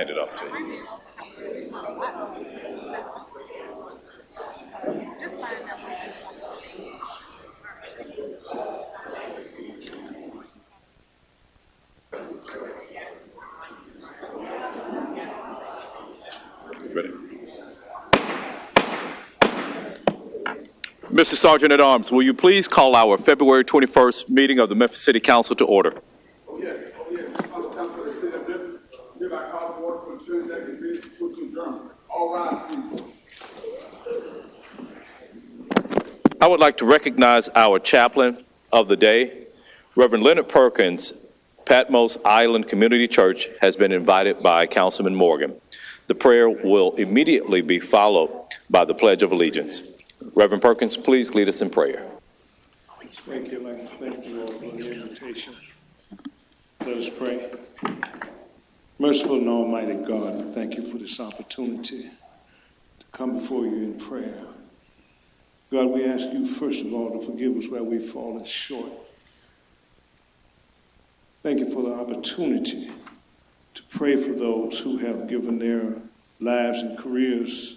Hand it off to you. Ready? Mr. Sergeant at Arms, will you please call our February 21st meeting of the Memphis City Council to order? I would like to recognize our chaplain of the day, Reverend Leonard Perkins. Patmos Island Community Church has been invited by Councilman Morgan. The prayer will immediately be followed by the Pledge of Allegiance. Reverend Perkins, please lead us in prayer. Thank you, Lord. Thank you, Lord, for the invitation. Let us pray. Merciful and almighty God, I thank you for this opportunity to come before you in prayer. God, we ask you, first of all, to forgive us where we've fallen short. Thank you for the opportunity to pray for those who have given their lives and careers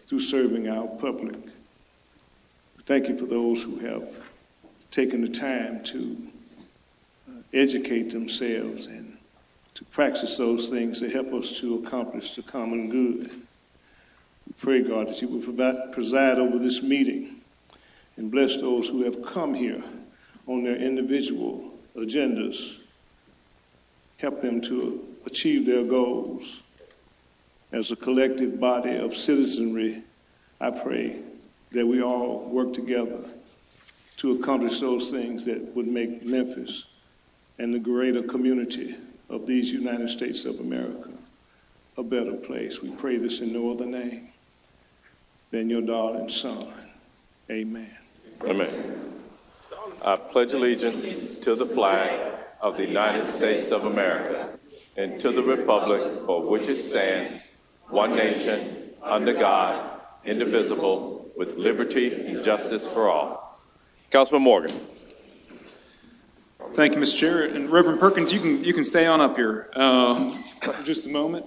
through serving our public. Thank you for those who have taking the time to educate themselves and to practice those things that help us to accomplish the common good. We pray, God, that you will preside over this meeting and bless those who have come here on their individual agendas. Help them to achieve their goals. As a collective body of citizenry, I pray that we all work together to accomplish those things that would make Memphis and the greater community of these United States of America a better place. We pray this in no other name than your darling Son. Amen. Amen. I pledge allegiance to the flag of the United States of America and to the republic for which it stands, one nation, under God, indivisible, with liberty and justice for all. Councilman Morgan. Thank you, Mr. Chair. And Reverend Perkins, you can stay on up here for just a moment.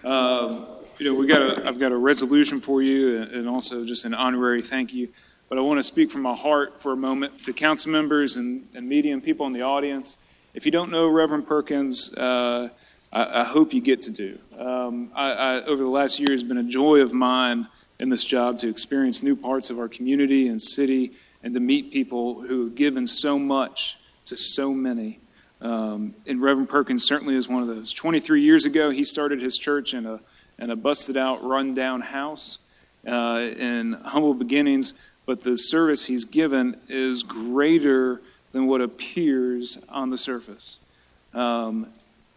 I've got a resolution for you and also just an honorary thank you. But I want to speak from my heart for a moment to council members and media and people in the audience. If you don't know Reverend Perkins, I hope you get to do. Over the last year, it's been a joy of mine in this job to experience new parts of our community and city and to meet people who have given so much to so many. And Reverend Perkins certainly is one of those. 23 years ago, he started his church in a busted-out, run-down house in humble beginnings, but the service he's given is greater than what appears on the surface.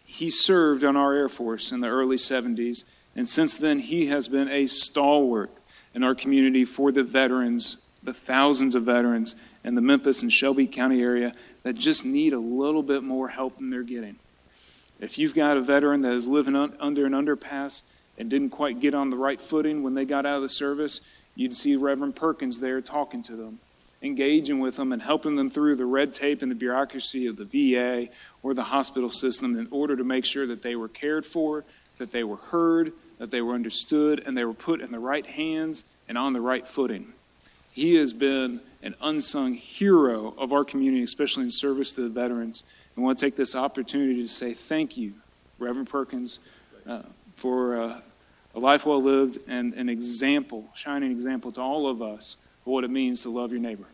He served on our Air Force in the early 70s, and since then he has been a stalwart in our community for the veterans, the thousands of veterans in the Memphis and Shelby County area that just need a little bit more help than they're getting. If you've got a veteran that is living under an underpass and didn't quite get on the right footing when they got out of the service, you'd see Reverend Perkins there talking to them, engaging with them and helping them through the red tape and the bureaucracy of the VA or the hospital system in order to make sure that they were cared for, that they were heard, that they were understood, and they were put in the right hands and on the right footing. He has been an unsung hero of our community, especially in service to the veterans. I want to take this opportunity to say thank you, Reverend Perkins, for a life well lived and an example, shining example to all of us of what it means to love your neighbor.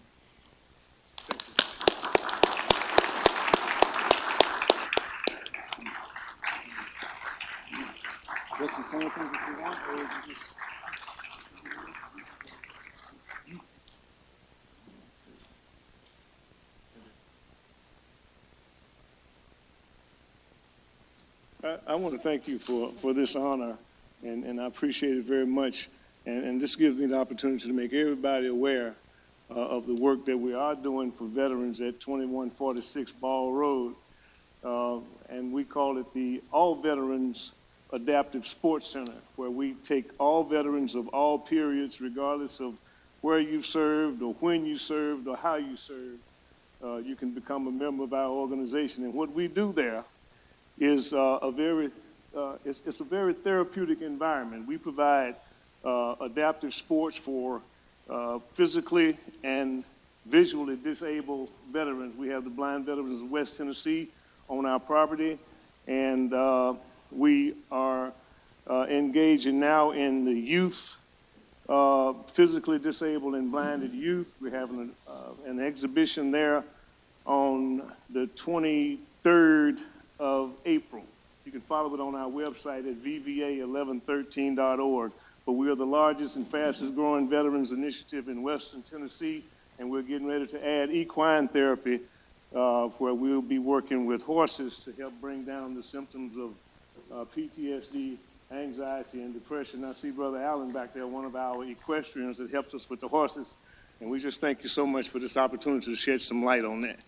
I want to thank you for this honor, and I appreciate it very much. And this gives me the opportunity to make everybody aware of the work that we are doing for veterans at 2146 Ball Road. And we call it the All Veterans Adaptive Sports Center, where we take all veterans of all periods, regardless of where you served or when you served or how you served. You can become a member of our organization. And what we do there is it's a very therapeutic environment. We provide adaptive sports for physically and visually disabled veterans. We have the Blind Veterans of West Tennessee on our property, and we are engaging now in the youth, physically disabled and blinded youth. We're having an exhibition there on the 23rd of April. You can follow it on our website at vva1113.org. But we are the largest and fastest growing veterans initiative in Western Tennessee, and we're getting ready to add equine therapy, where we'll be working with horses to help bring down the symptoms of PTSD, anxiety, and depression. I see Brother Allen back there, one of our equestrians that helps us with the horses, and we just thank you so much for this opportunity to shed some light on that.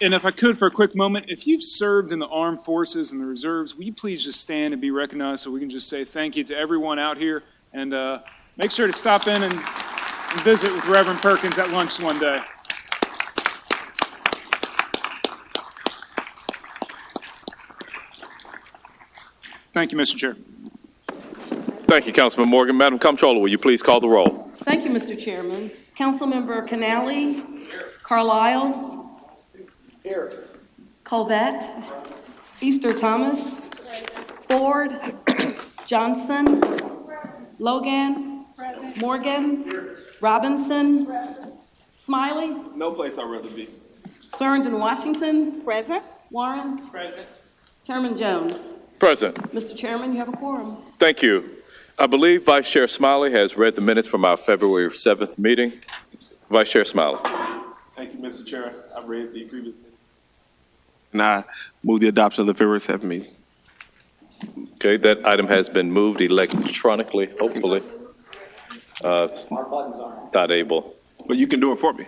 And if I could for a quick moment, if you've served in the armed forces and the reserves, will you please just stand and be recognized so we can just say thank you to everyone out here, and make sure to stop in and visit with Reverend Perkins at lunch one day. Thank you, Mr. Chair. Thank you, Councilman Morgan. Madam Comptroller, will you please call the roll? Thank you, Mr. Chairman. Councilmember Canali. Carlisle. Here. Colvette. Easter Thomas. Ford. Johnson. Logan. Morgan. Robinson. Smiley. No place I'd rather be. Swearingen Washington. Present. Warren. Present. Chairman Jones. Present. Mr. Chairman, you have a quorum. Thank you. I believe Vice Chair Smiley has read the minutes from our February 7th meeting. Vice Chair Smiley. Thank you, Mr. Chair. I read the previous meeting. And I move the adoption of the February 7th meeting. Okay, that item has been moved electronically, hopefully. Our buttons aren't. Not able. But you can do it for me.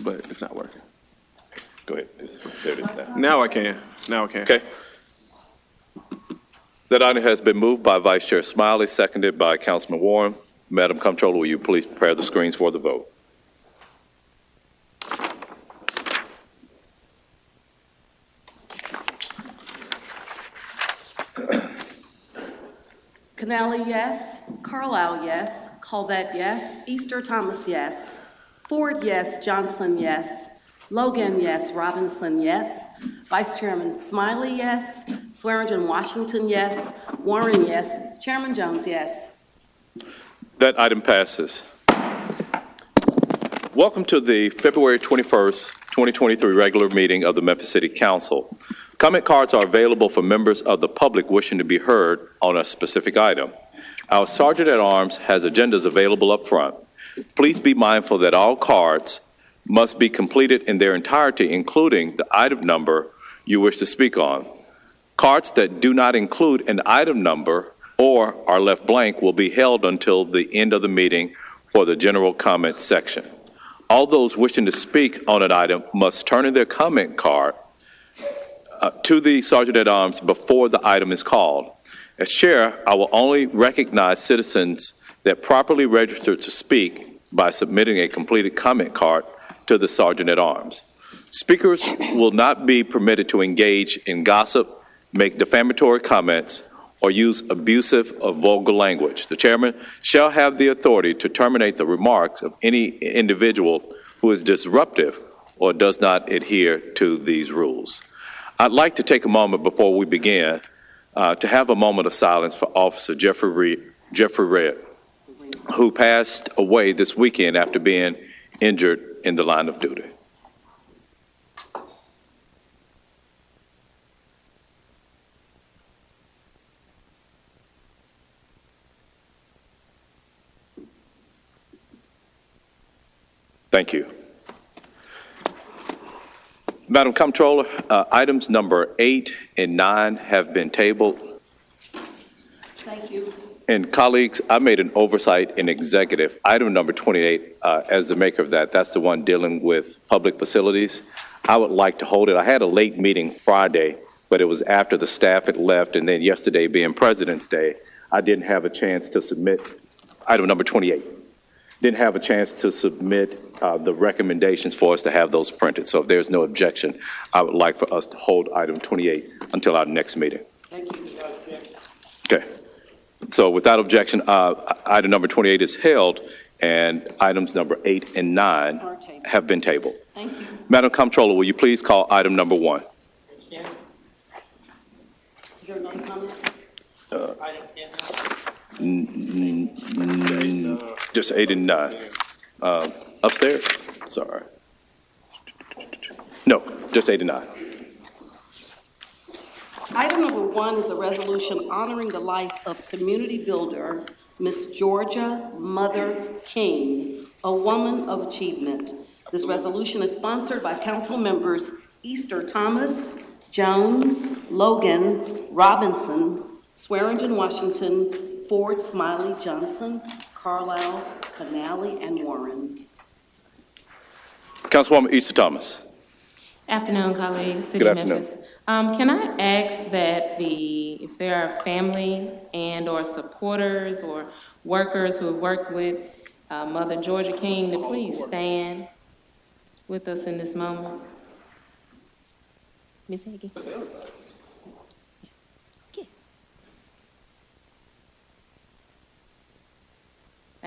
But it's not working. Go ahead. There it is now. Now I can. Now I can. Okay. That item has been moved by Vice Chair Smiley, seconded by Councilman Warren. Madam Comptroller, will you please prepare the screens for the vote? Canali, yes. Carlisle, yes. Colvette, yes. Easter Thomas, yes. Ford, yes. Johnson, yes. Logan, yes. Robinson, yes. Vice Chairman Smiley, yes. Swearingen Washington, yes. Warren, yes. Chairman Jones, yes. That item passes. Welcome to the February 21st, 2023 regular meeting of the Memphis City Council. Comment cards are available for members of the public wishing to be heard on a specific item. Our Sergeant at Arms has agendas available up front. Please be mindful that all cards must be completed in their entirety, including the item number you wish to speak on. Cards that do not include an item number or are left blank will be held until the end of the meeting for the general comment section. All those wishing to speak on an item must turn in their comment card to the Sergeant at Arms before the item is called. As chair, I will only recognize citizens that properly registered to speak by submitting a completed comment card to the Sergeant at Arms. Speakers will not be permitted to engage in gossip, make defamatory comments, or use abusive or vulgar language. The chairman shall have the authority to terminate the remarks of any individual who is disruptive or does not adhere to these rules. I'd like to take a moment before we begin to have a moment of silence for Officer Jeffrey Red, who passed away this weekend after being injured in the line of duty. Thank you. Madam Comptroller, items number 8 and 9 have been tabled. Thank you. And colleagues, I made an oversight in executive. Item number 28, as the maker of that, that's the one dealing with public facilities. I would like to hold it. I had a late meeting Friday, but it was after the staff had left, and then yesterday being President's Day, I didn't have a chance to submit item number 28. Didn't have a chance to submit the recommendations for us to have those printed. So if there's no objection, I would like for us to hold item 28 until our next meeting. Thank you. Okay. So without objection, item number 28 is held, and items number 8 and 9 have been tabled. Thank you. Madam Comptroller, will you please call item number 1? Is there another comment? Just 8 and 9. Upstairs? Sorry. No, just 8 and 9. Item number 1 is a resolution honoring the life of community builder Miss Georgia Mother King, a woman of achievement. This resolution is sponsored by council members Easter Thomas, Jones, Logan, Robinson, Swearingen Washington, Ford, Smiley, Johnson, Carlisle, Canali, and Warren. Councilwoman Easter Thomas. Afternoon, colleagues. City Good of afternoon. Memphis. Can I ask that if there are family and or supporters or workers who have worked with Mother Georgia King to please stand with us in this moment? Ms. Hagee. Okay.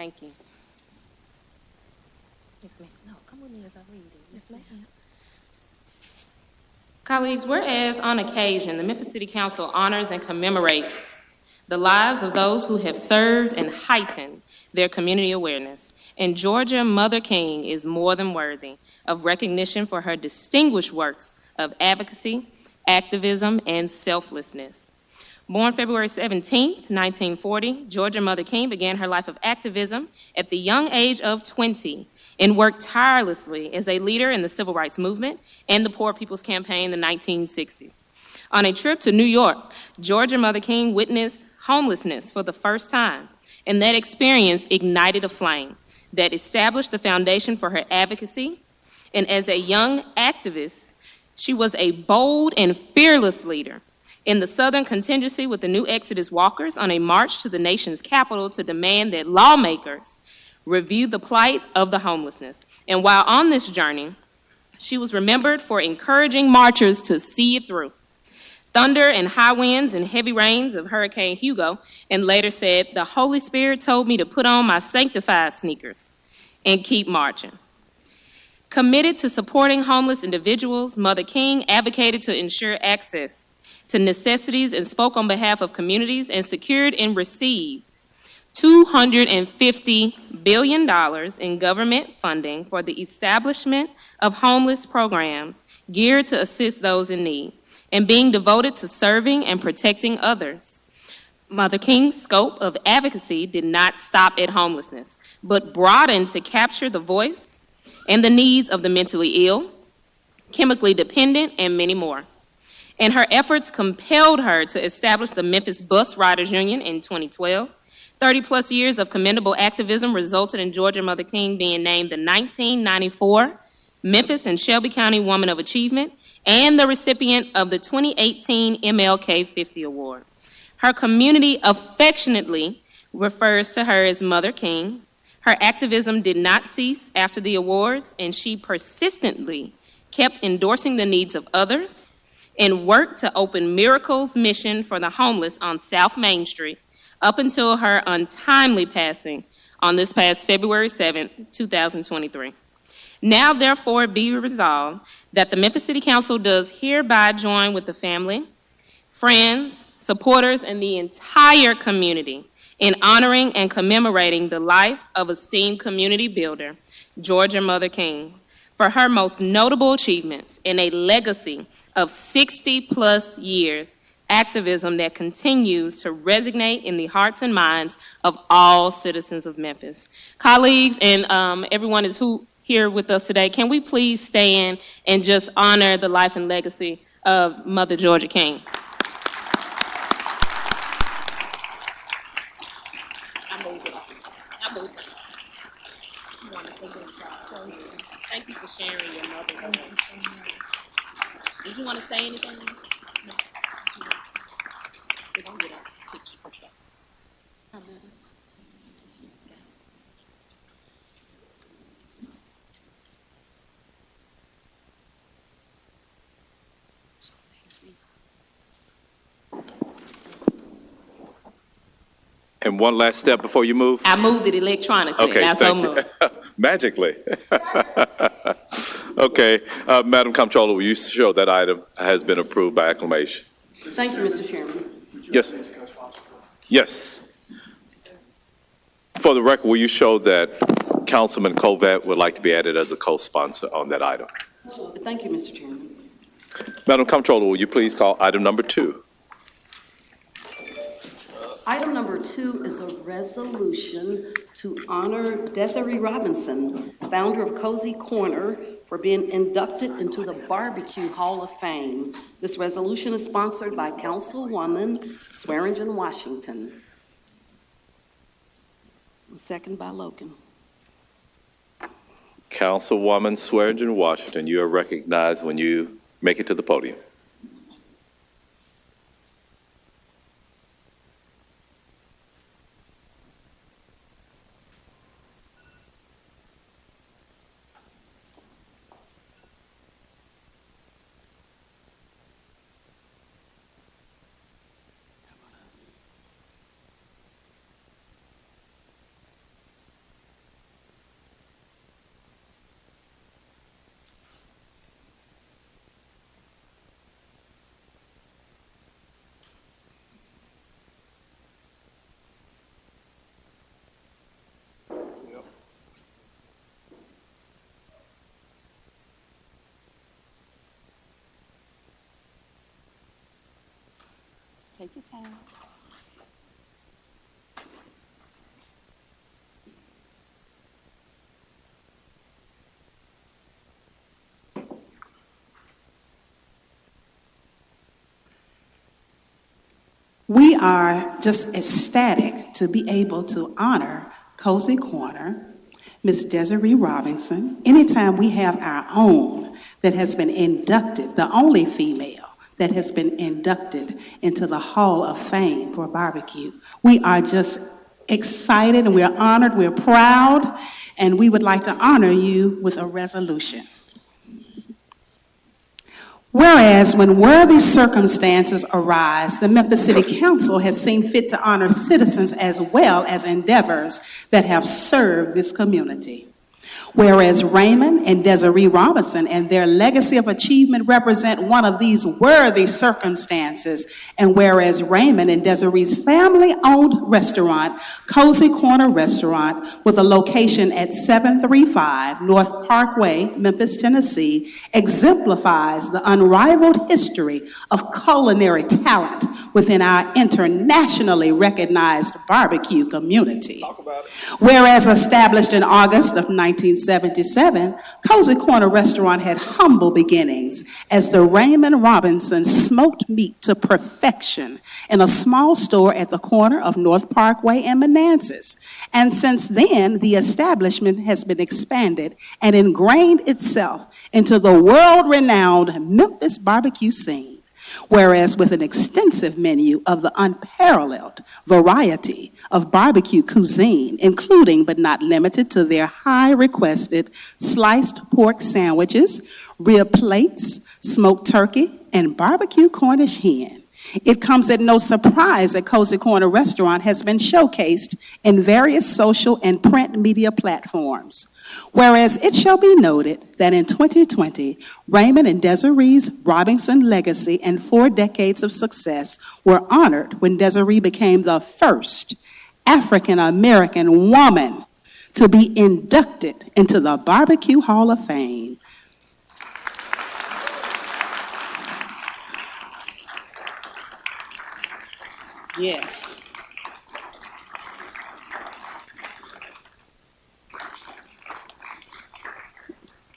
Thank you. Yes, ma'am. No, come with me as I read it. Yes, ma'am. Colleagues, whereas on occasion, the Memphis City Council honors and commemorates the lives of those who have served and heightened their community awareness. And Georgia Mother King is more than worthy of recognition for her distinguished works of advocacy, activism, and selflessness. Born February 17, 1940, Georgia Mother King began her life of activism at the young age of 20 and worked tirelessly as a leader in the Civil Rights Movement and the Poor People's Campaign in the 1960s. On a trip to New York, Georgia Mother King witnessed homelessness for the first time, and that experience ignited a flame that established the foundation for her advocacy. And as a young activist, she was a bold and fearless leader in the Southern contingency with the New Exodus Walkers on a march to the nation's capital to demand that lawmakers review the plight of the homelessness. And while on this journey, she was remembered for encouraging marchers to see it through. Thunder and high winds and heavy rains of Hurricane Hugo, and later said, "The Holy Spirit told me to put on my sanctified sneakers and keep marching." Committed to supporting homeless individuals, Mother King advocated to ensure access to necessities and spoke on behalf of communities and secured and received $250 billion in government funding for the establishment of homeless programs geared to assist those in need and being devoted to serving and protecting others. Mother King's scope of advocacy did not stop at homelessness, but broadened to capture the voice and the needs of the mentally ill, chemically dependent, and many more. And her efforts compelled her to establish the Memphis Bus Riders Union in 2012. 30-plus years of commendable activism resulted in Georgia Mother King being named the 1994 Memphis and Shelby County Woman of Achievement and the recipient of the 2018 MLK 50 Award. Her community affectionately refers to her as Mother King. Her activism did not cease after the awards, and she persistently kept endorsing the needs of others and worked to open Miracle's mission for the homeless on South Main Street up until her untimely passing on this past February 7, 2023. Now, therefore, be resolved that the Memphis City Council does hereby join with the family, friends, supporters, and the entire community in honoring and commemorating the life of esteemed community builder, Georgia Mother King, for her most notable achievements in a legacy of 60-plus years activism that continues to resonate in the hearts and minds of all citizens of Memphis. Colleagues and everyone who here with us today, can we please stand and just honor the life and legacy of Mother Georgia King? Thank you for sharing your mother. Did you want to say anything? No. We're going to get a picture. Let's go. And one last step before you move. I moved it electronically. Okay, That's thank so you. Magically. Okay, Madam Comptroller, will you show that item has been approved by acclamation? Thank you, Mr. Chairman. Yes. Yes. For the record, will you show that Councilman Covett would like to be added as a co-sponsor on that item? Thank you, Mr. Chairman. Madam Comptroller, will you please call item number 2? Item number 2 is a resolution to honor Desiree Robinson, founder of Cozy Corner, for being inducted into the Barbecue Hall of Fame. This resolution is sponsored by Councilwoman Swearingen Washington. Second by Logan. Councilwoman Swearingen Washington, you are recognized when you make it to the podium. Take your time. We are just ecstatic to be able to honor Cozy Corner, Miss Desiree Robinson, anytime we have our own that has been inducted, the only female that has been inducted into the Hall of Fame for barbecue. We are just excited and we're honored, we're proud, and we would like to honor you with a resolution. Whereas when worthy circumstances arise, the Memphis City Council has seen fit to honor citizens as well as endeavors that have served this community. Whereas Raymond and Desiree Robinson and their legacy of achievement represent one of these worthy circumstances, and whereas Raymond and Desiree's family-owned restaurant, Cozy Corner Restaurant, with a location at 735 North Parkway, Memphis, Tennessee, exemplifies the unrivaled history of culinary talent within our internationally recognized barbecue community. Whereas established in August of 1977, Cozy Corner Restaurant had humble beginnings as the Raymond Robinson smoked meat to perfection in a small store at the corner of North Parkway and Manassas. And since then, the establishment has been expanded and ingrained itself into the world-renowned Memphis barbecue scene. Whereas with an extensive menu of the unparalleled variety of barbecue cuisine, including but not limited to their high-requested sliced pork sandwiches, rib plates, smoked turkey, and barbecue Cornish hen. It comes at no surprise that Cozy Corner Restaurant has been showcased in various social and print media platforms. Whereas it shall be noted that in 2020, Raymond and Desiree's Robinson legacy and 4 decades of success were honored when Desiree became the first African-American woman to be inducted into the Barbecue Hall of Fame. Yes.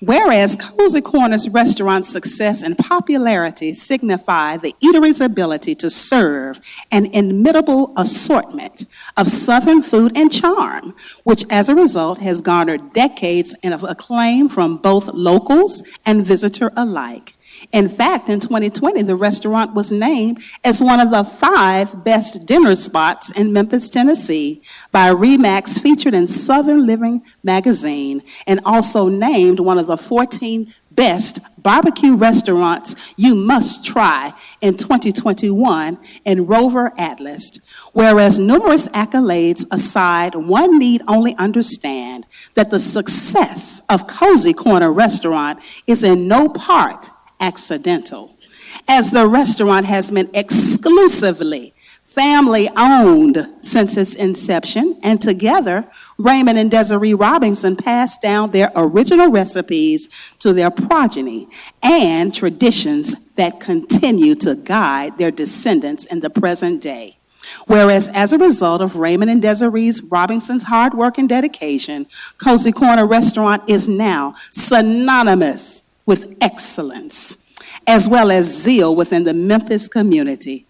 Whereas Cozy Corner's restaurant success and popularity signify the eatery's ability to serve an inimitable assortment of Southern food and charm, which as a result has garnered decades of acclaim from both locals and visitor alike. In fact, in 2020, the restaurant was named as one of the 5 best dinner spots in Memphis, Tennessee by Remax, featured in Southern Living magazine, and also named one of the 14 best barbecue restaurants you must try in 2021 in Rover Atlas. Whereas numerous accolades aside, one need only understand that the success of Cozy Corner Restaurant is in no part accidental, as the restaurant has been exclusively family-owned since its inception, and together, Raymond and Desiree Robinson passed down their original recipes to their progeny and traditions that continue to guide their descendants in the present day. Whereas as a result of Raymond and Desiree Robinson's hard work and dedication, Cozy Corner Restaurant is now synonymous with excellence, as well as zeal within the Memphis community.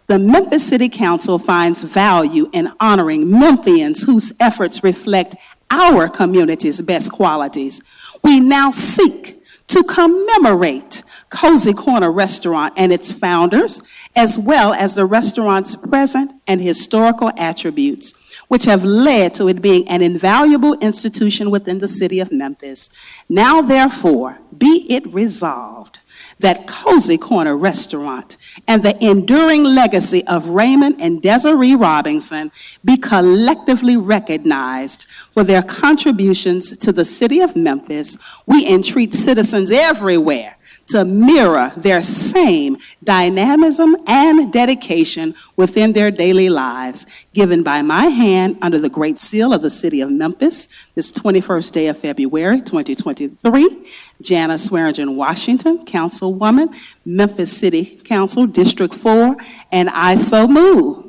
The Memphis City Council finds value in honoring Memphians whose efforts reflect our community's best qualities. We now seek to commemorate Cozy Corner Restaurant and its founders, as well as the restaurant's present and historical attributes, which have led to it being an invaluable institution within the city of Memphis. Now, therefore, be it resolved that Cozy Corner Restaurant and the enduring legacy of Raymond and Desiree Robinson be collectively recognized for their contributions to the city of Memphis. We entreat citizens everywhere to mirror their same dynamism and dedication within their daily lives, given by my hand under the Great Seal of the City of Memphis, this 21st day of February, 2023. Jana Swearingen Washington, Councilwoman, Memphis City Council, District 4, and I so move.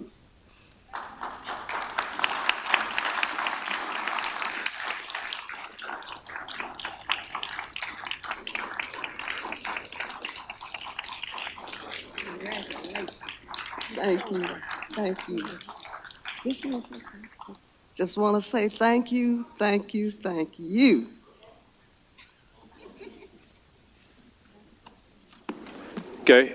Thank you. Thank you. Just want to say thank you, thank you, thank you. Okay.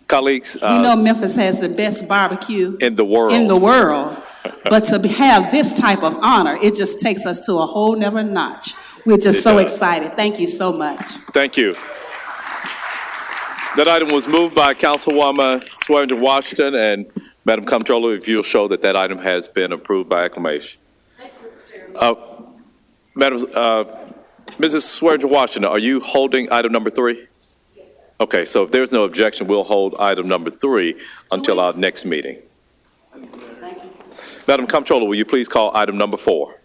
Colleagues, You know Memphis has the best barbecue in the world. But to have this type of honor, it just takes us to a whole nother notch. We're just so excited. Thank you so much. Thank you. That item was moved by Councilwoman Swearingen Washington, and Madam Comptroller, if you'll show that that item has been approved by acclamation. Mrs. Swearingen Washington, are you holding item number 3? Okay, so if there's no objection, we'll hold item number 3 until our next meeting. Madam Comptroller, will you please call item number 4?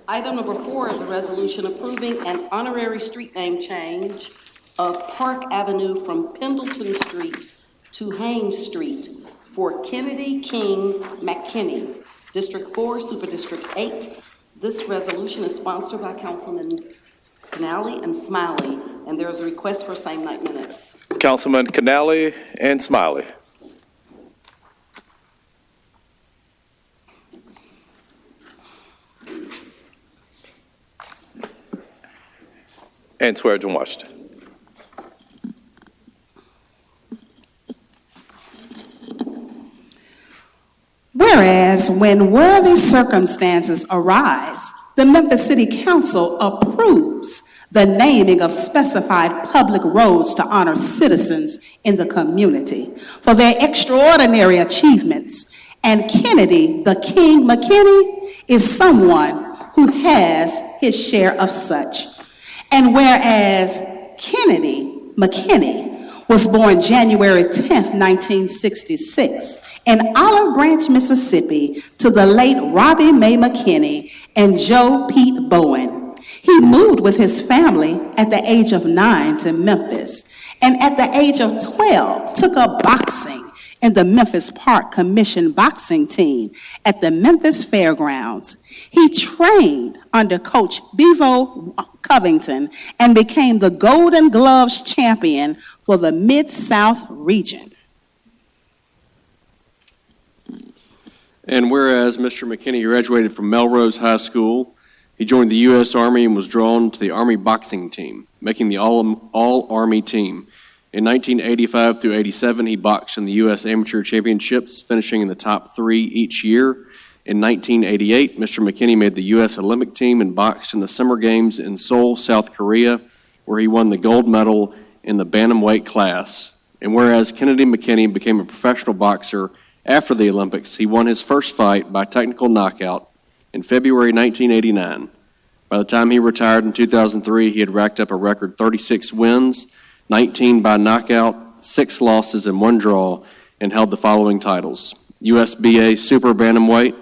Item number 4 is a resolution approving an honorary street name change of Park Avenue from Pendleton Street to Haines Street for Kennedy King McKinney, District 4, Super District 8. This resolution is sponsored by Councilman Canale and Smiley, and there is a request for same night minutes. Councilman Canale and Smiley. And Swearingen Washington. Whereas when worthy circumstances arise, the Memphis City Council approves the naming of specified public roads to honor citizens in the community for their extraordinary achievements. And Kennedy, the King McKinney, is someone who has his share of such. And whereas Kennedy McKinney was born January 10th, 1966, in Olive Branch, Mississippi, to the late Robbie Mae McKinney and Joe Pete Bowen. He moved with his family at the age of 9 to Memphis, and at the age of 12 took up boxing in the Memphis Park Commission boxing team at the Memphis Fairgrounds. He trained under Coach Bevo Covington and became the Golden Gloves champion for the Mid-South region. And whereas Mr. McKinney graduated from Melrose High School, he joined the U.S. Army and was drawn to the Army boxing team, making the all-Army team. In 1985 through 87, he boxed in the U.S. Amateur Championships, finishing in the top 3 each year. In 1988, Mr. McKinney made the U.S. Olympic team and boxed in the Summer Games in Seoul, South Korea, where he won the gold medal in the bantamweight class. And whereas Kennedy McKinney became a professional boxer after the Olympics, he won his first fight by technical knockout in February 1989. By the time he retired in 2003, he had racked up a record 36 wins, 19 by knockout, 6 losses, and 1 draw, and held the following titles: USBA Super Bantamweight,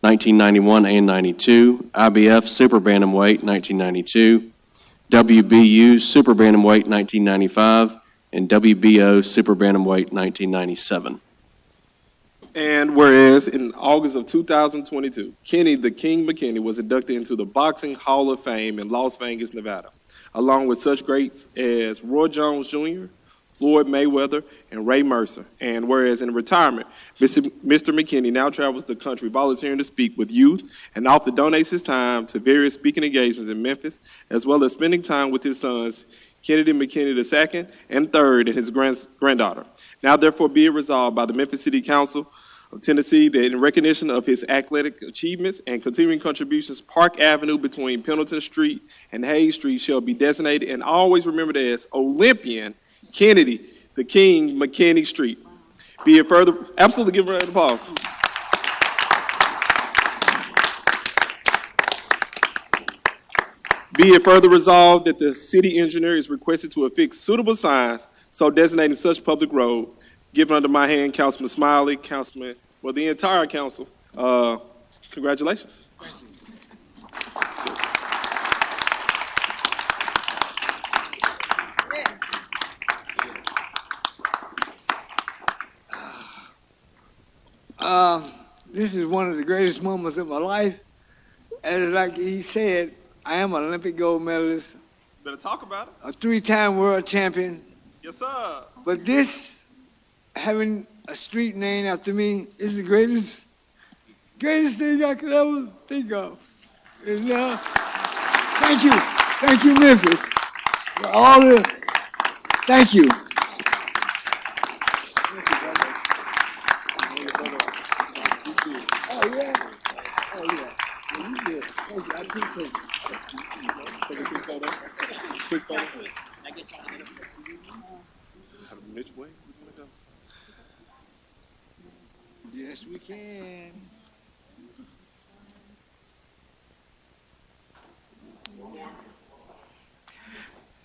1991 and 92, IBF Super Bantamweight, 1992, WBU Super Bantamweight, 1995, and WBO Super Bantamweight, 1997. And whereas in August of 2022, Kenny the King McKinney was inducted into the Boxing Hall of Fame in Las Vegas, Nevada, along with such greats as Roy Jones Jr., Floyd Mayweather, and Ray Mercer. And whereas in retirement, Mr. McKinney now travels the country volunteering to speak with youth and often donates his time to various speaking engagements in Memphis, as well as spending time with his sons, Kennedy McKinney II and III, and his granddaughter. Now therefore be it resolved by the Memphis City Council of Tennessee that in recognition of his athletic achievements and continuing contributions, Park Avenue between Pendleton Street and Hayes Street shall be designated and always remembered as Olympian Kennedy the King McKinney Street. Be it further, absolutely give a round of applause. Be it further resolved that the city engineer is requested to affix suitable signs so designating such public road. Given under my hand, Councilman Smiley, the entire council. Congratulations. This is one of the greatest moments of my life. As like he said, I am an Olympic gold medalist, Better talk about it. a three-time world champion. Yes, sir. But this, having a street named after me, is the greatest thing I could ever think of. You know? Thank you, Memphis. For all the, thank you. I appreciate it. Which way? Yes, we can.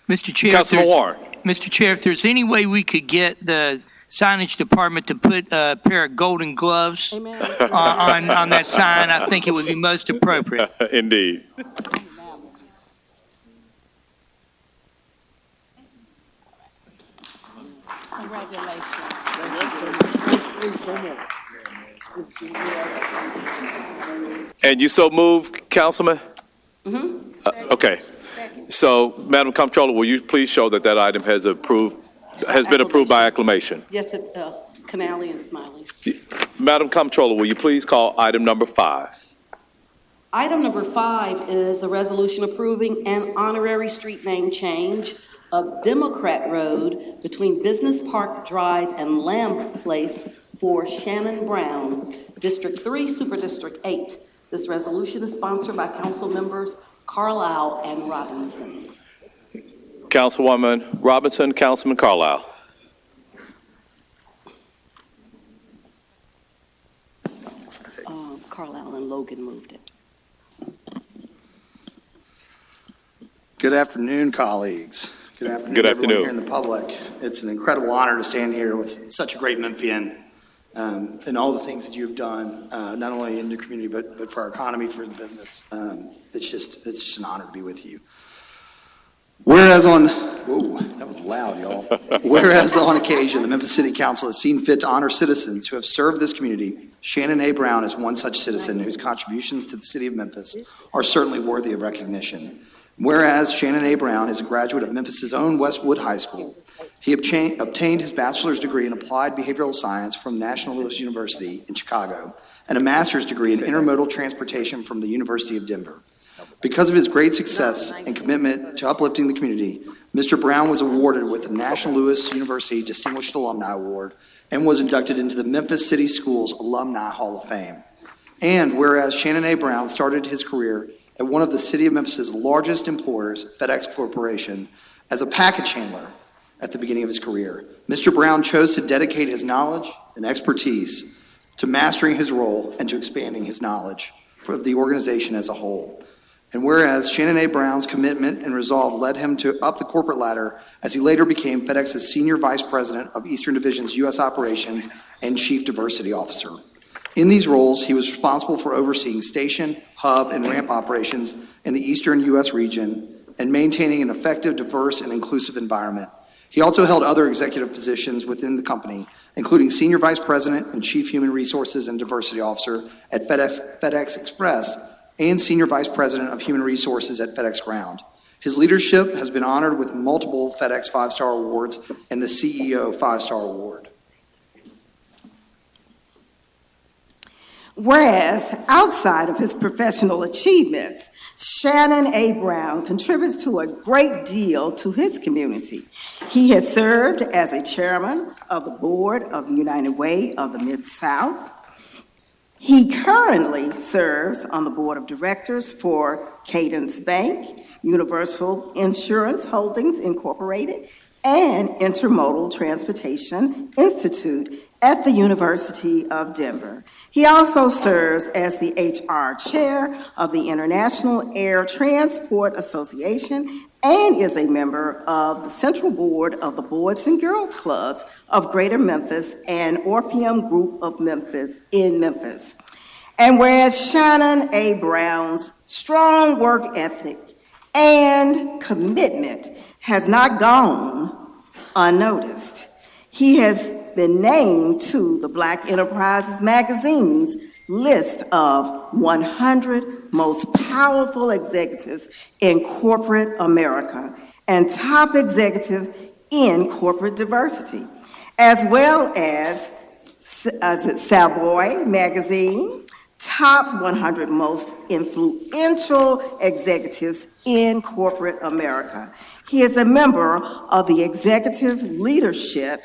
Mr. Chair, Councilman Warren. Mr. Chair, if there's any way we could get the signage department to put a pair of golden gloves on that sign, I think it would be most appropriate. Indeed. And you so move, Councilman? Okay. So, Madam Comptroller, will you please show that that item has been approved by acclamation? Yes, Canali and Smiley. Madam Comptroller, will you please call item number 5? Item number 5 is a resolution approving an honorary street name change of Democrat Road between Business Park Drive and Lamb Place for Shannon Brown, District 3, Super District 8. This resolution is sponsored by council members Carlisle and Robinson. Councilwoman Robinson, Councilman Carlisle. Carlisle and Logan moved it. Good afternoon, colleagues. Good afternoon, Good everyone afternoon. here in the public. It's an incredible honor to stand here with such a great Memphian and all the things that you've done, not only in your community, but for our economy, for the business. It's just an honor to be with you. Whereas whoa, that was loud, y'all. Whereas on occasion, the Memphis City Council has seen fit to honor citizens who have served this community, Shannon A. Brown is one such citizen whose contributions to the city of Memphis are certainly worthy of recognition. Whereas Shannon A. Brown is a graduate of Memphis's own Westwood High School. He obtained his bachelor's degree in applied behavioral science from National Louis University in Chicago and a master's degree in intermodal transportation from the University of Denver. Because of his great success and commitment to uplifting the community, Mr. Brown was awarded with the National Louis University Distinguished Alumni Award and was inducted into the Memphis City Schools Alumni Hall of Fame. And whereas Shannon A. Brown started his career at one of the city of Memphis's largest employers, FedEx Corporation, as a package handler at the beginning of his career, Mr. Brown chose to dedicate his knowledge and expertise to mastering his role and to expanding his knowledge for the organization as a whole. And whereas Shannon A. Brown's commitment and resolve led him to up the corporate ladder as he later became FedEx's Senior Vice President of Eastern Division's U.S. Operations and Chief Diversity Officer. In these roles, he was responsible for overseeing station, hub, and ramp operations in the Eastern U.S. region and maintaining an effective, diverse, and inclusive environment. He also held other executive positions within the company, including Senior Vice President and Chief Human Resources and Diversity Officer at FedEx Express and Senior Vice President of Human Resources at FedEx Ground. His leadership has been honored with multiple FedEx 5-Star Awards and the CEO 5-Star Award. Whereas, outside of his professional achievements, Shannon A. Brown contributes to a great deal to his community. He has served as a chairman of the board of the United Way of the Mid-South. He currently serves on the board of directors for Cadence Bank, Universal Insurance Holdings Incorporated, and Intermodal Transportation Institute, at the University of Denver. He also serves as the HR chair of the International Air Transport Association and is a member of the Central Board of the Boys and Girls Clubs of Greater Memphis and Orpheum Group of Memphis in Memphis. And whereas Shannon A. Brown's strong work ethic and commitment has not gone unnoticed, he has been named to the Black Enterprises Magazine's list of 100 most powerful executives in corporate America and top executive in corporate diversity, as well as Savoy Magazine, top 100 most influential executives in corporate America. He is a member of the Executive Leadership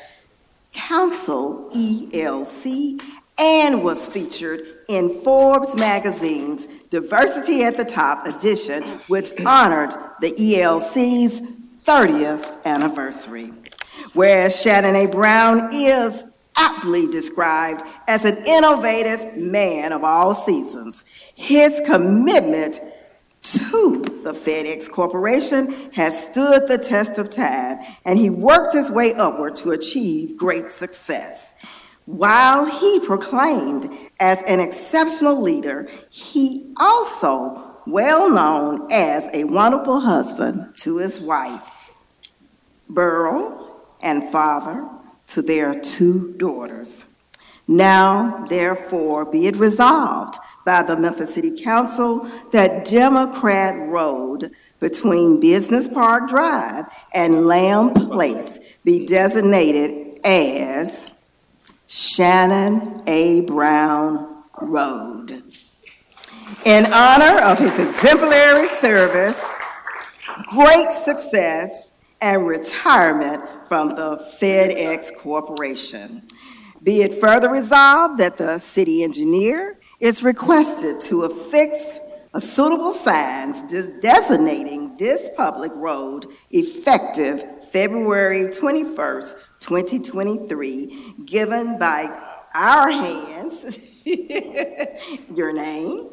Council, ELC, and was featured in Forbes magazine's Diversity at the Top edition, which honored the ELC's 30th anniversary. Whereas Shannon A. Brown is aptly described as an innovative man of all seasons, his commitment to the FedEx Corporation has stood the test of time, and he worked his way upward to achieve great success. While he proclaimed as an exceptional leader, he also well known as a wonderful husband to his wife, Burl, and father to their 2 daughters. Now, therefore, be it resolved by the Memphis City Council that Democrat Road between Business Park Drive and Lamb Place be designated as Shannon A. Brown Road. In honor of his exemplary service, great success, and retirement from the FedEx Corporation. Be it further resolved that the city engineer is requested to affix a suitable signs designating this public road effective February 21st, 2023, given by our hands, your name,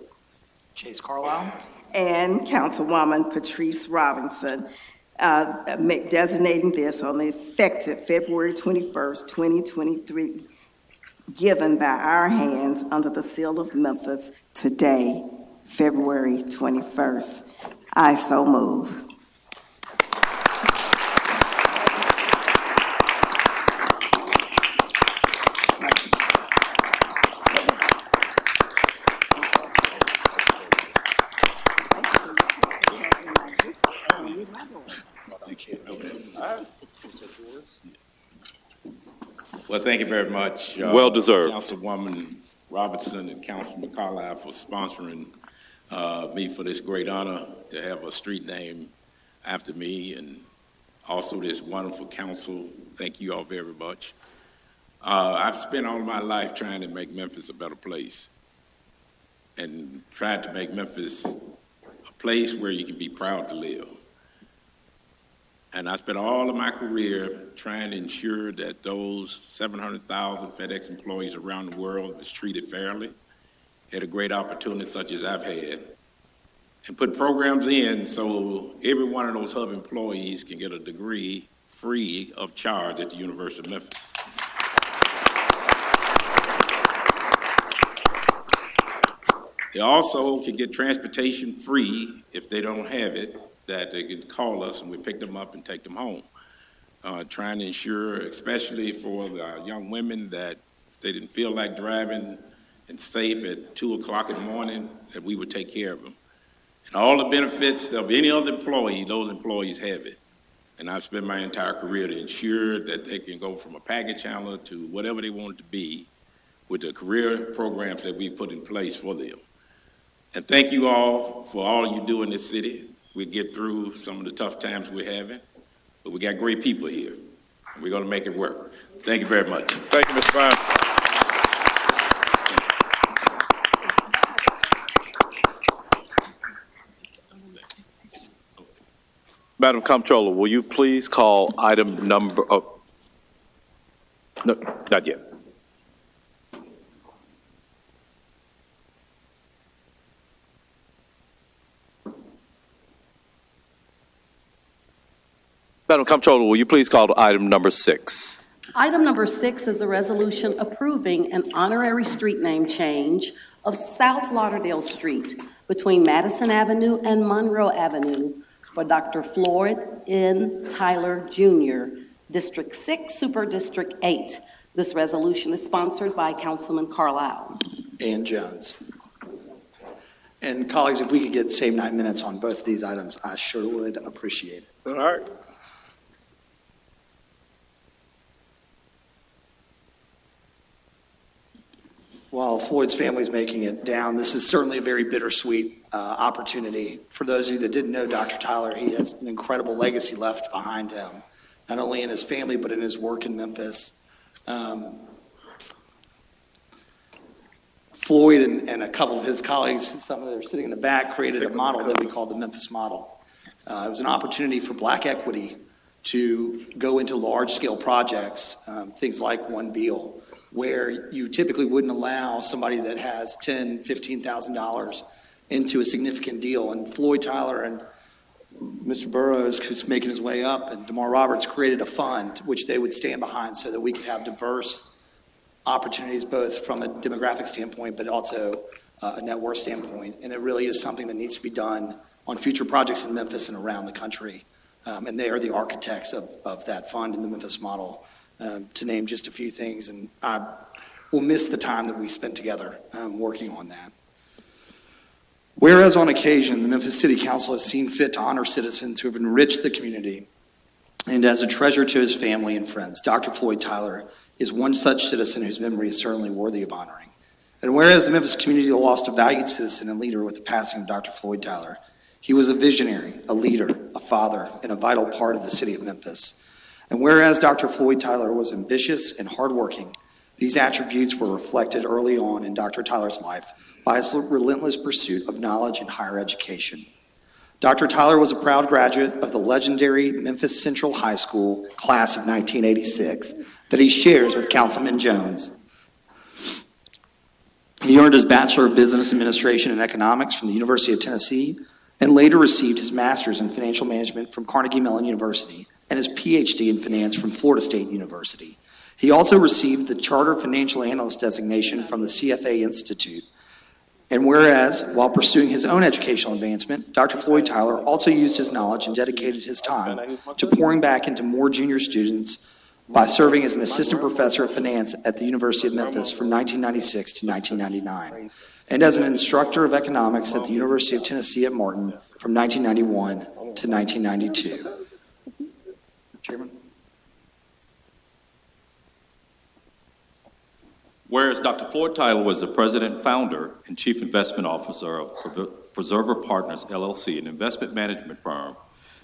Chase Carlisle. and Councilwoman Patrice Robinson, designating this on the effective February 21st, 2023, given by our hands under the seal of Memphis today, February 21st. I so move. Well, thank you very much. Well deserved. Councilwoman Robertson and Councilman Carlisle for sponsoring me for this great honor to have a street name after me, and also this wonderful council. Thank you all very much. I've spent all my life trying to make Memphis a better place and tried to make Memphis a place where you can be proud to live. And I spent all of my career trying to ensure that those 700,000 FedEx employees around the world was treated fairly, had a great opportunity such as I've had, and put programs in so every one of those hub employees can get a degree free of charge at the University of Memphis. They also can get transportation free if they don't have it, that they can call us and we pick them up and take them home. Trying to ensure, especially for the young women, that they didn't feel like driving and safe at 2 o'clock in the morning, that we would take care of them. And all the benefits of any other employee, those employees have it. And I've spent my entire career to ensure that they can go from a package handler to whatever they want it to be with the career programs that we put in place for them. And thank you all for all you do in this city. We get through some of the tough times we're having, but we got great people here, and we're going to make it work. Thank you very much. Thank you, Mr. Brown. Madam Comptroller, will you please call item number, oh, no, not yet. Madam Comptroller, will you please call to item number 6? Item number 6 is a resolution approving an honorary street name change of South Lauderdale Street between Madison Avenue and Monroe Avenue for Dr. Floyd N. Tyler Jr., District 6, Super District 8. This resolution is sponsored by Councilman Carlisle. And Jones. And colleagues, if we could get save 9 minutes on both of these items, I sure would appreciate it. All right. While Floyd's family is making it down, this is certainly a very bittersweet opportunity. For those of you that didn't know Dr. Tyler, he has an incredible legacy left behind him, not only in his family, but in his work in Memphis. Floyd and a couple of his colleagues, some of them are sitting in the back, created a model that we call the Memphis model. It was an opportunity for Black equity to go into large-scale projects, things like One Beale, where you typically wouldn't allow somebody that has $10,000, $15,000 into a significant deal. And Floyd Tyler and Mr. Burroughs, who's making his way up, and DeMar Roberts created a fund which they would stand behind so that we could have diverse opportunities, both from a demographic standpoint, but also a net worth standpoint. And it really is something that needs to be done on future projects in Memphis and around the country. And they are the architects of that fund in the Memphis model, to name just a few things. And I will miss the time that we spent together working on that. Whereas on occasion, the Memphis City Council has seen fit to honor citizens who have enriched the community, and as a treasure to his family and friends, Dr. Floyd Tyler is one such citizen whose memory is certainly worthy of honoring. And whereas the Memphis community lost a valued citizen and leader with the passing of Dr. Floyd Tyler, he was a visionary, a leader, a father, and a vital part of the city of Memphis. And whereas Dr. Floyd Tyler was ambitious and hardworking, these attributes were reflected early on in Dr. Tyler's life by his relentless pursuit of knowledge and higher education. Dr. Tyler was a proud graduate of the legendary Memphis Central High School class of 1986 that he shares with Councilman Jones. He earned his Bachelor of Business Administration and Economics from the University of Tennessee and later received his Master's in Financial Management from Carnegie Mellon University and his PhD in Finance from Florida State University. He also received the Charter Financial Analyst designation from the CFA Institute. And whereas, while pursuing his own educational advancement, Dr. Floyd Tyler also used his knowledge and dedicated his time to pouring back into more junior students by serving as an assistant professor of finance at the University of Memphis from 1996 to 1999, and as an instructor of economics at the University of Tennessee at Martin from 1991 to 1992. Chairman? Whereas Dr. Floyd Tyler was the president, founder, and chief investment officer of Preserver Partners, LLC, an investment management firm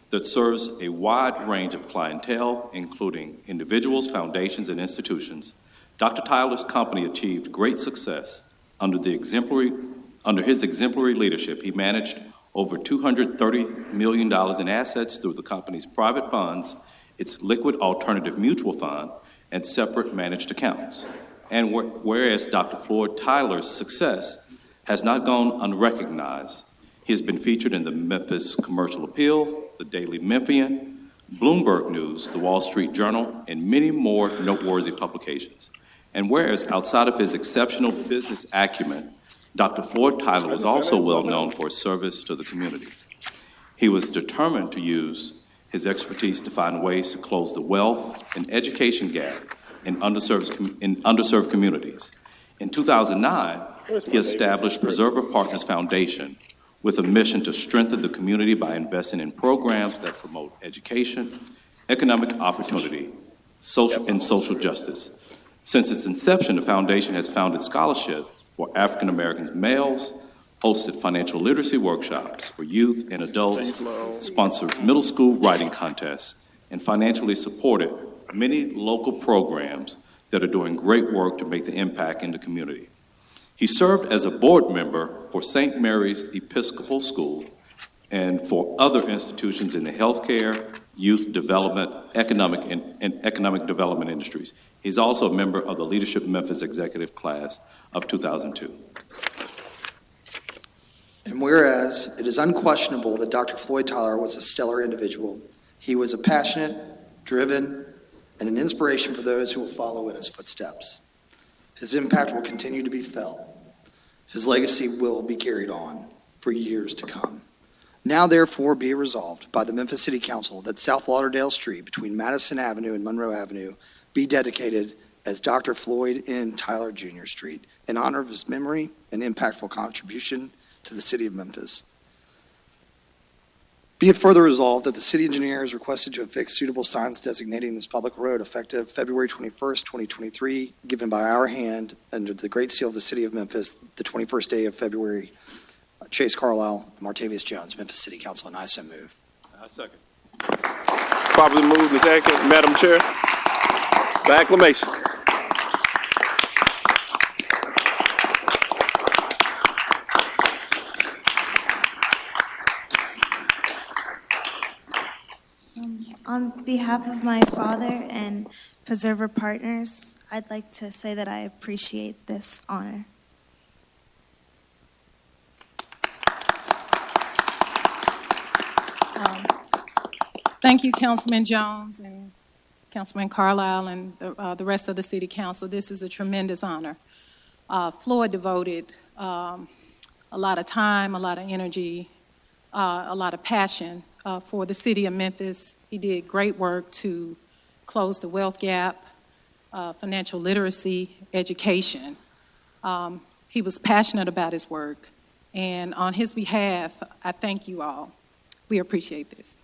that serves a wide range of clientele, including individuals, foundations, and institutions, Dr. Tyler's company achieved great success under his exemplary leadership. He managed over $230 million in assets through the company's private funds, its liquid alternative mutual fund, and separate managed accounts. And whereas Dr. Floyd Tyler's success has not gone unrecognized, he has been featured in the Memphis Commercial Appeal, the Daily Memphian, Bloomberg News, the Wall Street Journal, and many more noteworthy publications. And whereas outside of his exceptional business acumen, Dr. Floyd Tyler was also well known for his service to the community. He was determined to use his expertise to find ways to close the wealth and education gap in underserved communities. In 2009, he established Preserver Partners Foundation with a mission to strengthen the community by investing in programs that promote education, economic opportunity, and social justice. Since its inception, the foundation has founded scholarships for African American males, hosted financial literacy workshops for youth and adults, sponsored middle school writing contests, and financially supported many local programs that are doing great work to make the impact in the community. He served as a board member for St. Mary's Episcopal School and for other institutions in the healthcare, youth development, economic development industries. He's also a member of the Leadership Memphis Executive Class of 2002. And whereas it is unquestionable that Dr. Floyd Tyler was a stellar individual, He was a passionate, driven, and an inspiration for those who will follow in his footsteps. His impact will continue to be felt. His legacy will be carried on for years to come. Now, therefore, be resolved by the Memphis City Council that South Lauderdale Street between Madison Avenue and Monroe Avenue be dedicated as Dr. Floyd N. Tyler Jr. Street in honor of his memory and impactful contribution to the city of Memphis. Be it further resolved that the city engineer is requested to affix suitable signs designating this public road effective February 21st, 2023, given by our hand under the Great Seal of the city of Memphis, the 21st day of February. Chase Carlisle, Martavius Jones, Memphis City Council, and I so move. I second. Properly moved and second. Madam Chair, by acclamation. On behalf of my father and Preserver partners, I'd like to say that I appreciate this honor. Thank you, Councilman Jones and Councilman Carlisle and the rest of the City Council. This is a tremendous honor. Floyd devoted a lot of time, a lot of energy, a lot of passion for the city of Memphis. He did great work to close the wealth gap, financial literacy, education. He was passionate about his work, and on his behalf, I thank you all. We appreciate this.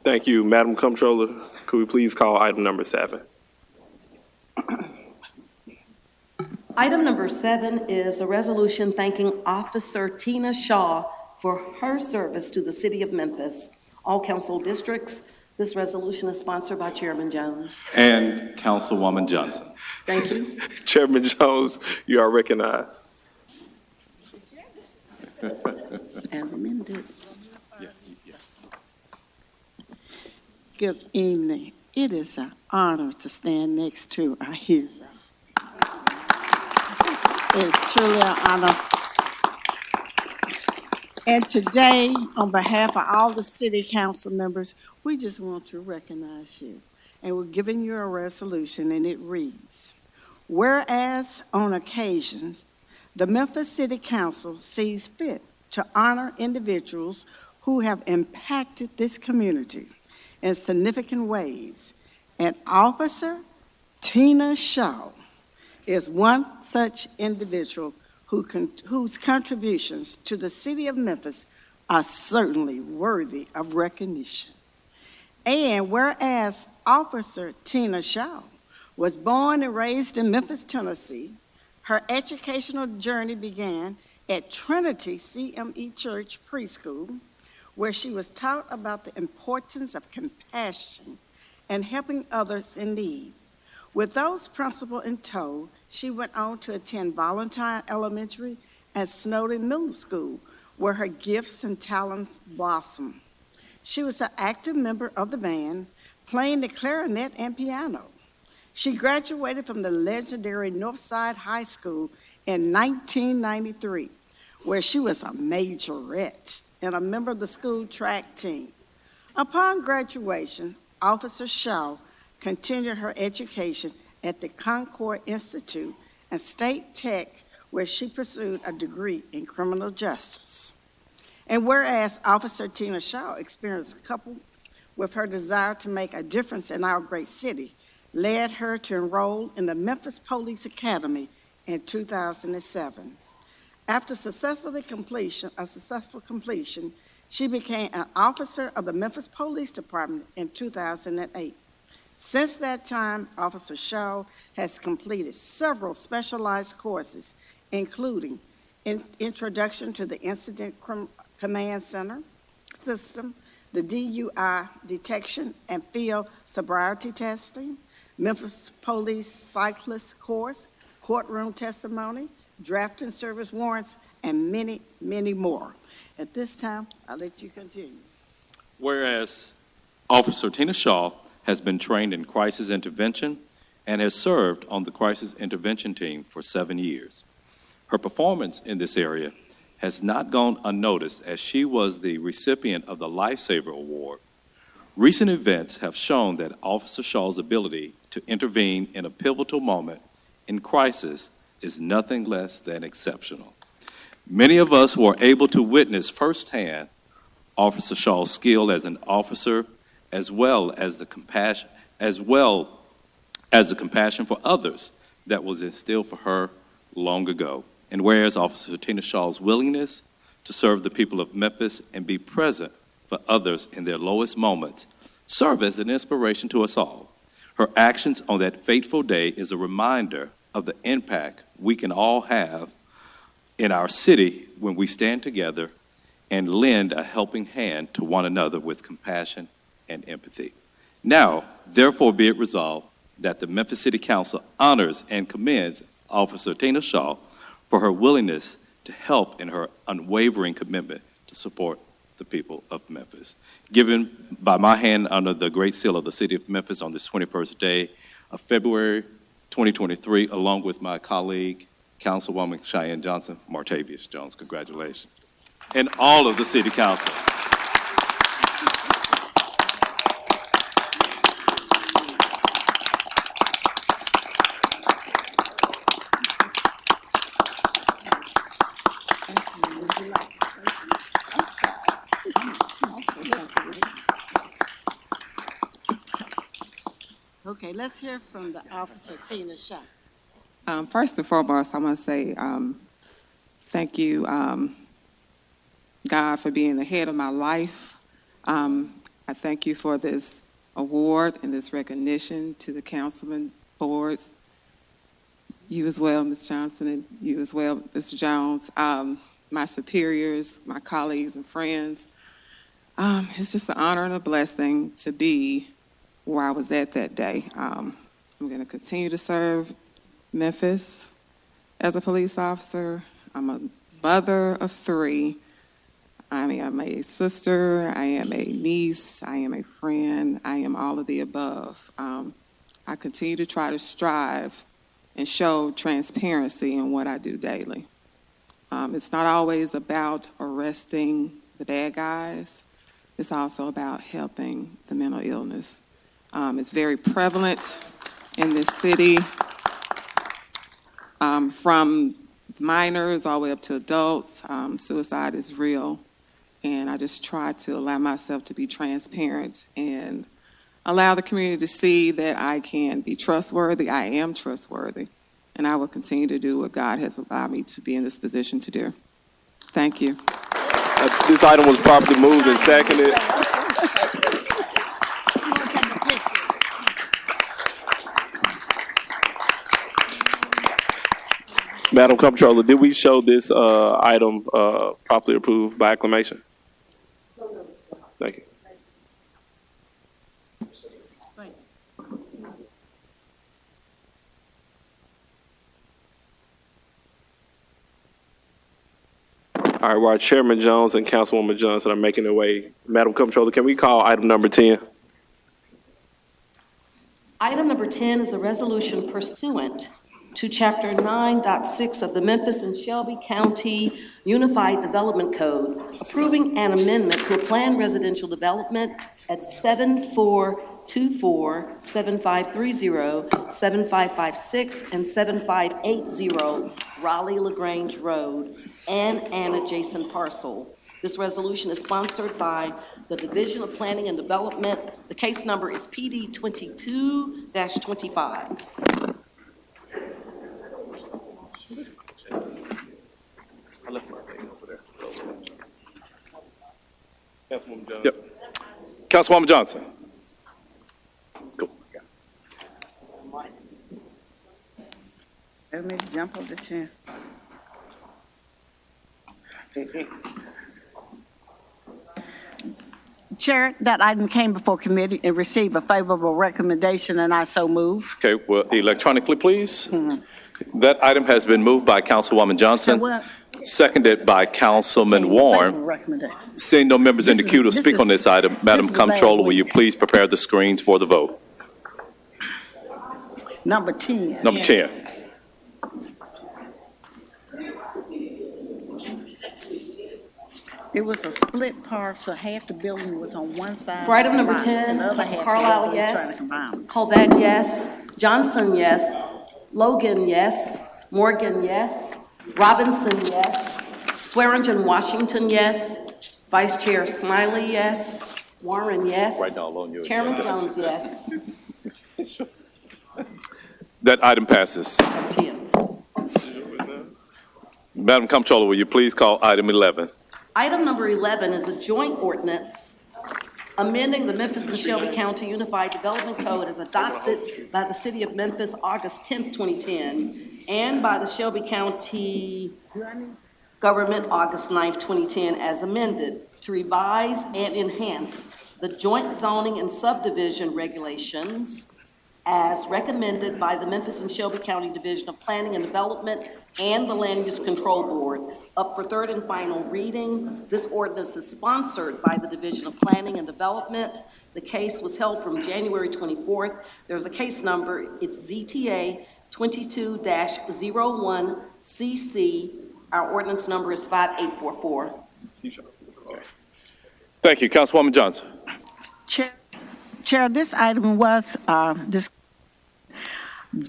Thank you, Madam Comptroller. Could we please call item number 7? Item number 7 is a resolution thanking Officer Tina Shaw for her service to the city of Memphis. All council districts, this resolution is sponsored by Chairman Jones. And Councilwoman Johnson. Thank you. Chairman Jones, you are recognized. As amended. Good evening. It is an honor to stand next to our hero. It's truly an honor. And today, on behalf of all the city council members, we just want to recognize you. And we're giving you a resolution, and it reads, whereas on occasions, the Memphis City Council sees fit to honor individuals who have impacted this community in significant ways, and Officer Tina Shaw is one such individual whose contributions to the city of Memphis are certainly worthy of recognition. And whereas Officer Tina Shaw was born and raised in Memphis, Tennessee, her educational journey began at Trinity CME Church Preschool, where she was taught about the importance of compassion and helping others in need. With those principles in tow, she went on to attend Valentine Elementary and Snowden Middle School, where her gifts and talents blossomed. She was an active member of the band, playing the clarinet and piano. She graduated from the legendary Northside High School in 1993, where she was a majorette and a member of the school track team. Upon graduation, Officer Shaw continued her education at the Concord Institute and State Tech, where she pursued a degree in criminal justice. And whereas Officer Tina Shaw experienced coupled with her desire to make a difference in our great city, led her to enroll in the Memphis Police Academy in 2007. After successful completion, she became an officer of the Memphis Police Department in 2008. Since that time, Officer Shaw has completed several specialized courses, including Introduction to the Incident Command Center System, the DUI Detection and Field Sobriety Testing, Memphis Police Cyclist Course, Courtroom Testimony, Drafting Service Warrants, and many, many more. At this time, I'll let you continue. Whereas Officer Tina Shaw has been trained in crisis intervention and has served on the crisis intervention team for 7 years. Her performance in this area has not gone unnoticed as she was the recipient of the Lifesaver Award. Recent events have shown that Officer Shaw's ability to intervene in a pivotal moment in crisis is nothing less than exceptional. Many of us were able to witness firsthand Officer Shaw's skill as an officer, as well as the compassion for others that was instilled for her long ago. And whereas Officer Tina Shaw's willingness to serve the people of Memphis and be present for others in their lowest moments serve as an inspiration to us all. Her actions on that fateful day is a reminder of the impact we can all have in our city when we stand together and lend a helping hand to one another with compassion and empathy. Now, therefore, be it resolved that the Memphis City Council honors and commends Officer Tina Shaw for her willingness to help and her unwavering commitment to support the people of Memphis. Given by my hand under the Great Seal of the City of Memphis on this 21st day of February 2023, along with my colleague, Councilwoman Cheyenne Johnson, Martavius Jones. Congratulations. And all of the City Council. Okay, let's hear from the Officer Tina Shaw. First and foremost, I want to say thank you, God, for being the head of my life. I thank you for this award and this recognition to the councilman boards. You as well, Ms. Johnson, and you as well, Mr. Jones, my superiors, my colleagues and friends. It's just an honor and a blessing to be where I was at that day. I'm going to continue to serve Memphis as a police officer. I'm a mother of 3. I am a sister, I am a niece, I am a friend, I am all of the above. I continue to try to strive and show transparency in what I do daily. It's not always about arresting the bad guys. It's also about helping the mental illness. It's very prevalent in this city, from minors all the way up to adults. Suicide is real, and I just try to allow myself to be transparent and allow the community to see that I can be trustworthy. I am trustworthy, and I will continue to do what God has allowed me to be in this position to do. Thank you. This item was properly moved and seconded. Madam Comptroller, did we show this item properly approved by acclamation? Thank you. All right, while Chairman Jones and Councilwoman Johnson are making their way, Madam Comptroller, can we call item number 10? Item number 10 is a resolution pursuant to Chapter 9.6 of the Memphis and Shelby County Unified Development Code, approving an amendment to a planned residential development at 7424, 7530, 7556, and 7580 Raleigh-LaGrange Road, and an adjacent parcel. This resolution is sponsored by the Division of Planning and Development. The case number is PD 22-25. Yep. Councilwoman Johnson. Go. Let me jump over the chair. Chair, that item came before committee and received a favorable recommendation, and I so move. Okay, well, electronically, please. Mm-hmm. That item has been moved by Councilwoman Johnson, seconded by Councilman Warren. Recommendation. Seeing no members in the queue to speak on this item, Madam Comptroller, will you please prepare the screens for the vote? Number 10. Number 10. It was a split parcel, half the building was on one side. For item number and 10, the other half Carlisle, was yes. trying to combine them. Colvett, yes. Johnson, yes. Logan, yes. Morgan, yes. Robinson, yes. Swearingen, Washington, yes. Vice Chair Smiley, yes. Warren, yes. Right now, alone, you're. Chairman Jones, yes. That item passes. 10. Madam Comptroller, will you please call item 11? Item number 11 is a joint ordinance amending the Memphis and Shelby County Unified Development Code as adopted by the City of Memphis August 10, 2010, and by the Shelby County Government August 9, 2010, as amended, to revise and enhance the joint zoning and subdivision regulations as recommended by the Memphis and Shelby County Division of Planning and Development and the Land Use Control Board, up for third and final reading. This ordinance is sponsored by the Division of Planning and Development. The case was held from January 24th. There's a case number. It's ZTA 22-01CC. Our ordinance number is 5844. Thank you. Councilwoman Johnson. Chair, this item was this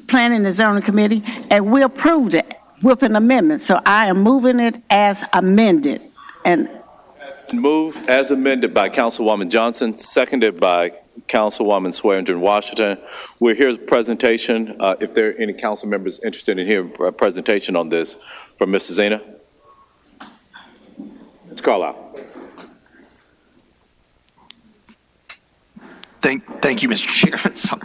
Planning and Zoning Committee, and we approved it with an amendment. So I am moving it as amended. And Moved as amended by Councilwoman Johnson, seconded by Councilwoman Swearingen Washington. We'll hear a presentation. If there are any council members interested in hearing a presentation on this from Mr. Zena. Ms. Carlisle. Thank you, Mr. Chairman. Sorry.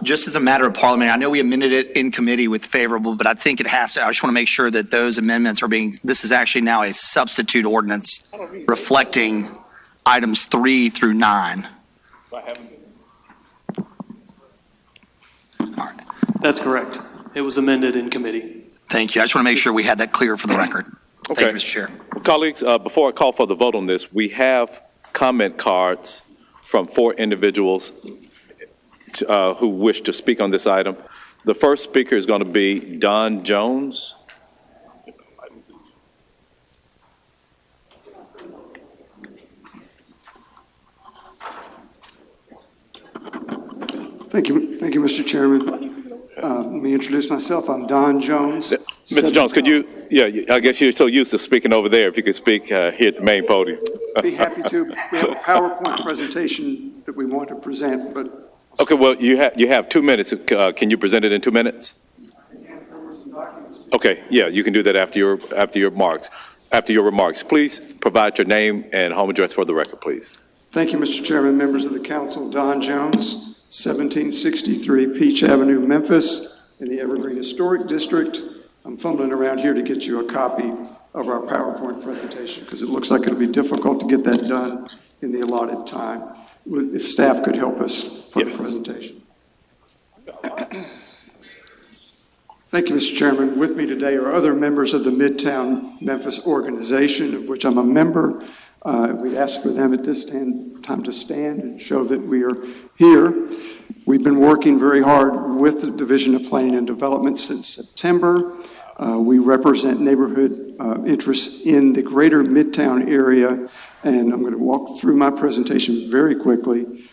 Just as a matter of parliament, I know we amended it in committee with favorable, but I think it has to, I just want to make sure that those amendments are being, this is actually now a substitute ordinance reflecting items 3 through 9. All right. That's correct. It was amended in committee. Thank you. I just want to make sure we had that clear for the record. Okay. Thank you, Mr. Chair. Colleagues, before I call for the vote on this, we have comment cards from 4 individuals who wish to speak on this item. The first speaker is going to be Don Jones. Thank you, Mr. Chairman. Let me introduce myself. I'm Don Jones. Mr. Jones, could you, I guess you're so used to speaking over there. If you could speak here at the main podium. Be happy to. We have a PowerPoint presentation that we want to present, but. Okay, well, you have 2 minutes. Can you present it in 2 minutes? Okay, yeah, you can do that after your remarks. Please provide your name and home address for the record, please. Thank you, Mr. Chairman, members of the council. Don Jones, 1763 Peach Avenue, Memphis, in the Evergreen Historic District. I'm fumbling around here to get you a copy of our PowerPoint presentation because it looks like it'll be difficult to get that done in the allotted time. If staff could help us for the presentation. Thank you, Mr. Chairman. With me today are other members of the Midtown Memphis organization, of which I'm a member. We'd ask for them at this time to stand and show that we are here. We've been working very hard with the Division of Planning and Development since September. We represent neighborhood interests in the greater Midtown area, and I'm going to walk through my presentation very quickly.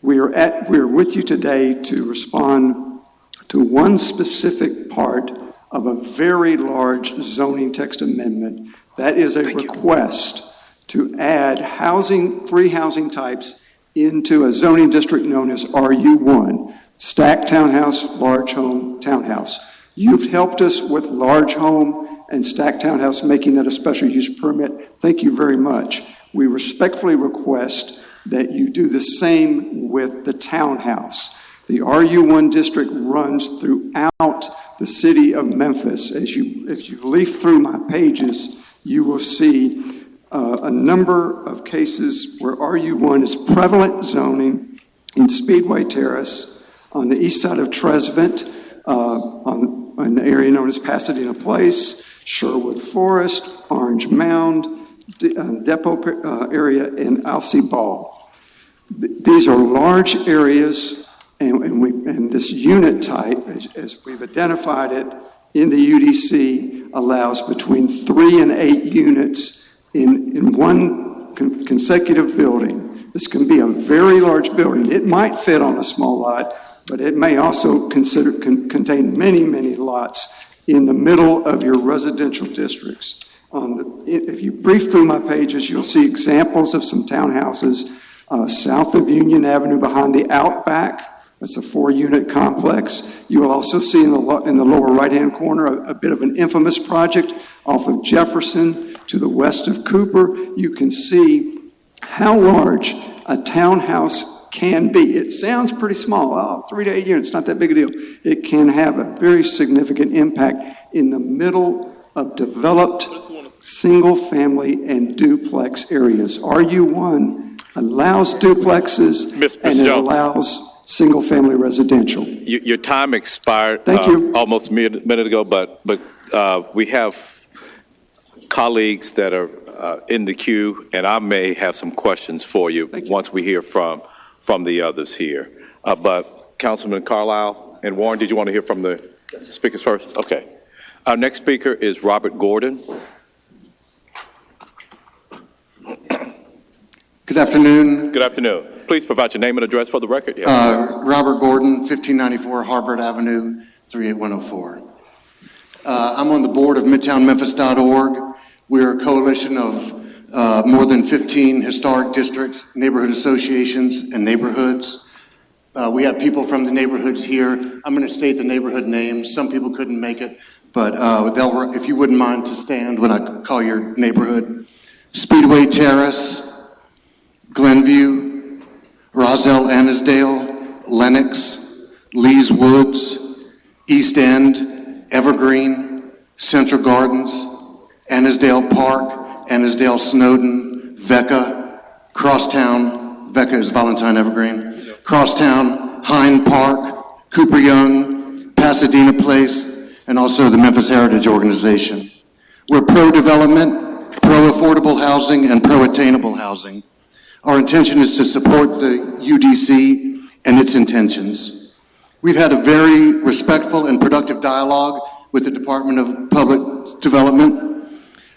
We are with you today to respond to one specific part of a very large zoning text amendment. That is a request to add three housing types into a zoning district known as RU1, stacked townhouse, large home, townhouse. You've helped us with large home and Stack Townhouse making that a special use permit. Thank you very much. We respectfully request that you do the same with the townhouse. The RU1 district runs throughout the city of Memphis. As you leaf through my pages, you will see a number of cases where RU1 is prevalent zoning in Speedway Terrace, on the east side of Tresvent, in the area known as Pasadena Place, Sherwood Forest, Orange Mound, Depot area, and Alcee Ball. These are large areas, and this unit type, as we've identified it in the UDC, allows between 3 and 8 units in one consecutive building. This can be a very large building. It might fit on a small lot, but it may also contain many, many lots in the middle of your residential districts. If you brief through my pages, you'll see examples of some townhouses south of Union Avenue behind the Outback. That's a 4-unit complex. You will also see in the lower right-hand corner a bit of an infamous project off of Jefferson to the west of Cooper. You can see how large a townhouse can be. It sounds pretty small. 3 to 8 units, not that big a deal. It can have a very significant impact in the middle of developed single-family and duplex areas. RU1 allows duplexes and it allows single-family residential. Your time expired. Thank you. Almost a minute ago, but we have colleagues that are in the queue, and I may have some questions for you once we hear from the others here. But Councilman Carlisle and Warren, did you want to hear from the speakers first? Okay. Our next speaker is Robert Gordon. Good afternoon. Good afternoon. Please provide your name and address for the record. Robert Gordon, 1594 Harbert Avenue, 38104. I'm on the board of MidtownMemphis.org. We're a coalition of more than 15 historic districts, neighborhood associations, and neighborhoods. We have people from the neighborhoods here. I'm going to state the neighborhood names. Some people couldn't make it, but if you wouldn't mind to stand when I call your neighborhood. Speedway Terrace, Glenview, Roselle Annisdale, Lenox, Lees Woods, East End, Evergreen, Central Gardens, Annisdale Park, Annisdale Snowden, Vecca, Crosstown, Vecca is Valentine Evergreen, Crosstown, Hind Park, Cooper Young, Pasadena Place, and also the Memphis Heritage Organization. We're pro-development, pro-affordable housing, and pro-attainable housing. Our intention is to support the UDC and its intentions. We've had a very respectful and productive dialogue with the Department of Public Development.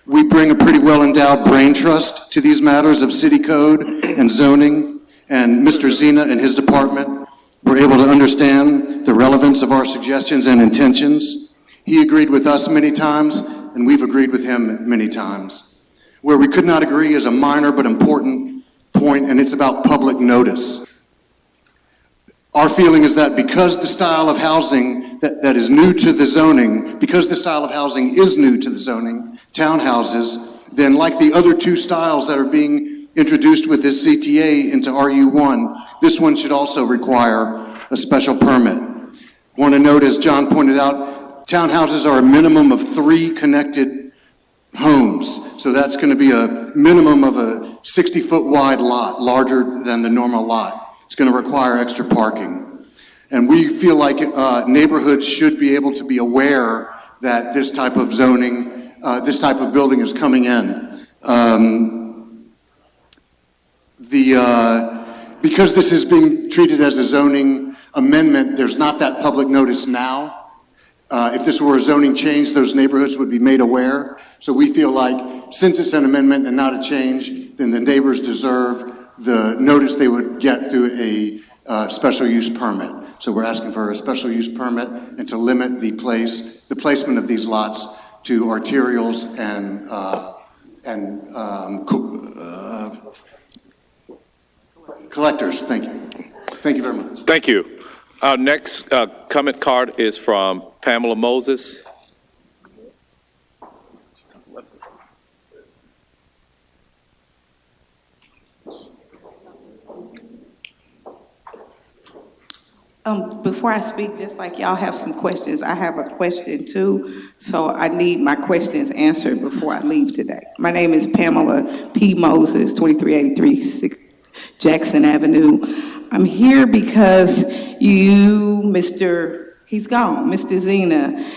We bring a pretty well-endowed brain trust to these matters of city code and zoning, and Mr. Zena and his department were able to understand the relevance of our suggestions and intentions. He agreed with us many times, and we've agreed with him many times. Where we could not agree is a minor but important point, and it's about public notice. Our feeling is that because the style of housing that is new to the zoning, because the style of housing is new to the zoning, townhouses, then like the other two styles that are being introduced with this CTA into RU1, this one should also require a special permit. I want to note, as John pointed out, townhouses are a minimum of 3 connected homes. So that's going to be a minimum of a 60-foot wide lot, larger than the normal lot. It's going to require extra parking. And we feel like neighborhoods should be able to be aware that this type of zoning, this type of building is coming in. Because this is being treated as a zoning amendment, there's not that public notice now. If this were a zoning change, those neighborhoods would be made aware. So we feel like since it's an amendment and not a change, then the neighbors deserve the notice they would get through a special use permit. So we're asking for a special use permit and to limit the placement of these lots to arterials and collectors. Thank you. Thank you very much. Thank you. Our next comment card is from Pamela Moses. Before I speak, just like y'all have some questions, I have a question too. So I need my questions answered before I leave today. My name is Pamela P. Moses, 2383 Jackson Avenue. I'm here because he's gone, Mr. Zena.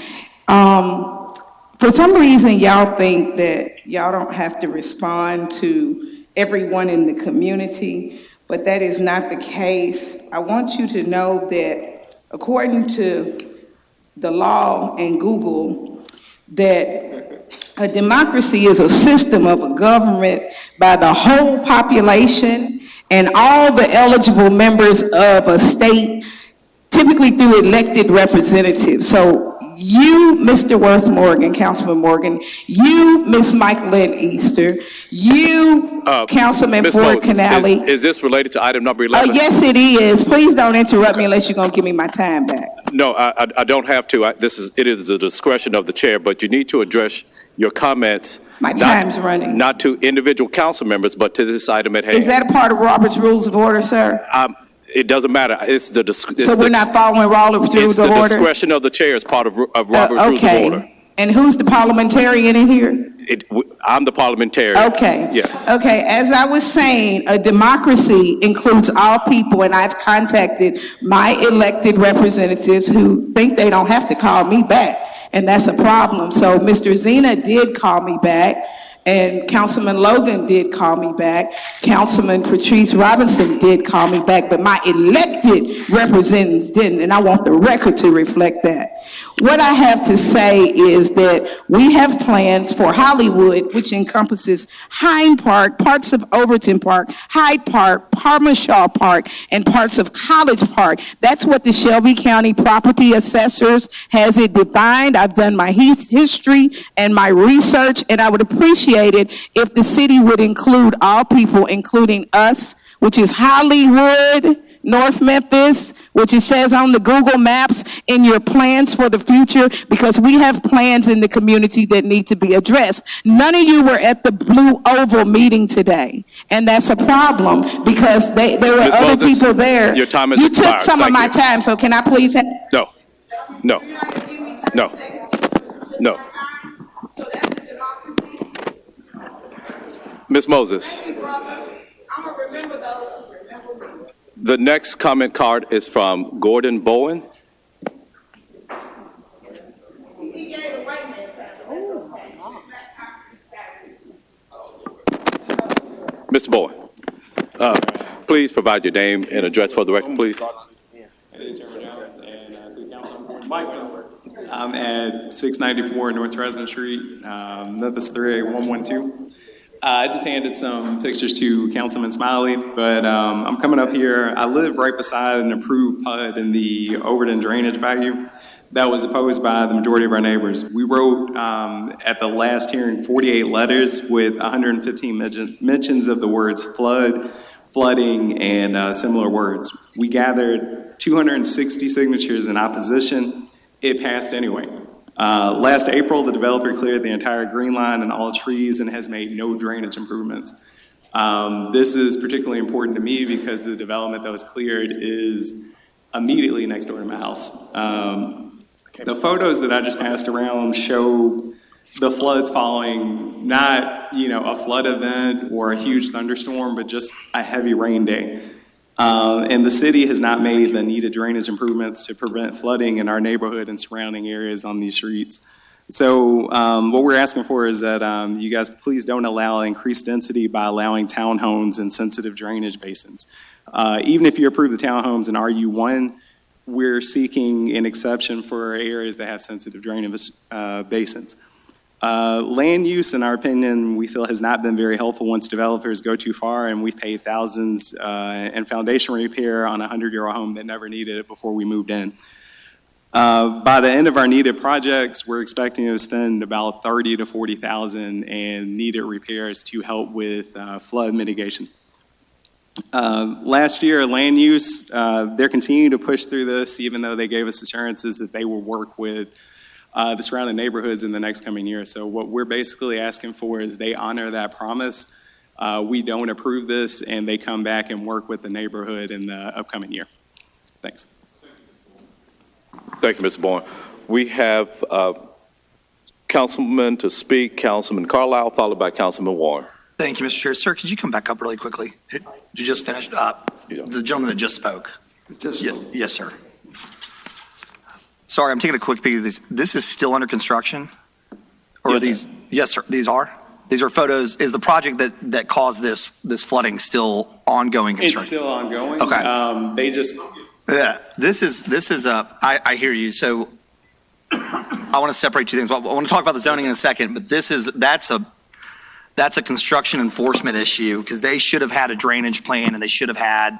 For some reason, y'all think that y'all don't have to respond to everyone in the community, but that is not the case. I want you to know that according to the law and Google, that a democracy is a system of a government by the whole population and all the eligible members of a state, typically through elected representatives. So you, Mr. Worth Morgan, Councilman Morgan, you, Ms. Michaeline Easter, you, Councilman Ms. Ford Moses, Canale. is this related to item number 11? Yes, it is. Please don't interrupt me unless you're going to give me my time back. No, I don't have to. It is the discretion of the chair, but you need to address your comments. My time's running. Not to individual council members, but to this item at hand. Is that a part of Robert's Rules of Order, sir? It doesn't matter. So we're not following Robert's Rules of Order? It's the discretion of the chair as part of Robert's Rules of Order. And who's the parliamentarian in here? I'm the parliamentarian. Okay. Yes. Okay, as I was saying, a democracy includes all people, and I've contacted my elected representatives who think they don't have to call me back, and that's a problem. So Mr. Zena did call me back, and Councilman Logan did call me back. Councilman Patrice Robinson did call me back, but my elected representatives didn't, and I want the record to reflect that. What I have to say is that we have plans for Hollywood, which encompasses Hind Park, parts of Overton Park, Hyde Park, Parmashaw Park, and parts of College Park. That's what the Shelby County Property Assessors has it defined. I've done my history and my research, and I would appreciate it if the city would include all people, including us, which is Hollywood, North Memphis, which it says on the Google Maps, in your plans for the future, because we have plans in the community that need to be addressed. None of you were at the Blue Oval meeting today, and that's a problem because there were Ms. other Moses, people there. your time has You expired. took some of my time, so can I please have? No. No. No. No. Ms. Moses. The next comment card is from Gordon Bowen. Mr. Bowen, please provide your name and address for the record, please. I'm at 694 North Resident Street, Memphis 38112. I just handed some pictures to Councilman Smiley, but I'm coming up here. I live right beside an approved PUD in the Overton Drainage Bayou that was opposed by the majority of our neighbors. We wrote at the last hearing 48 letters with 115 mentions of the words flood, flooding, and similar words. We gathered 260 signatures in opposition. It passed anyway. Last April, the developer cleared the entire green line and all trees and has made no drainage improvements. This is particularly important to me because the development that was cleared is immediately next door to my house. The photos that I just passed around show the floods following not, a flood event or a huge thunderstorm, but just a heavy rain day. And the city has not made the needed drainage improvements to prevent flooding in our neighborhood and surrounding areas on these streets. So what we're asking for is that you guys please don't allow increased density by allowing townhomes in sensitive drainage basins. Even if you approve the townhomes in RU1, we're seeking an exception for areas that have sensitive drainage basins. Land use, in our opinion, we feel has not been very helpful once developers go too far, and we've paid thousands in foundation repair on a 100-year-old home that never needed it before we moved in. By the end of our needed projects, we're expecting to spend about $30,000 to $40,000 in needed repairs to help with flood mitigation. Last year, land use, they're continuing to push through this, even though they gave us assurances that they will work with the surrounding neighborhoods in the next coming year. So what we're basically asking for is they honor that promise. We don't approve this, and they come back and work with the neighborhood in the upcoming year. Thanks. Thank you, Mr. Bourne. We have Councilman to speak, Councilman Carlisle, followed by Councilman Warren. Thank you, Mr. Chair. Sir, could you come back up really quickly? You just finished up. The gentleman that just spoke. Yes, sir. Sorry, I'm taking a quick peek at this. This is still under construction? Or Yes, are these? sir. Yes, sir. These are? These are photos. Is the project that caused this flooding still ongoing construction? It's still ongoing. Okay. They just, Yeah, this is I hear you. So I want to separate two things. I want to talk about the zoning in a second, but that's a construction enforcement issue because they should have had a drainage plan and they should have had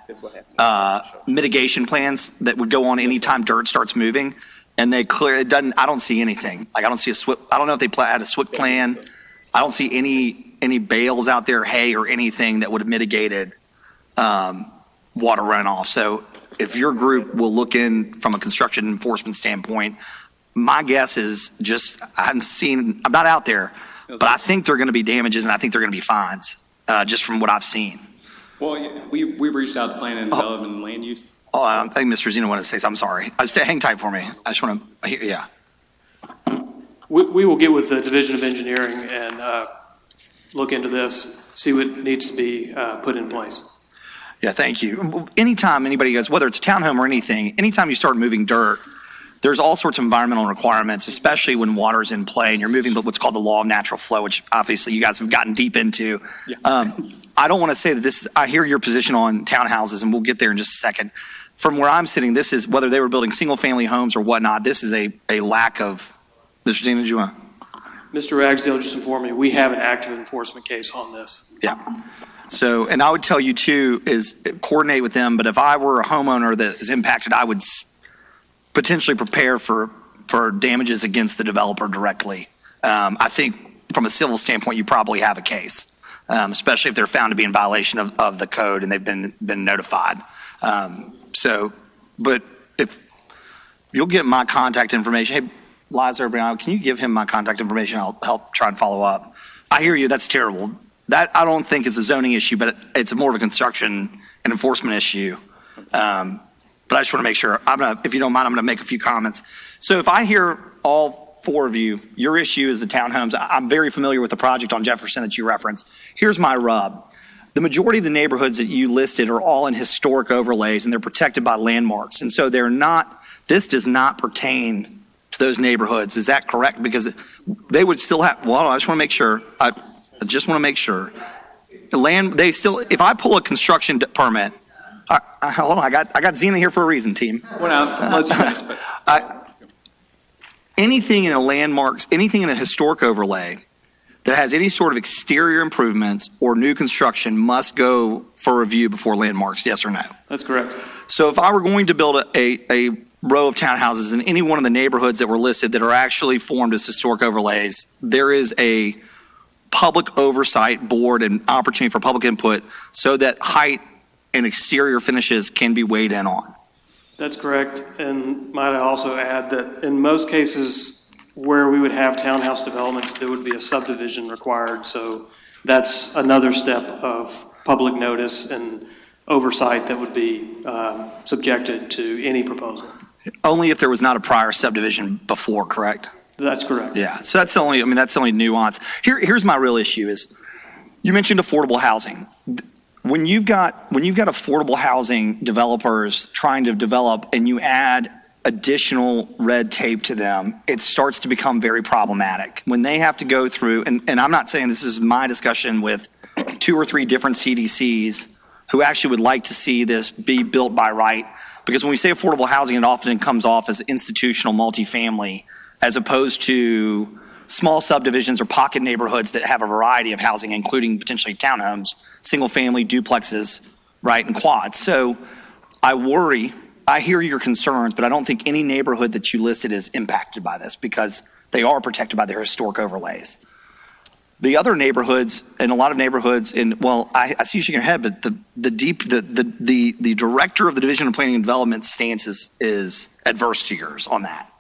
mitigation plans that would go on anytime dirt starts moving. And it doesn't, I don't see anything. Like I don't see I don't know if they had a SWIP plan. I don't see any bales out there, hay or anything that would have mitigated water runoff. So if your group will look in from a construction enforcement standpoint, my guess is I'm not out there, but I think there are going to be damages and I think there are going to be fines, just from what I've seen. well, we reached out to Planning and Development and Land Use. Oh, I think Mr. Zeno wanted to say something. I'm sorry. Hang tight for me. I just want to, yeah. We will get with the Division of Engineering and look into this, see what needs to be put in place. Yeah, thank you. Anytime anybody goes, whether it's a townhome or anything, anytime you start moving dirt, there's all sorts of environmental requirements, especially when water's in play and you're moving what's called the law of natural flow, which obviously you guys have gotten deep into. Yeah. I don't want to say that I hear your position on townhouses, and we'll get there in just a second. From where I'm sitting, this is, whether they were building single-family homes or whatnot, this is a lack of, Mr. Zena, did you want to? Mr. Ragsdale just informed me, we have an active enforcement case on this. Yeah. So, and I would tell you too, is coordinate with them, but if I were a homeowner that is impacted, I would potentially prepare for damages against the developer directly. I think from a civil standpoint, you probably have a case, especially if they're found to be in violation of the code and they've been notified. But if you'll get my contact information, hey, Liza Brown, can you give him my contact information? I'll help try and follow up. I hear you. That's terrible. That I don't think is a zoning issue, but it's more of a construction and enforcement issue. But I just want to make sure, if you don't mind, I'm going to make a few comments. So if I hear all four of you, your issue is the townhomes. I'm very familiar with the project on Jefferson that you referenced. Here's my rub. The majority of the neighborhoods that you listed are all in historic overlays and they're protected by landmarks. And so this does not pertain to those neighborhoods. Is that correct? Because they would still have, well, I just want to make sure. I just want to make sure. If I pull a construction permit, hold on, I got Zena here for a reason, team. Well, now, let's finish. Anything in a historic overlay that has any sort of exterior improvements or new construction must go for review before landmarks, yes or no? That's correct. So if I were going to build a row of townhouses in any one of the neighborhoods that were listed that are actually formed as historic overlays, there is a public oversight board and opportunity for public input so that height and exterior finishes can be weighed in on. That's correct. And might I also add that in most cases where we would have townhouse developments, there would be a subdivision required. So that's another step of public notice and oversight that would be subjected to any proposal. Only if there was not a prior subdivision before, correct? That's correct. Yeah, so that's the only nuance. Here's my real issue is, you mentioned affordable housing. When you've got affordable housing developers trying to develop and you add additional red tape to them, it starts to become very problematic. When they have to go through, and I'm not saying this is my discussion with 2 or 3 different CDCs who actually would like to see this be built by right, because when we say affordable housing, it often comes off as institutional multifamily as opposed to small subdivisions or pocket neighborhoods that have a variety of housing, including potentially townhomes, single family, duplexes, right, and quads. So I worry, I hear your concerns, but I don't think any neighborhood that you listed is impacted by this because they are protected by their historic overlays. The other neighborhoods, and a lot of neighborhoods I see you shaking your head, but the director of the Division of Planning and Development stance is adverse to yours on that.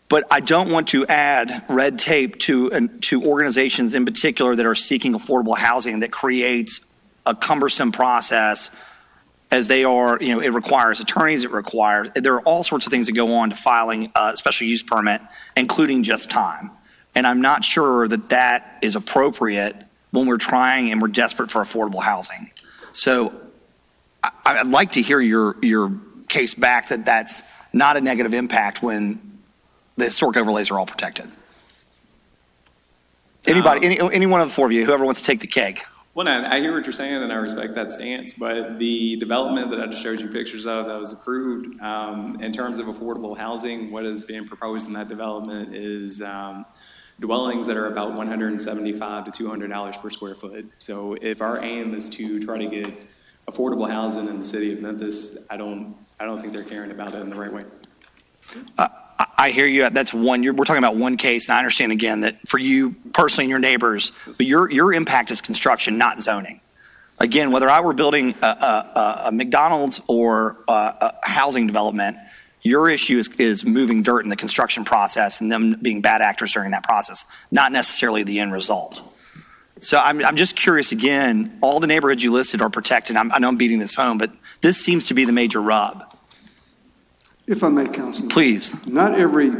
But I don't want to add red tape to organizations in particular that are seeking affordable housing that creates a cumbersome process as they are, it requires attorneys, there are all sorts of things that go on to filing a special use permit, including just time. And I'm not sure that that is appropriate when we're trying and we're desperate for affordable housing. So I'd like to hear your case back that that's not a negative impact when the historic overlays are all protected. Anybody, any one of the four of you, whoever wants to take the cake. Well, I hear what you're saying, and I respect that stance, but the development that I just showed you pictures of that was approved, in terms of affordable housing, what is being proposed in that development is dwellings that are about $175 to $200 per square foot. So if our aim is to try to get affordable housing in the city of Memphis, I don't think they're caring about it in the right way. I hear you. That's one. We're talking about one case, and I understand again that for you personally and your neighbors, but your impact is construction, not zoning. Again, whether I were building a McDonald's or a housing development, your issue is moving dirt in the construction process and them being bad actors during that process, not necessarily the end result. So I'm just curious again. All the neighborhoods you listed are protected. I know I'm beating this home, but this seems to be the major rub. If I may, Councilman. Please. Not every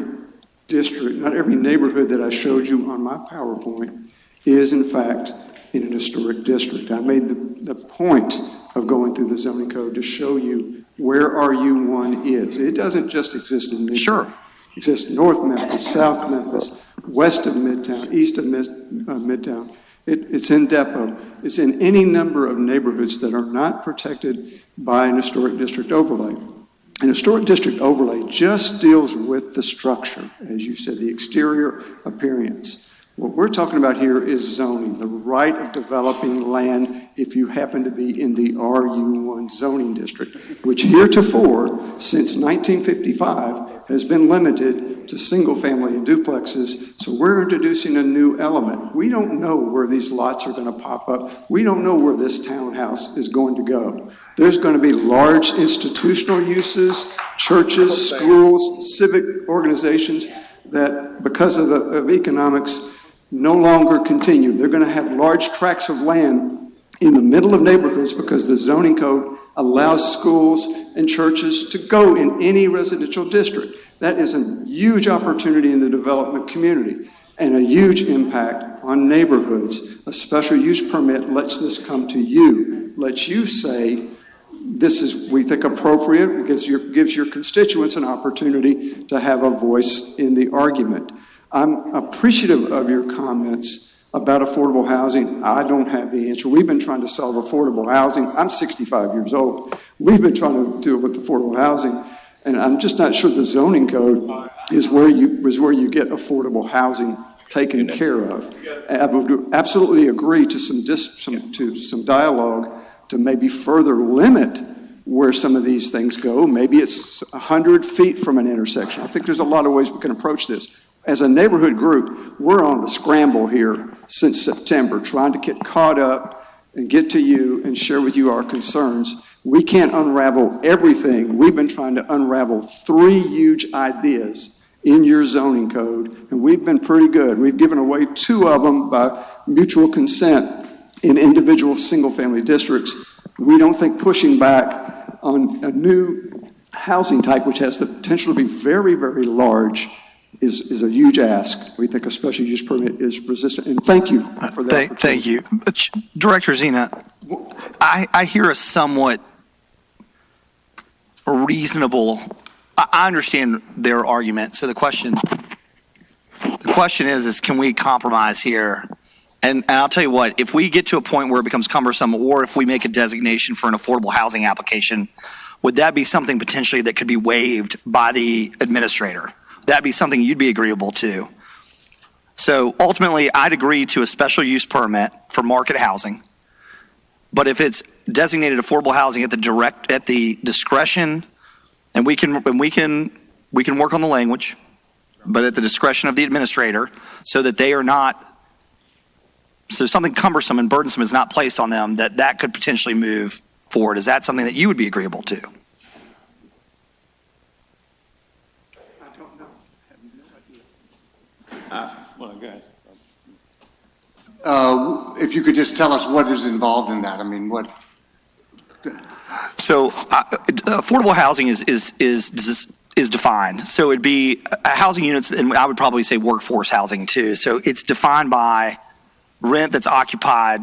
district, not every neighborhood that I showed you on my PowerPoint is in fact in an historic district. I made the point of going through the zoning code to show you where RU1 is. It doesn't just exist in Midtown. Sure. It exists North Memphis, South Memphis, west of Midtown, east of Midtown. It's in Depot. It's in any number of neighborhoods that are not protected by an historic district overlay. An historic district overlay just deals with the structure, as you said, the exterior appearance. What we're talking about here is zoning, the right of developing land if you happen to be in the RU1 zoning district, which heretofore, since 1955, has been limited to single-family and duplexes. So we're introducing a new element. We don't know where these lots are going to pop up. We don't know where this townhouse is going to go. There's going to be large institutional uses, churches, schools, civic organizations that, because of economics, no longer continue. They're going to have large tracts of land in the middle of neighborhoods because the zoning code allows schools and churches to go in any residential district. That is a huge opportunity in the development community and a huge impact on neighborhoods. A special use permit lets this come to you, lets you say, this is, we think, appropriate because gives your constituents an opportunity to have a voice in the argument. I'm appreciative of your comments about affordable housing. I don't have the answer. We've been trying to solve affordable housing. I'm 65 years old. We've been trying to deal with affordable housing, and I'm just not sure the zoning code is where you get affordable housing taken care of. I would absolutely agree to some dialogue to maybe further limit where some of these things go. Maybe it's 100 feet from an intersection. I think there's a lot of ways we can approach this. As a neighborhood group, we're on the scramble here since September, trying to get caught up and get to you and share with you our concerns. We can't unravel everything. We've been trying to unravel 3 huge ideas in your zoning code, and we've been pretty good. We've given away 2 of them by mutual consent in individual single-family districts. We don't think pushing back on a new housing type, which has the potential to be very, very large, is a huge ask. We think a special use permit is resistant. And thank you for that. Thank you. Director Zena, I hear a somewhat reasonable, I understand their argument. So the question is can we compromise here? And I'll tell you what, if we get to a point where it becomes cumbersome, or if we make a designation for an affordable housing application, would that be something potentially that could be waived by the administrator? That'd be something you'd be agreeable to. So ultimately, I'd agree to a special use permit for market housing. But if it's designated affordable housing at the discretion, and we can work on the language, but at the discretion of the administrator, so that they are not, so something cumbersome and burdensome is not placed on them, that could potentially move forward. Is that something that you would be agreeable to? Well, go ahead. If you could just tell us what is involved in that. I mean, what? So affordable housing is defined. So it'd be housing units, and I would probably say workforce housing too. So it's defined by rent that's occupied,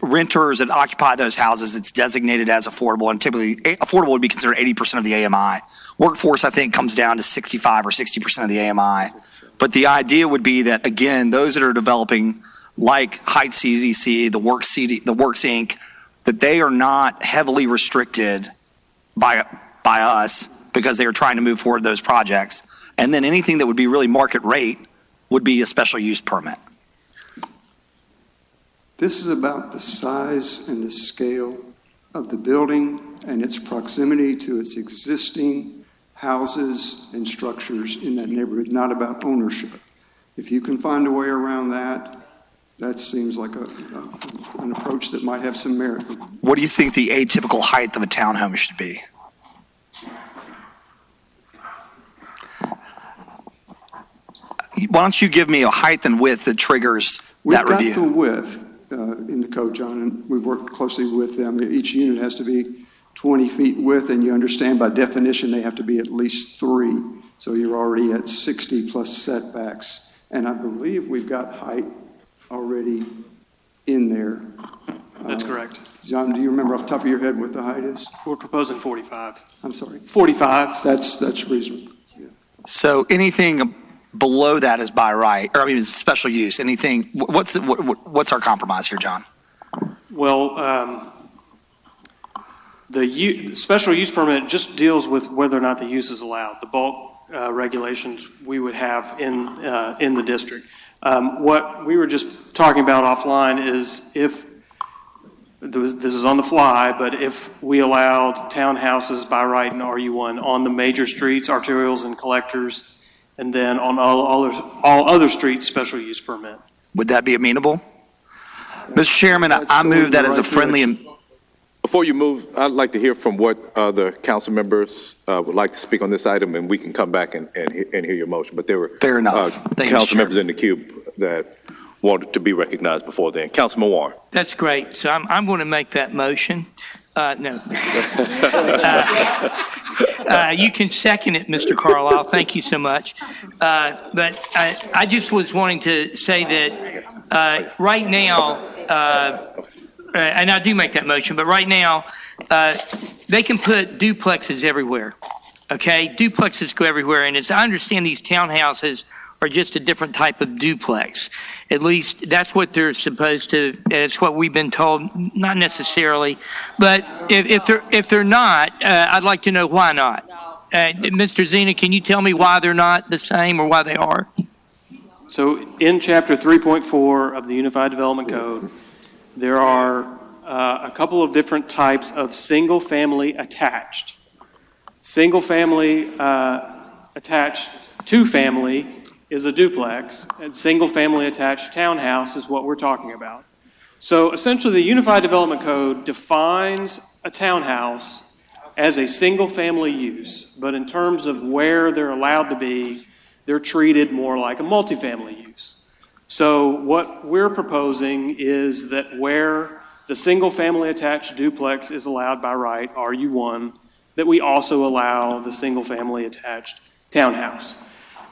renters that occupy those houses. It's designated as affordable, and typically affordable would be considered 80% of the AMI. Workforce, I think, comes down to 65 or 60% of the AMI. But the idea would be that, again, those that are developing like Heights CDC, the Works Inc., that they are not heavily restricted by us because they are trying to move forward those projects. And then anything that would be really market rate would be a special use permit. This is about the size and the scale of the building and its proximity to its existing houses and structures in that neighborhood, not about ownership. If you can find a way around that, that seems like an approach that might have some merit. What do you think the atypical height of a townhome should be? Why don't you give me a height and width that triggers that review? We've got the width in the code, John, and we've worked closely with them. Each unit has to be 20 feet width, and you understand by definition they have to be at least 3. So you're already at 60 plus setbacks. And I believe we've got height already in there. That's correct. John, do you remember off the top of your head what the height is? We're proposing 45. I'm sorry. 45. That's reasonable. Yeah. So anything below that is by right, or I mean, special use. Anything? What's our compromise here, John? Well, the special use permit just deals with whether or not the use is allowed. The bulk regulations we would have in the district. What we were just talking about offline is if this is on the fly, but if we allowed townhouses by right in RU1 on the major streets, arterials, and collectors, and then on all other streets, special use permit. Would that be amenable? Mr. Chairman, I move that as a friendly. Before you move, I'd like to hear from what the council members would like to speak on this item, and we can come back and hear your motion. But there were fair enough. Council members in the queue that wanted to be recognized before then. Councilman Warren. That's great. So I'm going to make that motion. No. You can second it, Mr. Carlisle. Thank you so much. But I just was wanting to say that right now, and I do make that motion, but right now, they can put duplexes everywhere. Okay? Duplexes go everywhere. And as I understand, these townhouses are just a different type of duplex. At least that's what they're supposed to, it's what we've been told, not necessarily. But if they're not, I'd like to know why not. Mr. Zena, can you tell me why they're not the same or why they are? So in Chapter 3.4 of the Unified Development Code, there are a couple of different types of single-family attached. Single-family attached two-family is a duplex, and single-family attached townhouse is what we're talking about. So essentially, the Unified Development Code defines a townhouse as a single-family use, but in terms of where they're allowed to be, they're treated more like a multifamily use. So what we're proposing is that where the single-family attached duplex is allowed by right, RU1, that we also allow the single-family attached townhouse.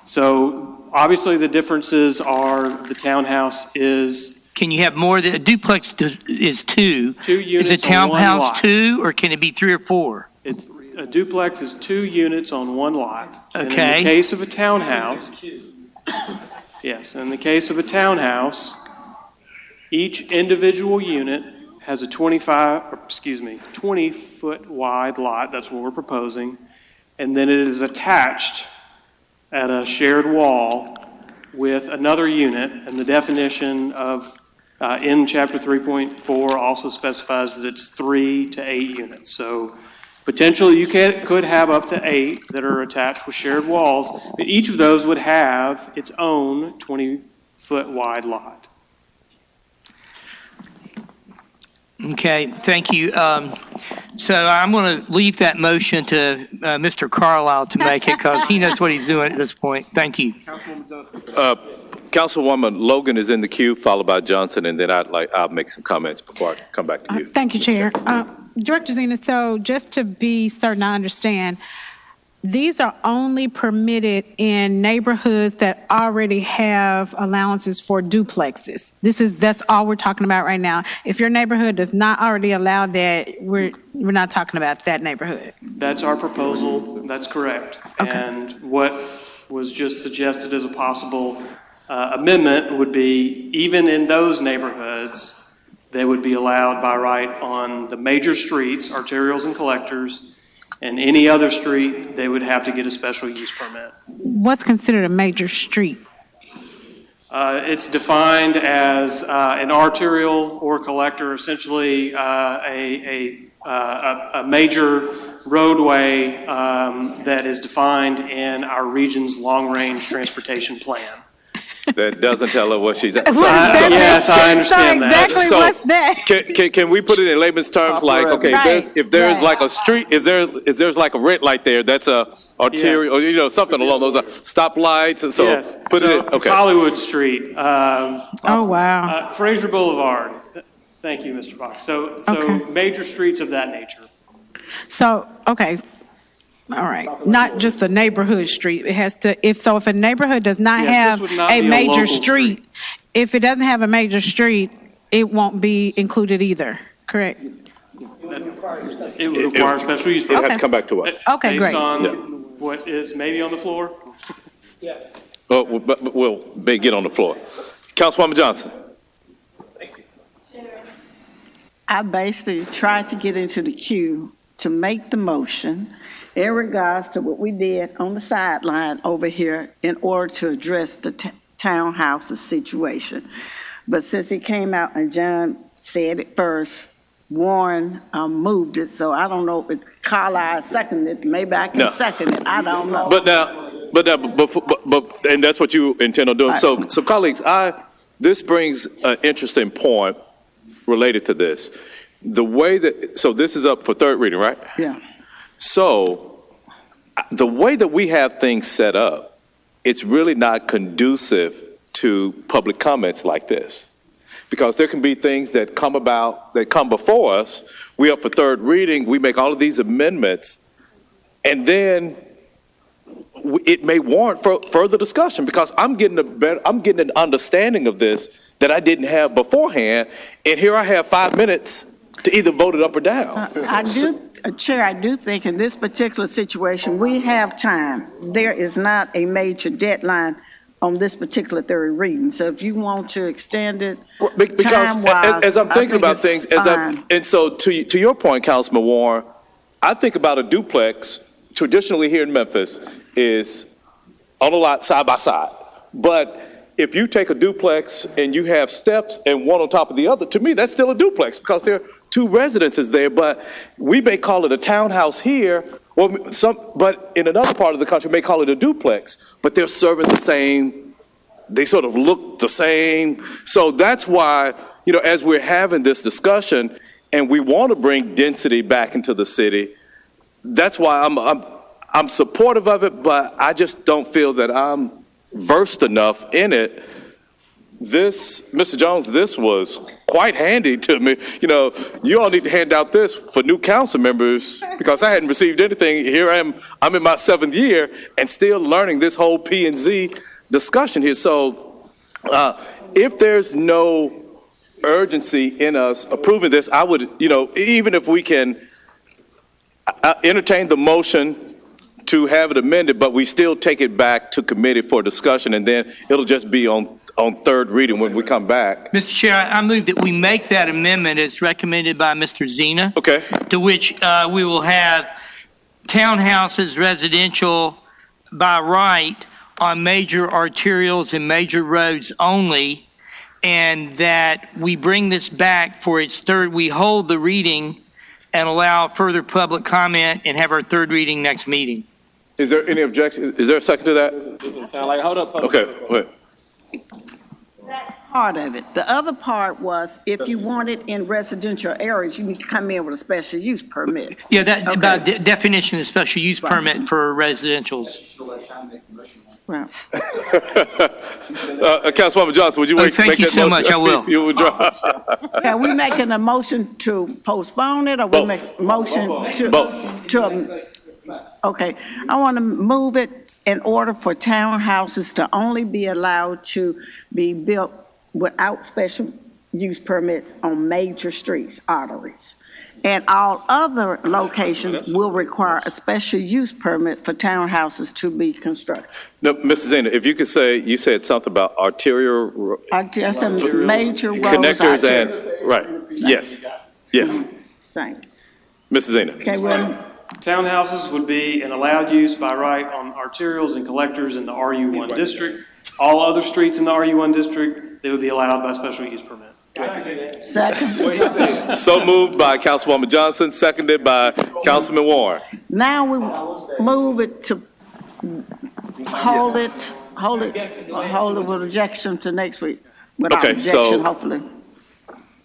So obviously the differences are the townhouse is... Can you have more than a duplex is 2? 2 units is a on one townhouse lot. 2 or can it be 3 or 4? It's, a duplex is 2 units on one lot. And Okay. in the case of a townhouse... Yes, in the case of a townhouse, each individual unit has a 20-foot wide lot. That's what we're proposing. And then it is attached at a shared wall with another unit, and the definition of in Chapter 3.4 also specifies that it's 3 to 8 units. So potentially you could have up to 8 that are attached with shared walls, but each of those would have its own 20-foot wide lot. Okay, thank you. So I'm going to leave that motion to Mr. Carlisle to make it because he knows what he's doing at this point. Thank you. Councilwoman Logan is in the queue, followed by Johnson, and then I'll make some comments before I come back to you. Thank you, Chair. Director Zena, so just to be certain I understand, these are only permitted in neighborhoods that already have allowances for duplexes. That's all we're talking about right now. If your neighborhood does not already allow that, we're not talking about that neighborhood. That's our proposal. That's correct. Okay. And what was just suggested as a possible amendment would be, even in those neighborhoods, they would be allowed by right on the major streets, arterials and collectors, and any other street, they would have to get a special use permit. What's considered a major street? It's defined as an arterial or collector, essentially a major roadway that is defined in our region's long-range transportation plan. That doesn't tell her what she's at. Yes, I understand that. So what's that? Can we put it in layman's terms? Like, okay, if there's like a street, if there's like a red light there, that's a arterial, yes. or something along those lines. Stoplights. So yes. put it in. Okay. Hollywood Street. Oh wow. Fraser Boulevard. Thank you, Mr. Fox. So major streets of that nature. So okay. All right, not just a neighborhood street. It has to, if a neighborhood does not have a major street, if it doesn't have a major street, it won't be included either, correct? It would require special use permit. It has to come back to us. Okay, great. Based on what is maybe on the floor? Yeah. Well, we'll get on the floor. Councilwoman Johnson. I basically tried to get into the queue to make the motion in regards to what we did on the sideline over here in order to address the townhouses situation. But since it came out and John said it first, Warren moved it, so I don't know if Carlisle seconded it. Maybe I can second it. I don't know. But and that's what you intend on doing. Right. So colleagues, this brings an interesting point related to this. The way that, so this is up for third reading, right? Yeah. So the way that we have things set up, it's really not conducive to public comments like this. Because there can be things that come before us. We up for third reading, we make all of these amendments, and then it may warrant further discussion because I'm getting an understanding of this that I didn't have beforehand, and here I have 5 minutes to either vote it up or down. Chair, I do think in this particular situation, we have time. There is not a major deadline on this particular third reading. So if you want to extend it, because time-wise, as I'm thinking about it's things, fine. and so to your point, Councilman Warren, I think about a duplex traditionally here in Memphis is on a lot side by side. But if you take a duplex and you have steps and one on top of the other, to me, that's still a duplex because there are two residences there. But we may call it a townhouse here, but in another part of the country may call it a duplex, but they're serving the same, they sort of look the same. So that's why, as we're having this discussion and we want to bring density back into the city, that's why I'm supportive of it, but I just don't feel that I'm versed enough in it. This, Mr. Jones, this was quite handy to me. You all need to hand out this for new council members because I hadn't received anything. Here I am, I'm in my 7th year and still learning this whole P&Z discussion here. So if there's no urgency in us approving this, I would, even if we can entertain the motion to have it amended, but we still take it back to committee for discussion, and then it'll just be on third reading when we come back. Mr. Chair, I move that we make that amendment as recommended by Mr. Zena. Okay. To which we will have townhouses residential by right on major arterials and major roads only, and that we bring this back for its third, we hold the reading and allow further public comment and have our third reading next meeting. Is there any objection? Is there a second to that? Doesn't sound like, hold up. Okay, go ahead. That's part of it. The other part was if you want it in residential areas, you need to come in with a special use permit. Yeah, that by definition of special use permit for residentials. Well, Councilwoman Johnson, would you make thank make you that so motion? much. I will. You withdraw. are we making a motion to postpone it, or we Both. make a motion to? Both. Okay, I want to move it in order for townhouses to only be allowed to be built without special use permits on major streets, arteries. And all other locations will require a special use permit for townhouses to be constructed. No, Mrs. Zena, if you could say, you said something about arterial I just said major roads. connectors and, arteries. right, yes, yes. Same. Mrs. Zena. Okay, well, Townhouses would be an allowed use by right on arterials and collectors in the RU1 district. All other streets in the RU1 district, they would be allowed by special use permit. second. So moved by Councilwoman Johnson, seconded by Councilman Warren. Now we move it to hold it with objection to next week. Without Okay, objection, so- hopefully.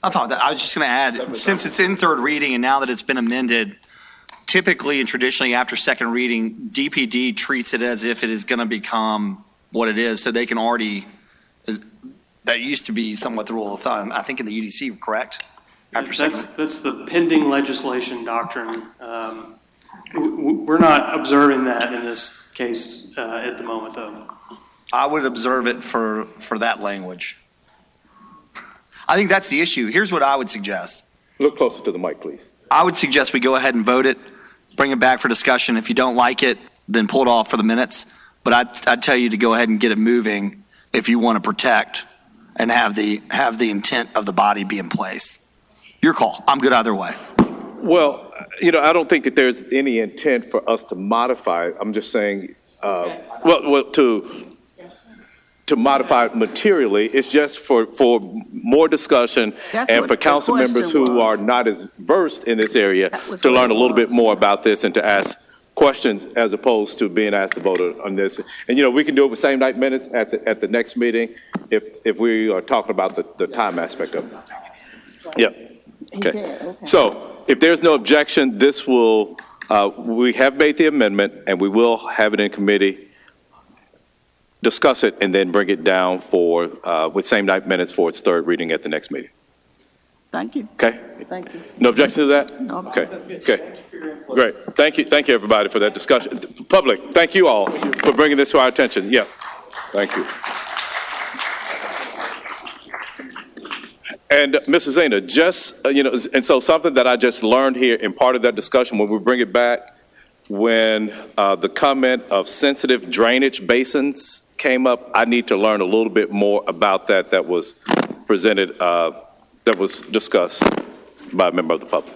I was just going to add, since it's in third reading and now that it's been amended, typically and traditionally after second reading, DPD treats it as if it is going to become what it is, so they can already, that used to be somewhat the rule of thumb, I think in the UDC, correct? After second. That's the pending legislation doctrine. We're not observing that in this case at the moment, though. I would observe it for that language. I think that's the issue. Here's what I would suggest. Look closer to the mic, please. I would suggest we go ahead and vote it, bring it back for discussion. If you don't like it, then pull it off for the minutes. But I'd tell you to go ahead and get it moving if you want to protect and have the intent of the body be in place. Your call. I'm good either way. Well, I don't think that there's any intent for us to modify it. I'm just saying, to modify it materially. It's just for more discussion That's and what for the council members question who was. are not as versed in this area was to what learn it a little was. bit more about this and to ask questions as opposed to being asked to vote on this. And, we can do it with same night minutes at the next meeting if we are talking about the time aspect of it. Yeah. Okay. So if there's no objection, this will, we have made the amendment and we will have it in committee, discuss it, and then bring it down with same night minutes for its third reading at the next meeting. Thank you. Okay? Thank you. No objection to that? No. Okay. Great. Thank you, everybody, for that discussion. Public, thank you all for bringing this to our attention. Yeah. Thank you. And Mrs. Zena, just, and so something that I just learned here in part of that discussion, when we bring it back, when the comment of sensitive drainage basins came up, I need to learn a little bit more about that was presented, that was discussed by a member of the public.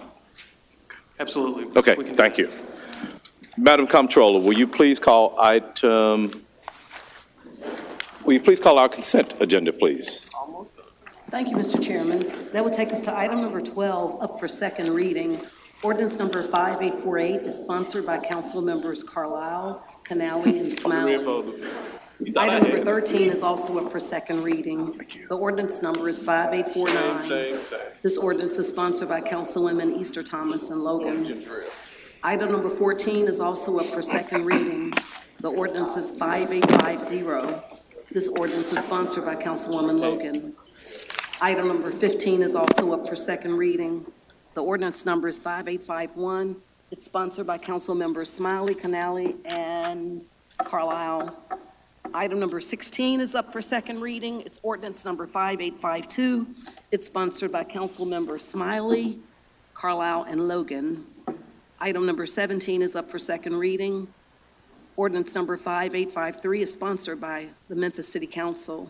Absolutely. Okay, thank you. Madam Comptroller, will you please call our consent agenda, please? Thank you, Mr. Chairman. That would take us to item number 12, up for second reading. Ordinance number 5848 is sponsored by council members Carlisle, Canale, and Smiley. Item number 13 is also up for second reading. The ordinance number is 5849. This ordinance is sponsored by Councilwomen Easter Thomas and Logan. Item number 14 is also up for second reading. The ordinance is 5850. This ordinance is sponsored by Councilwoman Logan. Item number 15 is also up for second reading. The ordinance number is 5851. It's sponsored by council members Smiley, Canale, and Carlisle. Item number 16 is up for second reading. It's ordinance number 5852. It's sponsored by council members Smiley, Carlisle, and Logan. Item number 17 is up for second reading. Ordinance number 5853 is sponsored by the Memphis City Council.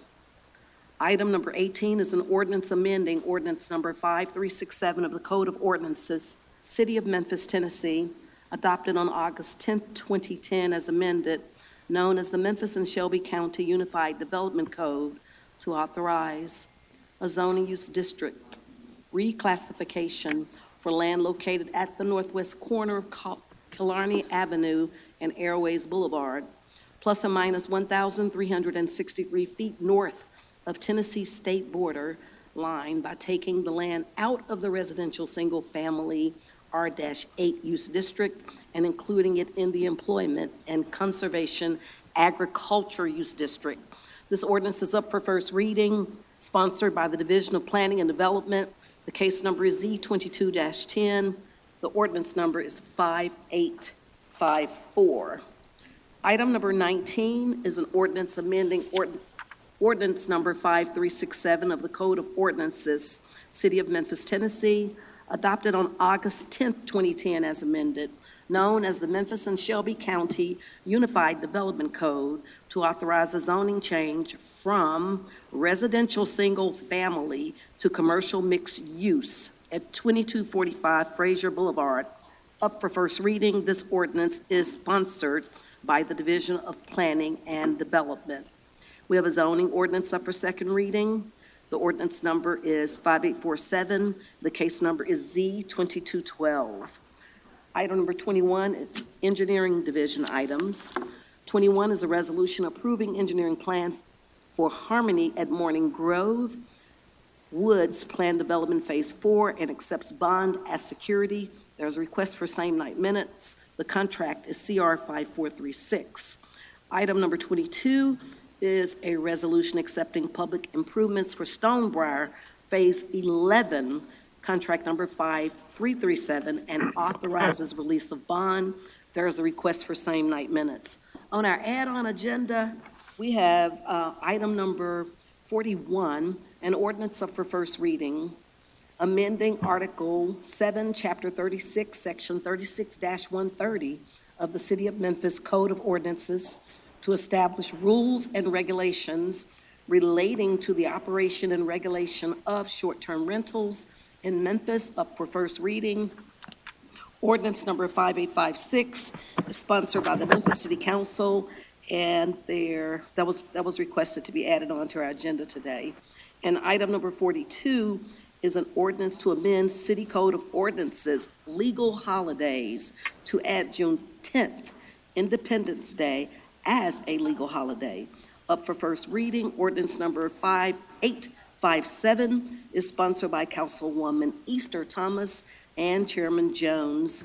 Item number 18 is an ordinance amending ordinance number 5367 of the Code of Ordinances, City of Memphis, Tennessee, adopted on August 10, 2010 as amended, known as the Memphis and Shelby County Unified Development Code, to authorize a zoning use district reclassification for land located at the northwest corner of Killarney Avenue and Airways Boulevard, plus or minus 1,363 feet north of Tennessee state border line by taking the land out of the residential single-family R-8 use district and including it in the employment and conservation Agriculture Use District. This ordinance is up for first reading, sponsored by the Division of Planning and Development. The case number is Z22-10. The ordinance number is 5854. Item number 19 is an ordinance amending ordinance number 5367 of the Code of Ordinances, City of Memphis, Tennessee, adopted on August 10th, 2010 as amended, known as the Memphis and Shelby County Unified Development Code, to authorize a zoning change from residential single family to commercial mixed use at 2245 Frazier Boulevard. Up for first reading, this ordinance is sponsored by the Division of Planning and Development. We have a zoning ordinance up for second reading. The ordinance number is 5847. The case number is Z2212. Item number 21 is Engineering Division items. 21 is a resolution approving engineering plans for Harmony at Morning Grove Woods Plan Development Phase 4 and accepts bond as security. There's a request for same night minutes. The contract is CR 5436. Item number 22 is a resolution accepting public improvements for Stonebriar Phase 11, contract number 5337, and authorizes release of bond. There is a request for same night minutes. On our add-on agenda, we have item number 41, an ordinance up for first reading, amending Article 7, Chapter 36, Section 36-130 of the City of Memphis Code of Ordinances to establish rules and regulations relating to the operation and regulation of short-term rentals in Memphis, up for first reading. Ordinance number 5856 is sponsored by the Memphis City Council, and that was requested to be added on to our agenda today. And item number 42 is an ordinance to amend City Code of Ordinances legal holidays to add June 10th, Independence Day, as a legal holiday. Up for first reading, ordinance number 5857 is sponsored by Councilwoman Easter Thomas and Chairman Jones,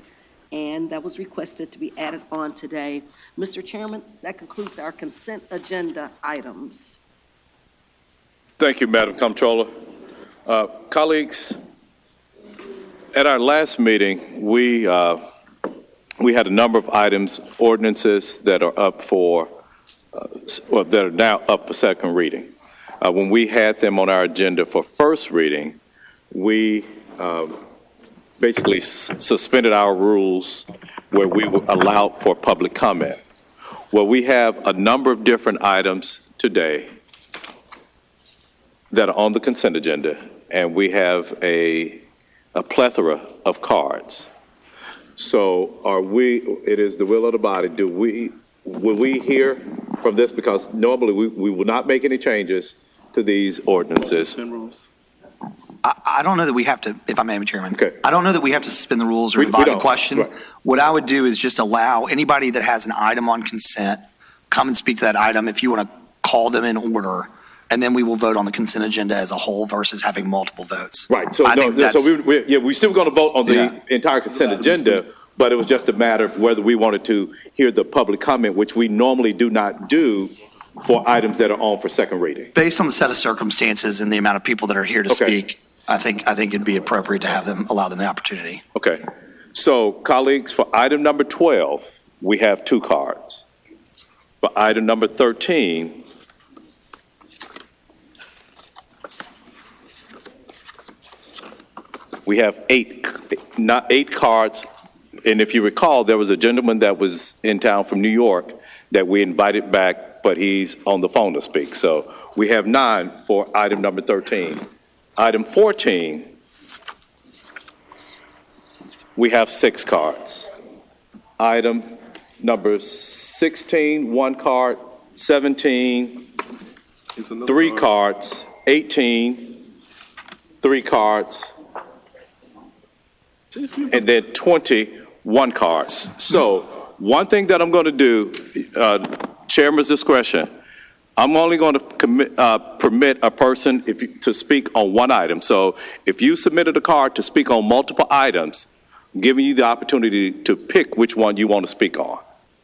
and that was requested to be added on today. Mr. Chairman, that concludes our consent agenda items. Thank you, Madam Comptroller. Colleagues, at our last meeting, we had a number of items, ordinances that are up for, that are now up for second reading. When we had them on our agenda for first reading, we basically suspended our rules where we allowed for public comment. Well, we have a number of different items today that are on the consent agenda, and we have a plethora of cards. So it is the will of the body, will we hear from this? Because normally we will not make any changes to these ordinances. I don't know that we have to, if I may, Mr. Chairman. Okay. I don't know that we have to suspend the rules or divide the question. Right. What I would do is just allow anybody that has an item on consent, come and speak to that item if you want to call them in order, and then we will vote on the consent agenda as a whole versus having multiple votes. Right. So we're still going to vote on the entire consent agenda, but it was just a matter of whether we wanted to hear the public comment, which we normally do not do for items that are on for second reading. Based on the set of circumstances and the amount of people that are here to speak, I think it'd be appropriate to allow them the opportunity. Okay. So, colleagues, for item number 12, we have 2 cards. For item number 13, we have 8 cards. And if you recall, there was a gentleman that was in town from New York that we invited back, but he's on the phone to speak. So we have 9 for item number 13. Item 14, we have 6 cards. Item number 16, 1 card. 17, 3 cards. 18, 3 cards. And then 20, 1 card. So one thing that I'm going to do, Chairman's discretion, I'm only going to permit a person to speak on 1 item. So if you submitted a card to speak on multiple items, I'm giving you the opportunity to pick which one you want to speak on.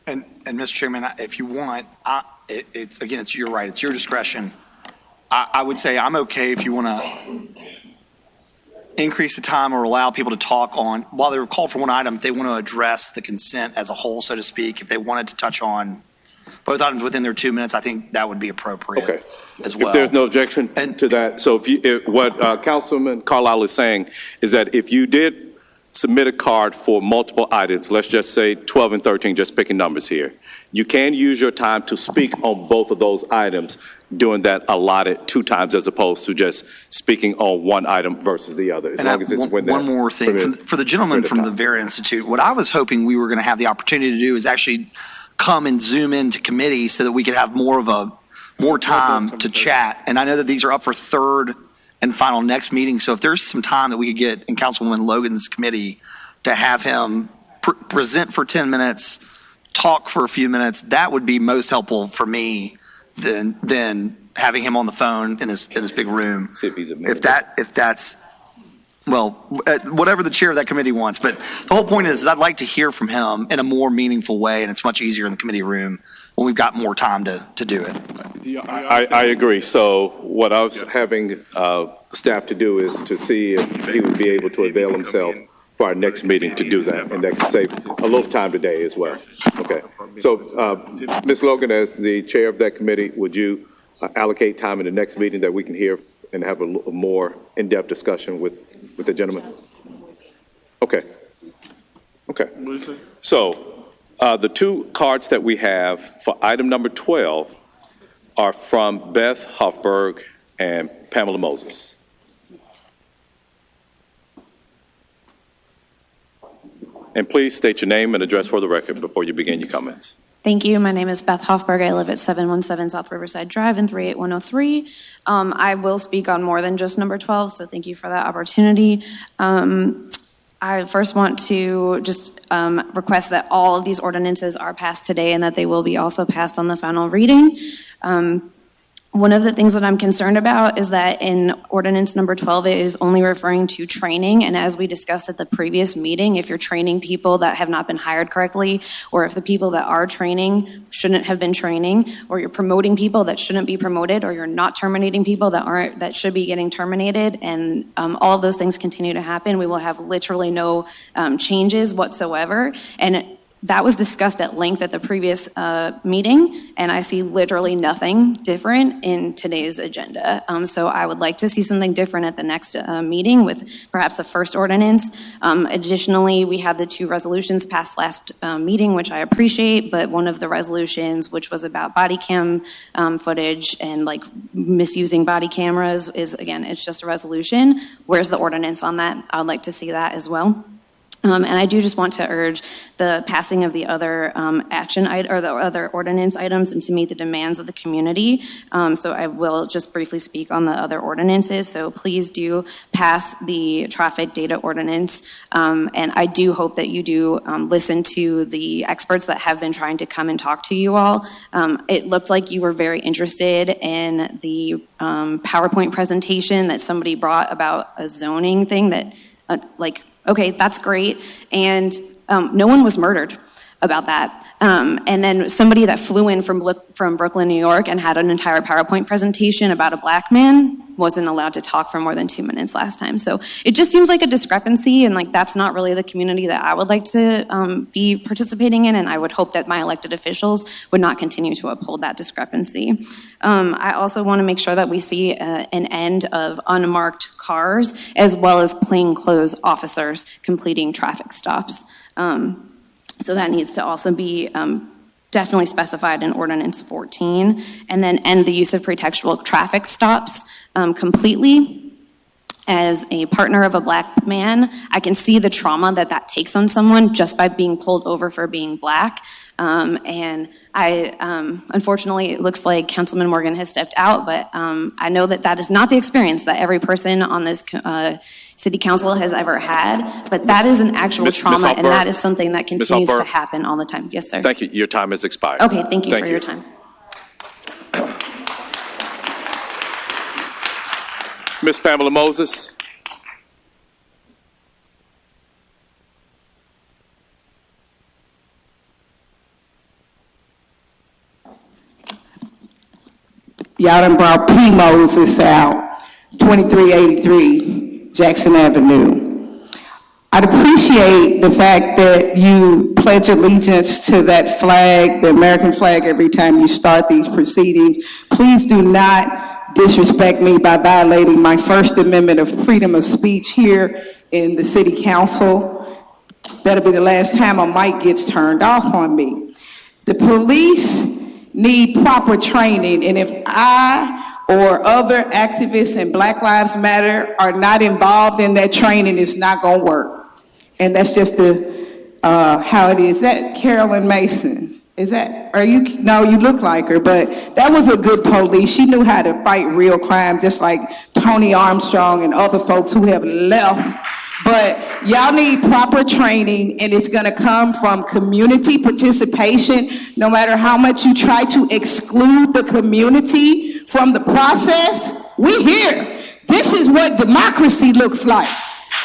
And Mr. Chairman, if you want, it's your right, it's your discretion. I would say I'm okay if you want to increase the time or allow people to talk on, while they're called for one item, if they want to address the consent as a whole, so to speak, if they wanted to touch on both items within their 2 minutes, I think that would be appropriate Okay. as well. If there's no objection to that, so what Councilman Carlisle is saying is that if you did submit a card for multiple items, let's just say 12 and 13, just picking numbers here, you can use your time to speak on both of those items, doing that allotted 2 times as opposed to just speaking on one item versus the other, as long as it's within. One more thing, for the gentleman from the Vera Institute, what I was hoping we were going to have the opportunity to do is actually come and zoom into committee so that we could have more time to chat. And I know that these are up for third and final next meeting. So if there's some time that we could get in Councilwoman Logan's committee to have him present for 10 minutes, talk for a few minutes, that would be most helpful for me than having him on the phone in this big room. See if he's If that's, well, whatever the chair of that committee wants. But the whole point is I'd like to hear from him in a more meaningful way, and it's much easier in the committee room when we've got more time to do it. I agree. So what I was having staff to do is to see if he would be able to avail himself for our next meeting to do that, and that can save a little time today as well. Okay. So, Ms. Logan, as the chair of that committee, would you allocate time in the next meeting that we can hear and have a more in-depth discussion with the gentleman? Okay. Okay. So, the 2 cards that we have for item number 12 are from Beth Hoffberg and Pamela Moses. And please state your name and address for the record before you begin your comments. Thank you. My name is Beth Hoffberg. I live at 717 South Riverside Drive in 38103. I will speak on more than just number 12, so thank you for that opportunity. I first want to just request that all of these ordinances are passed today and that they will be also passed on the final reading. One of the things that I'm concerned about is that in ordinance number 12, it is only referring to training. And as we discussed at the previous meeting, if you're training people that have not been hired correctly, or if the people that are training shouldn't have been training, or you're promoting people that shouldn't be promoted, or you're not terminating people that should be getting terminated, and all of those things continue to happen, we will have literally no changes whatsoever. And that was discussed at length at the previous meeting, and I see literally nothing different in today's agenda. So I would like to see something different at the next meeting with perhaps the first ordinance. Additionally, we had the 2 resolutions passed last meeting, which I appreciate, but one of the resolutions, which was about body cam footage and like misusing body cameras, is, again, it's just a resolution. Where's the ordinance on that? I would like to see that as well. And I do just want to urge the passing of the other the other ordinance items and to meet the demands of the community. So I will just briefly speak on the other ordinances. So please do pass the traffic data ordinance. And I do hope that you do listen to the experts that have been trying to come and talk to you all. It looked like you were very interested in the PowerPoint presentation that somebody brought about a zoning thing that okay, that's great. And no one was murdered about that. And then somebody that flew in from Brooklyn, New York and had an entire PowerPoint presentation about a black man wasn't allowed to talk for more than 2 minutes last time. So it just seems like a discrepancy, and like that's not really the community that I would like to be participating in, and I would hope that my elected officials would not continue to uphold that discrepancy. I also want to make sure that we see an end of unmarked cars as well as plainclothes officers completing traffic stops. So that needs to also be definitely specified in Ordinance 14, and then end the use of pretextual traffic stops completely. As a partner of a black man, I can see the trauma that takes on someone just by being pulled over for being black. And unfortunately, it looks like Councilman Morgan has stepped out, but I know that is not the experience that every person on this city council has ever had, but that is an actual trauma, and that is something that continues to happen all the time. Yes, sir. Thank you. Your time has expired. Okay, thank you for your time. Ms. Pamela Moses. Y'all done brought P. Moses out, 2383 Jackson Avenue. I'd appreciate the fact that you pledge allegiance to that flag, the American flag, every time you start these proceedings. Please do not disrespect me by violating my First Amendment of freedom of speech here in the City Council. That'll be the last time a mic gets turned off on me. The police need proper training, and if I or other activists in Black Lives Matter are not involved in that training, it's not gonna work. And that's just how it is. Is that Carolyn Mason? Is that, no, you look like her, but that was a good police. She knew how to fight real crime, just like Tony Armstrong and other folks who have left. But y'all need proper training, and it's gonna come from community participation. No matter how much you try to exclude the community from the process, we here. This is what democracy looks like.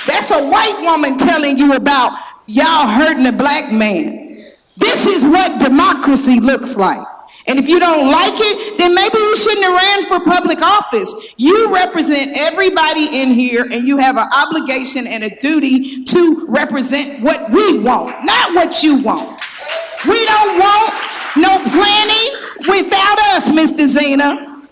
That's a white woman telling you about y'all hurting a black man. This is what democracy looks like. And if you don't like it, then maybe you shouldn't have ran for public office. You represent everybody in here, and you have an obligation and a duty to represent what we want, not what you want. We don't want no planning without us, Mr. Zena.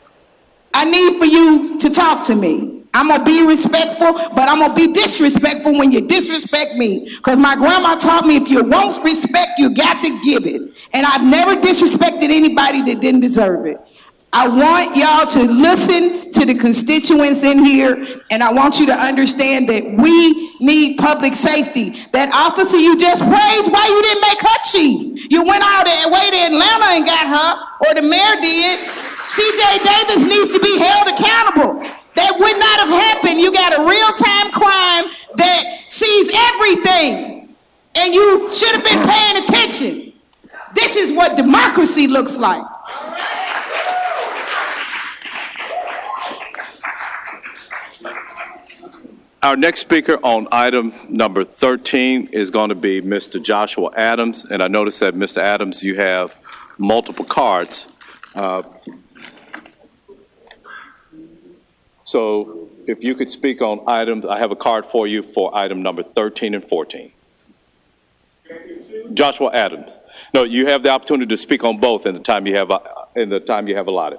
I need for you to talk to me. I'm gonna be respectful, but I'm gonna be disrespectful when you disrespect me. Because my grandma taught me if you want respect, you got to give it. And I've never disrespected anybody that didn't deserve it. I want y'all to listen to the constituents in here, and I want you to understand that we need public safety. That officer you just praised, why you didn't make her chief? You went out that way to Atlanta and got her, or the mayor did. C.J. Davis needs to be held accountable. That would not have happened. You got a real-time crime that sees everything, and you should have been paying attention. This is what democracy looks like. Our next speaker on item number 13 is going to be Mr. Joshua Adams, and I notice that, Mr. Adams, you have multiple cards. So if you could speak on items, I have a card for you for item number 13 and 14. Joshua Adams. No, you have the opportunity to speak on both in the time you have allotted.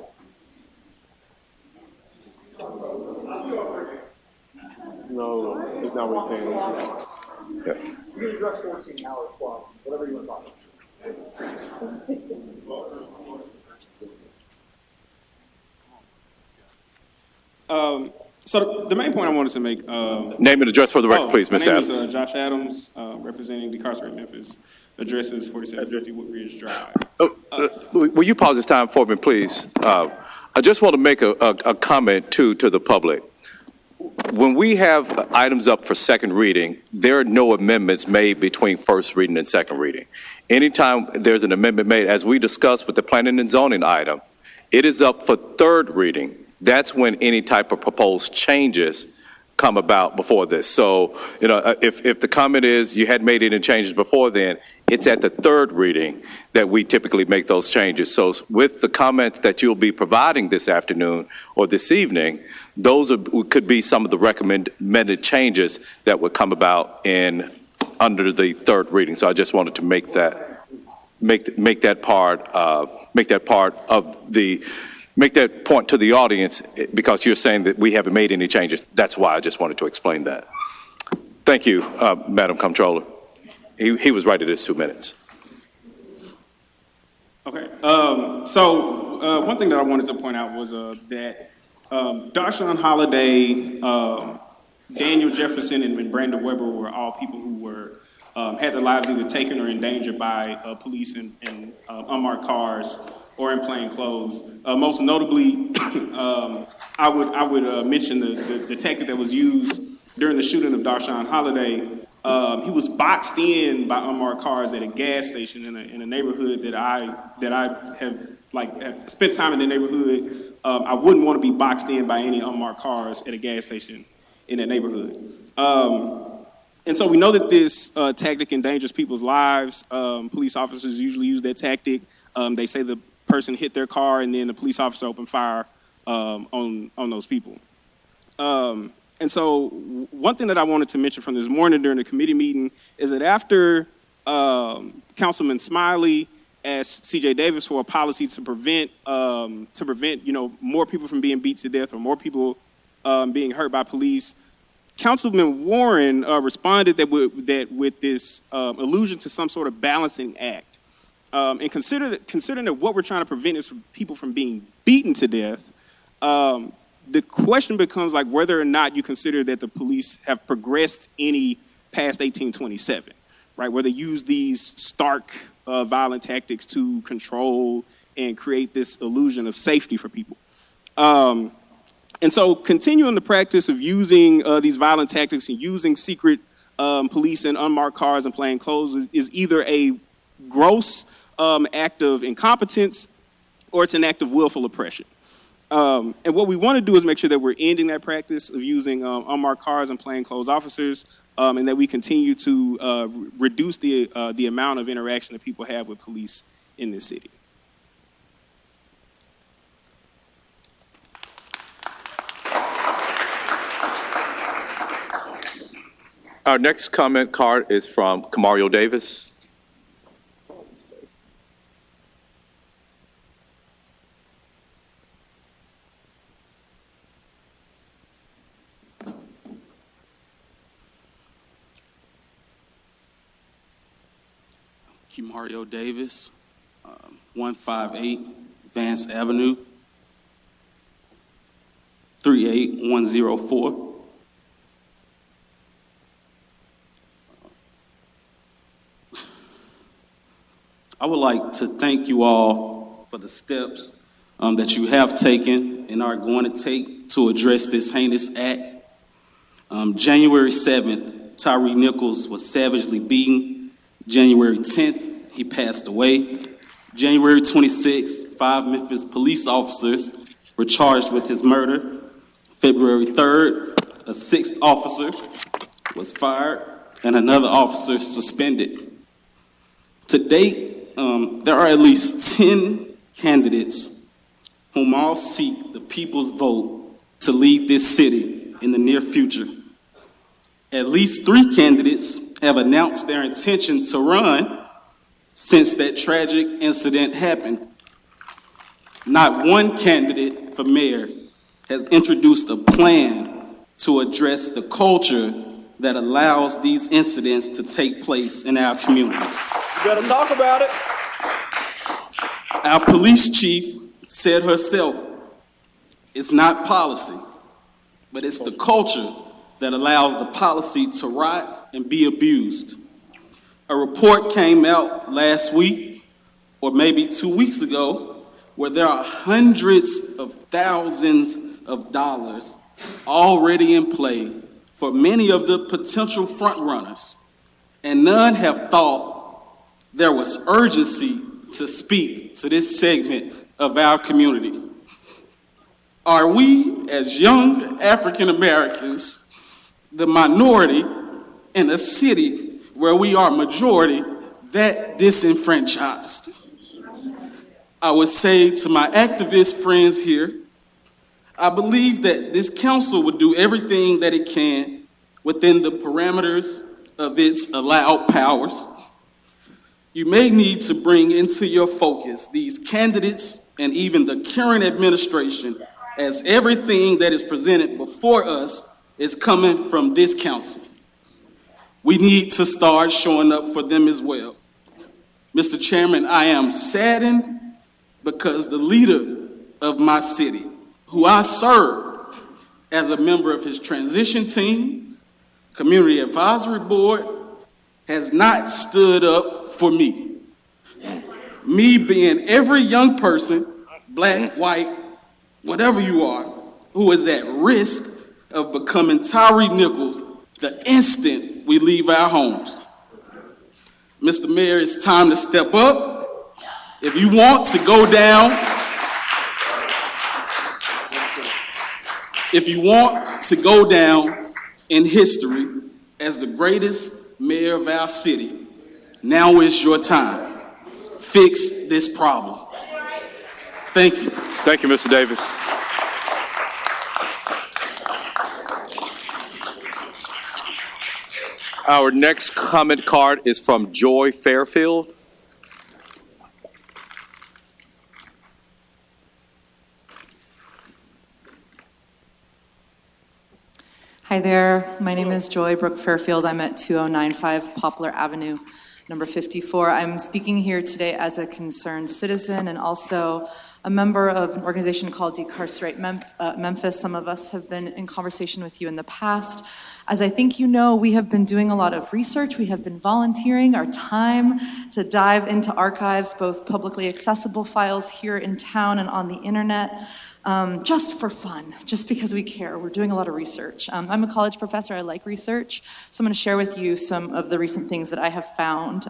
No, it's not what he's saying. Yeah. You can address 14 now or 12, whatever you want to talk about. So the main point I wanted to make. Name and address for the record, please, Mr. Adams. My name is Josh Adams, representing Decarcerate Memphis. Address is 4750 Woodbridge Drive. Will you pause this time for me, please? I just want to make a comment to the public. When we have items up for second reading, there are no amendments made between first reading and second reading. Anytime there's an amendment made, as we discussed with the planning and zoning item, it is up for third reading. That's when any type of proposed changes come about before this. So, if the comment is you hadn't made any changes before then, it's at the third reading that we typically make those changes. So with the comments that you'll be providing this afternoon or this evening, those could be some of the recommended changes that would come about under the third reading. So I just wanted to make that point to the audience, because you're saying that we haven't made any changes. That's why I just wanted to explain that. Thank you, Madam Comptroller. He was right at his 2 minutes. Okay. So one thing that I wanted to point out was that Darshawn Holiday, Daniel Jefferson, and Brandon Weber were all people who were had their lives either taken or endangered by police in unmarked cars or in plain clothes. Most notably, I would mention the tactic that was used during the shooting of Darshawn Holiday. He was boxed in by unmarked cars at a gas station in a neighborhood that I have spent time in the neighborhood. I wouldn't want to be boxed in by any unmarked cars at a gas station in that neighborhood. And so we know that this tactic endangers people's lives. Police officers usually use that tactic. They say the person hit their car and then the police officer opened fire on those people. And so one thing that I wanted to mention from this morning during the committee meeting is that after Councilman Smiley asked C.J. Davis for a policy to prevent more people from being beat to death or more people being hurt by police, Councilman Warren responded that with this allusion to some sort of balancing act. And considering that what we're trying to prevent is people from being beaten to death, the question becomes like whether or not you consider that the police have progressed any past 1827, right? Where they use these stark violent tactics to control and create this illusion of safety for people. And so continuing the practice of using these violent tactics and using secret police in unmarked cars and plain clothes is either a gross act of incompetence or it's an act of willful oppression. And what we want to do is make sure that we're ending that practice of using unmarked cars and plainclothes officers, and that we continue to reduce the amount of interaction that people have with police in this city. Our next comment card is from Kamario Davis. Mario Davis, 158 Vance Avenue, 38104. I would like to thank you all for the steps that you have taken and are going to take to address this heinous act. January 7th, Tyree Nichols was savagely beaten. January 10th, he passed away. January 26th, 5 Memphis police officers were charged with his murder. February 3rd, a 6th officer was fired and another officer suspended. To date, there are at least 10 candidates whom all seek the people's vote to lead this city in the near future. At least 3 candidates have announced their intention to run since that tragic incident happened. Not one candidate for mayor has introduced a plan to address the culture that allows these incidents to take place in our communities. You better talk about it. Our police chief said herself, it's not policy, but it's the culture that allows the policy to rot and be abused. A report came out last week, or maybe 2 weeks ago, where there are hundreds of thousands of dollars already in play for many of the potential frontrunners, and none have thought there was urgency to speak to this segment of our community. Are we, as young African Americans, the minority in a city where we are majority, that disenfranchised? I would say to my activist friends here, I believe that this council would do everything that it can within the parameters of its allowed powers. You may need to bring into your focus these candidates and even the current administration, as everything that is presented before us is coming from this council. We need to start showing up for them as well. Mr. Chairman, I am saddened because the leader of my city, who I served as a member of his transition team, community advisory board, has not stood up for me. Me being every young person, black, white, whatever you are, who is at risk of becoming Tyree Nichols the instant we leave our homes. Mr. Mayor, it's time to step up. If you want to go down, in history as the greatest mayor of our city, now is your time. Fix this problem. Thank you. Thank you, Mr. Davis. Our next comment card is from Joy Fairfield. Hi there. My name is Joy Brooke Fairfield. I'm at 2095 Poplar Avenue, number 54. I'm speaking here today as a concerned citizen and also a member of an organization called Decarcerate Memphis. Some of us have been in conversation with you in the past. As I think you know, we have been doing a lot of research. We have been volunteering our time to dive into archives, both publicly accessible files here in town and on the internet. Just for fun, just because we care. We're doing a lot of research. I'm a college professor. I like research. So I'm going to share with you some of the recent things that I have found.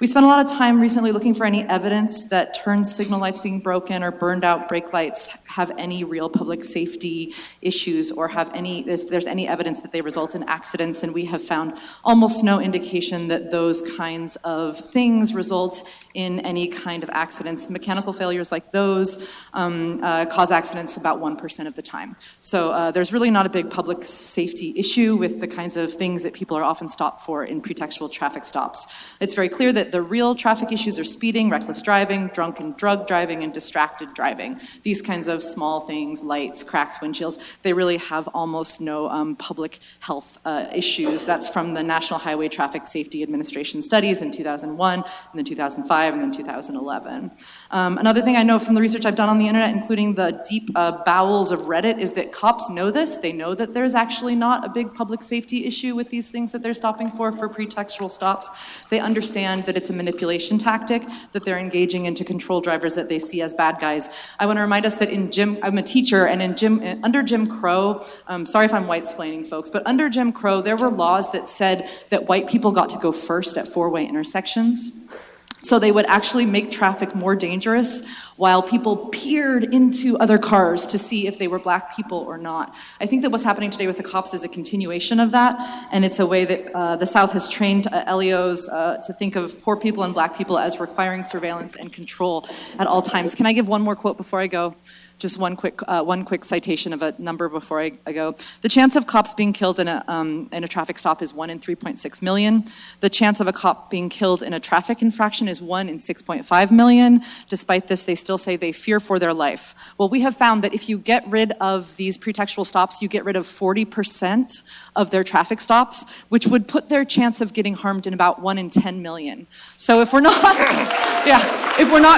We spent a lot of time recently looking for any evidence that turn signal lights being broken or burned out brake lights have any real public safety issues or have there's any evidence that they result in accidents, and we have found almost no indication that those kinds of things result in any kind of accidents. Mechanical failures like those cause accidents about 1% of the time. So there's really not a big public safety issue with the kinds of things that people are often stopped for in pretextual traffic stops. It's very clear that the real traffic issues are speeding, reckless driving, drunk and drug driving, and distracted driving. These kinds of small things, lights, cracks, windshields, they really have almost no public health issues. That's from the National Highway Traffic Safety Administration studies in 2001, and then 2005, and then 2011. Another thing I know from the research I've done on the internet, including the deep bowels of Reddit, is that cops know this. They know that there's actually not a big public safety issue with these things that they're stopping for pretextual stops. They understand that it's a manipulation tactic, that they're engaging in to control drivers that they see as bad guys. I want to remind us that I'm a teacher, and under Jim Crow, sorry if I'm white-splaining folks, but under Jim Crow, there were laws that said that white people got to go first at four-way intersections. So they would actually make traffic more dangerous while people peered into other cars to see if they were black people or not. I think that what's happening today with the cops is a continuation of that, and it's a way that the South has trained LEOs to think of poor people and black people as requiring surveillance and control at all times. Can I give one more quote before I go? Just one quick citation of a number before I go. The chance of cops being killed in a traffic stop is 1 in 3.6 million. The chance of a cop being killed in a traffic infraction is 1 in 6.5 million. Despite this, they still say they fear for their life. Well, we have found that if you get rid of these pretextual stops, you get rid of 40% of their traffic stops, which would put their chance of getting harmed in about 1 in 10 million. So if we're not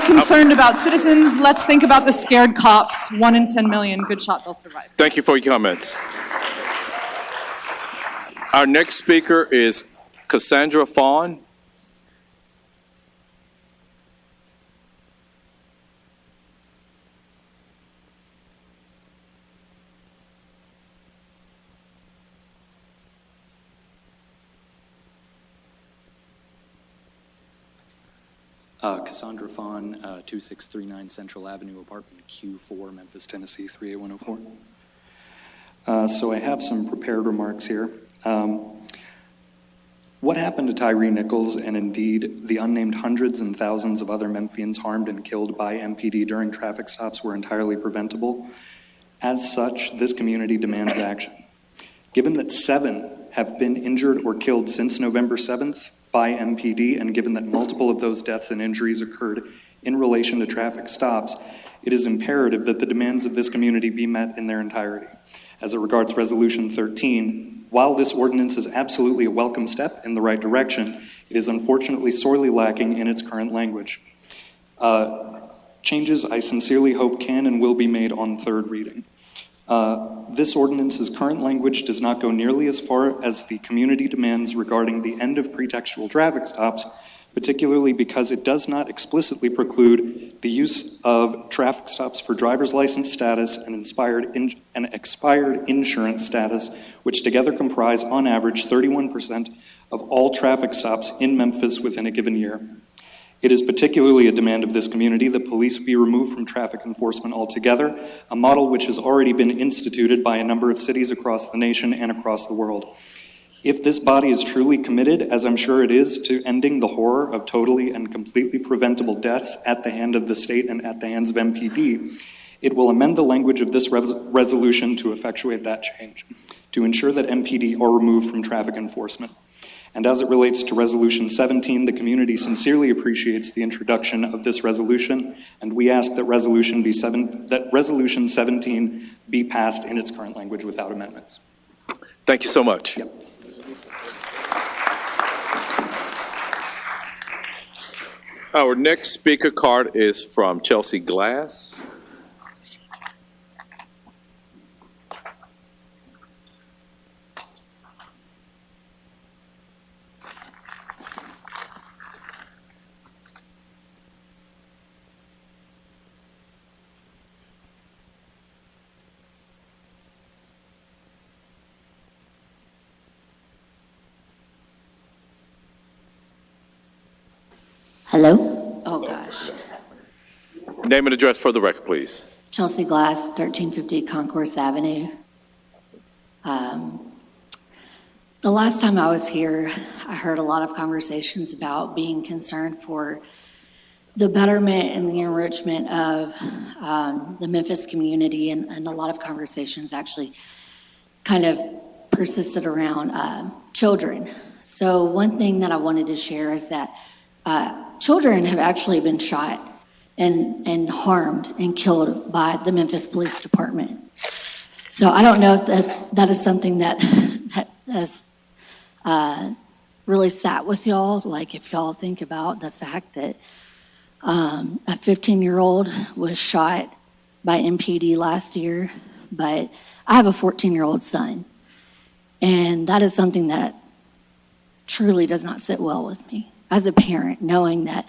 concerned about citizens, let's think about the scared cops. 1 in 10 million, good shot, they'll survive. Thank you for your comments. Our next speaker is Cassandra Fawn. Cassandra Fawn, 2639 Central Avenue, apartment Q4, Memphis, Tennessee, 38104. So I have some prepared remarks here. What happened to Tyree Nichols, and indeed the unnamed hundreds and thousands of other Memphians harmed and killed by MPD during traffic stops were entirely preventable? As such, this community demands action. Given that 7 have been injured or killed since November 7th, by MPD, and given that multiple of those deaths and injuries occurred in relation to traffic stops, it is imperative that the demands of this community be met in their entirety. As it regards Resolution 13, while this ordinance is absolutely a welcome step in the right direction, it is unfortunately sorely lacking in its current language. Changes I sincerely hope can and will be made on third reading. This ordinance's current language does not go nearly as far as the community demands regarding the end of pretextual traffic stops, particularly because it does not explicitly preclude the use of traffic stops for driver's license status and expired insurance status, which together comprise on average 31% of all traffic stops in Memphis within a given year. It is particularly a demand of this community that police be removed from traffic enforcement altogether, a model which has already been instituted by a number of cities across the nation and across the world. If this body is truly committed, as I'm sure it is, to ending the horror of totally and completely preventable deaths at the hand of the state and at the hands of MPD, it will amend the language of this resolution to effectuate that change, to ensure that MPD are removed from traffic enforcement. And as it relates to Resolution 17, the community sincerely appreciates the introduction of this resolution, and we ask that Resolution 17 be passed in its current language without amendments. Thank you so much. Yep. Our next speaker card is from Chelsea Glass. Hello? Oh, gosh. Name and address for the record, please. Chelsea Glass, 1350 Concourse Avenue. The last time I was here, I heard a lot of conversations about being concerned for the betterment and the enrichment of the Memphis community, and a lot of conversations actually kind of persisted around children. So one thing that I wanted to share is that children have actually been shot and harmed and killed by the Memphis Police Department. So I don't know if that is something that has really sat with y'all. Like if y'all think about the fact that a 15-year-old was shot by MPD last year, but I have a 14-year-old son. And that is something that truly does not sit well with me as a parent, knowing that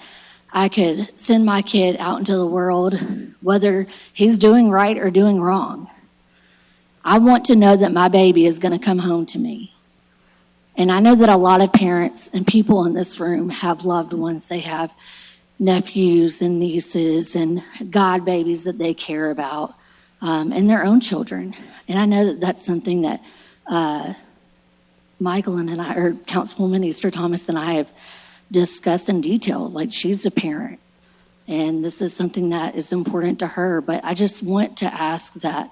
I could send my kid out into the world, whether he's doing right or doing wrong. I want to know that my baby is going to come home to me. And I know that a lot of parents and people in this room have loved ones. They have nephews and nieces and god babies that they care about, and their own children. And I know that that's something that Michael and I, or Councilwoman Easter Thomas and I have discussed in detail. Like, she's a parent, and this is something that is important to her. But I just want to ask that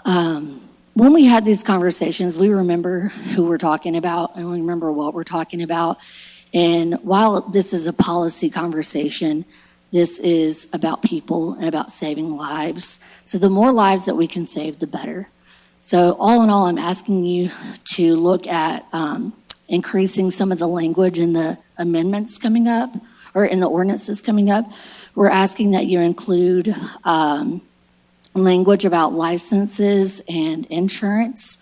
when we had these conversations, we remember who we're talking about and we remember what we're talking about. And while this is a policy conversation, this is about people and about saving lives. So the more lives that we can save, the better. So all in all, I'm asking you to look at increasing some of the language in the amendments coming up, or in the ordinances coming up. We're asking that you include language about licenses and insurance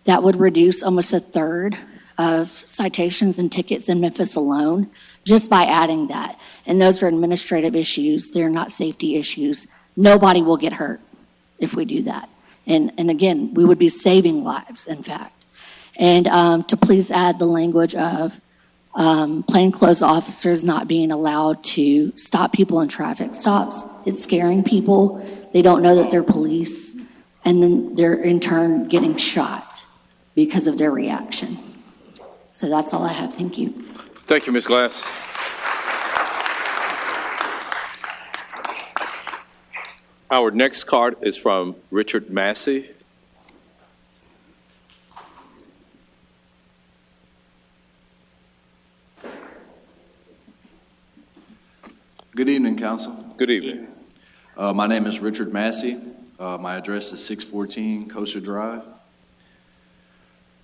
that would reduce almost a third of citations and tickets in Memphis alone, just by adding that. And those are administrative issues. They're not safety issues. Nobody will get hurt if we do that. And again, we would be saving lives, in fact. And to please add the language of plainclothes officers not being allowed to stop people in traffic stops. It's scaring people. They don't know that they're police, and then they're in turn getting shot because of their reaction. So that's all I have. Thank you. Thank you, Ms. Glass. Our next card is from Richard Massey. Good evening, Council. Good evening. My name is Richard Massey. My address is 614 Kosher Drive.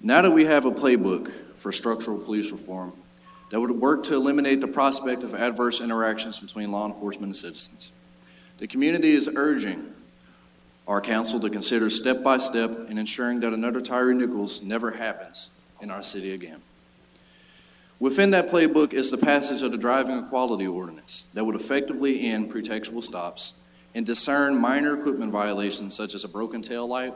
Now that we have a playbook for structural police reform that would work to eliminate the prospect of adverse interactions between law enforcement and citizens, the community is urging our council to consider step by step in ensuring that another Tyree Nichols never happens in our city again. Within that playbook is the passage of the Driving Equality Ordinance that would effectively end pretextual stops and discern minor equipment violations such as a broken tail light,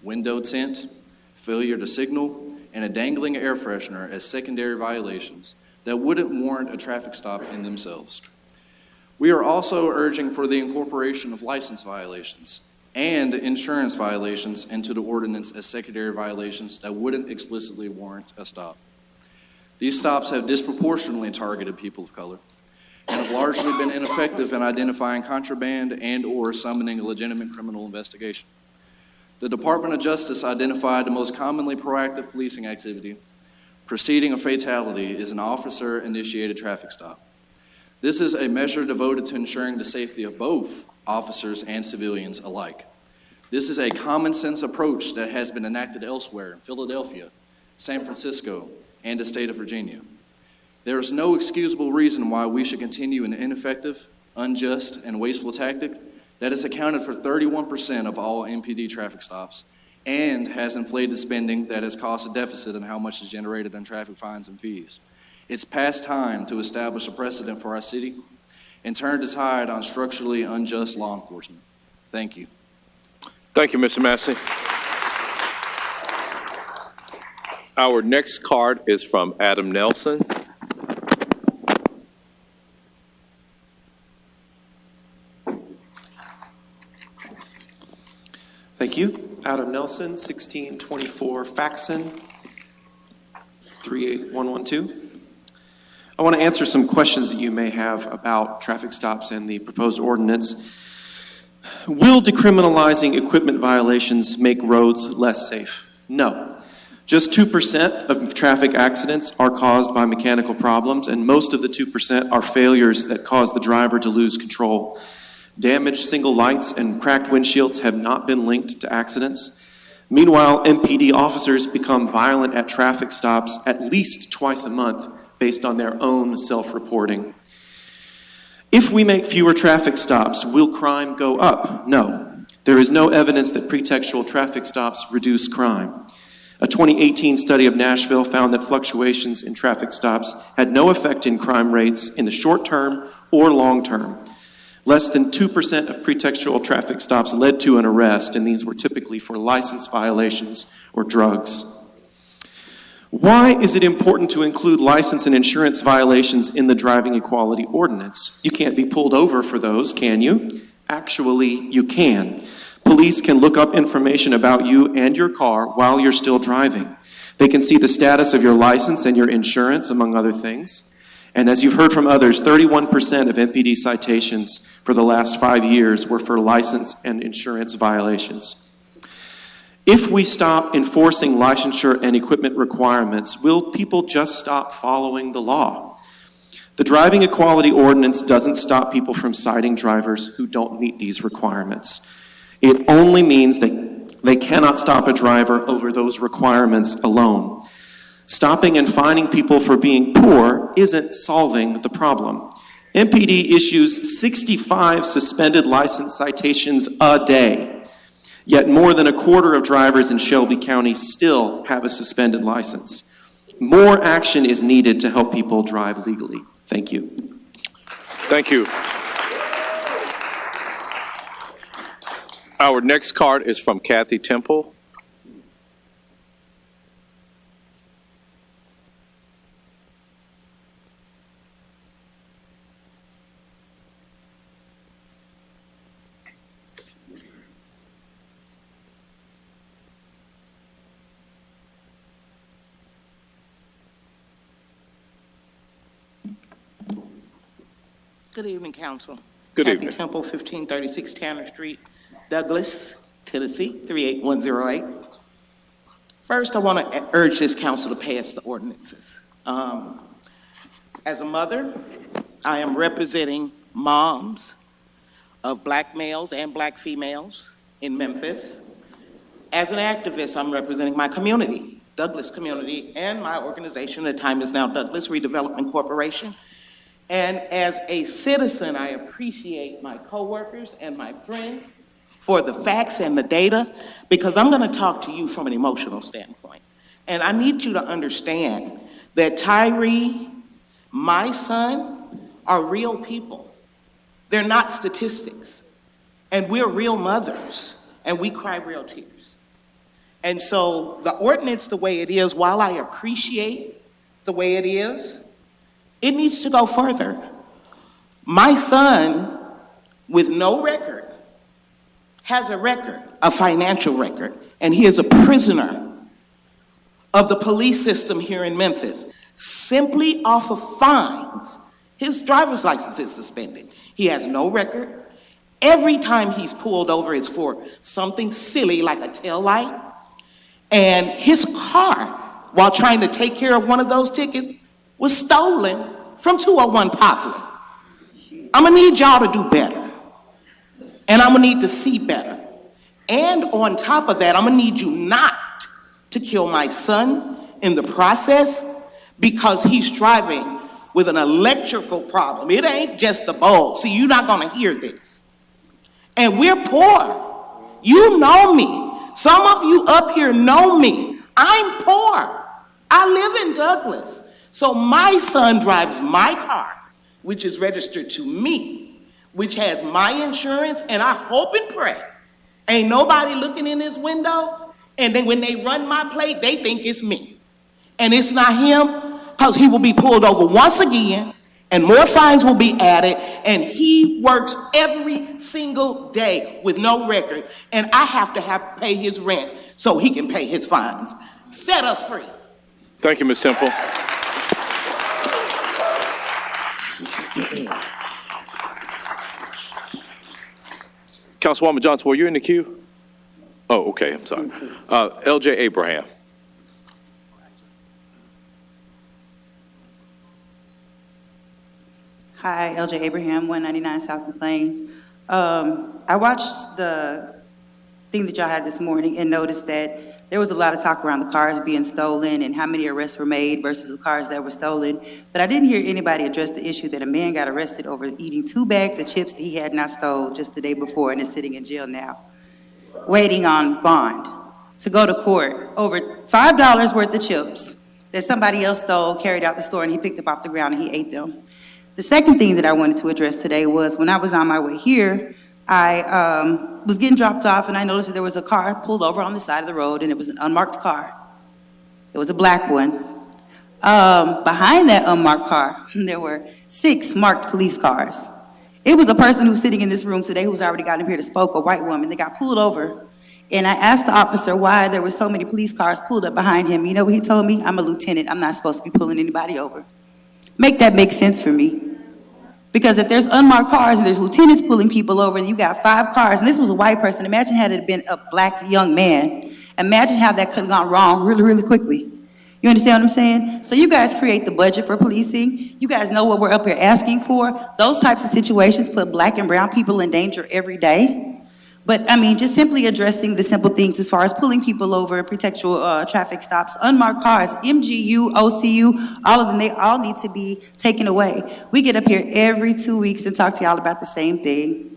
window tint, failure to signal, and a dangling air freshener as secondary violations that wouldn't warrant a traffic stop in themselves. We are also urging for the incorporation of license violations and insurance violations into the ordinance as secondary violations that wouldn't explicitly warrant a stop. These stops have disproportionately targeted people of color and have largely been ineffective in identifying contraband and/or summoning a legitimate criminal investigation. The Department of Justice identified the most commonly proactive policing activity preceding a fatality is an officer-initiated traffic stop. This is a measure devoted to ensuring the safety of both officers and civilians alike. This is a common sense approach that has been enacted elsewhere in Philadelphia, San Francisco, and the state of Virginia. There is no excusable reason why we should continue an ineffective, unjust, and wasteful tactic that has accounted for 31% of all MPD traffic stops and has inflated spending that has caused a deficit in how much is generated in traffic fines and fees. It's past time to establish a precedent for our city and turn the tide on structurally unjust law enforcement. Thank you. Thank you, Mr. Massey. Our next card is from Adam Nelson. Thank you. Adam Nelson, 1624 Faxon, 38112. I want to answer some questions that you may have about traffic stops and the proposed ordinance. Will decriminalizing equipment violations make roads less safe? No. Just 2% of traffic accidents are caused by mechanical problems, and most of the 2% are failures that cause the driver to lose control. Damaged single lights and cracked windshields have not been linked to accidents. Meanwhile, MPD officers become violent at traffic stops at least twice a month based on their own self-reporting. If we make fewer traffic stops, will crime go up? No. There is no evidence that pretextual traffic stops reduce crime. A 2018 study of Nashville found that fluctuations in traffic stops had no effect in crime rates in the short term or long term. Less than 2% of pretextual traffic stops led to an arrest, and these were typically for license violations or drugs. Why is it important to include license and insurance violations in the driving equality ordinance? You can't be pulled over for those, can you? Actually, you can. Police can look up information about you and your car while you're still driving. They can see the status of your license and your insurance, among other things. And as you've heard from others, 31% of MPD citations for the last 5 years were for license and insurance violations. If we stop enforcing licensure and equipment requirements, will people just stop following the law? The driving equality ordinance doesn't stop people from citing drivers who don't meet these requirements. It only means that they cannot stop a driver over those requirements alone. Stopping and fining people for being poor isn't solving the problem. MPD issues 65 suspended license citations a day, yet more than a quarter of drivers in Shelby County still have a suspended license. More action is needed to help people drive legally. Thank you. Thank you. Our next card is from Kathy Temple. Good evening, Council. Good Kathy evening. Temple, 1536 Tanner Street, Douglas, Tennessee, 38108. First, I want to urge this council to pass the ordinances. As a mother, I am representing moms of black males and black females in Memphis. As an activist, I'm representing my community, Douglas community, and my organization, The Time Is Now Douglas Redevelopment Corporation. And as a citizen, I appreciate my coworkers and my friends for the facts and the data, because I'm going to talk to you from an emotional standpoint. And I need you to understand that Tyree, my son, are real people. They're not statistics. And we're real mothers, and we cry real tears. And so the ordinance, the way it is, while I appreciate the way it is, it needs to go further. My son, with no record, has a record, a financial record, and he is a prisoner of the police system here in Memphis, simply off of fines. His driver's license is suspended. He has no record. Every time he's pulled over, it's for something silly like a tail light. And his car, while trying to take care of one of those tickets, was stolen from 201 Poplar. I'm gonna need y'all to do better. And I'm gonna need to see better. And on top of that, I'm gonna need you not to kill my son in the process because he's driving with an electrical problem. It ain't just the bulb. See, you're not gonna hear this. And we're poor. You know me. Some of you up here know me. I'm poor. I live in Douglas. So my son drives my car, which is registered to me, which has my insurance, and I hope and pray ain't nobody looking in his window, and then when they run my plate, they think it's me. And it's not him, because he will be pulled over once again, and more fines will be added, and he works every single day with no record, and I have to pay his rent so he can pay his fines. Set us free. Thank you, Ms. Temple. Councilwoman Johnson, were you in the queue? Oh, okay, I'm sorry. LJ Abraham. Hi, LJ Abraham, 199 South McLean. I watched the thing that y'all had this morning and noticed that there was a lot of talk around the cars being stolen and how many arrests were made versus the cars that were stolen. But I didn't hear anybody address the issue that a man got arrested over eating 2 bags of chips that he had not stole just the day before and is sitting in jail now, waiting on bond to go to court over $5 worth of chips that somebody else stole, carried out the store, and he picked up off the ground and he ate them. The second thing that I wanted to address today was when I was on my way here, I was getting dropped off and I noticed that there was a car pulled over on the side of the road and it was an unmarked car. It was a black one. Behind that unmarked car, there were 6 marked police cars. It was a person who's sitting in this room today who's already gotten up here to spoke, a white woman. They got pulled over. And I asked the officer why there were so many police cars pulled up behind him. You know what he told me? I'm a lieutenant. I'm not supposed to be pulling anybody over. Make that make sense for me. Because if there's unmarked cars and there's lieutenants pulling people over and you got 5 cars, and this was a white person, imagine had it been a black young man. Imagine how that could have gone wrong really, really quickly. You understand what I'm saying? So you guys create the budget for policing. You guys know what we're up here asking for. Those types of situations put black and brown people in danger every day. But I mean, just simply addressing the simple things as far as pulling people over, pretextual traffic stops, unmarked cars, MGU, OCU, all of them, they all need to be taken away. We get up here every 2 weeks and talk to y'all about the same thing.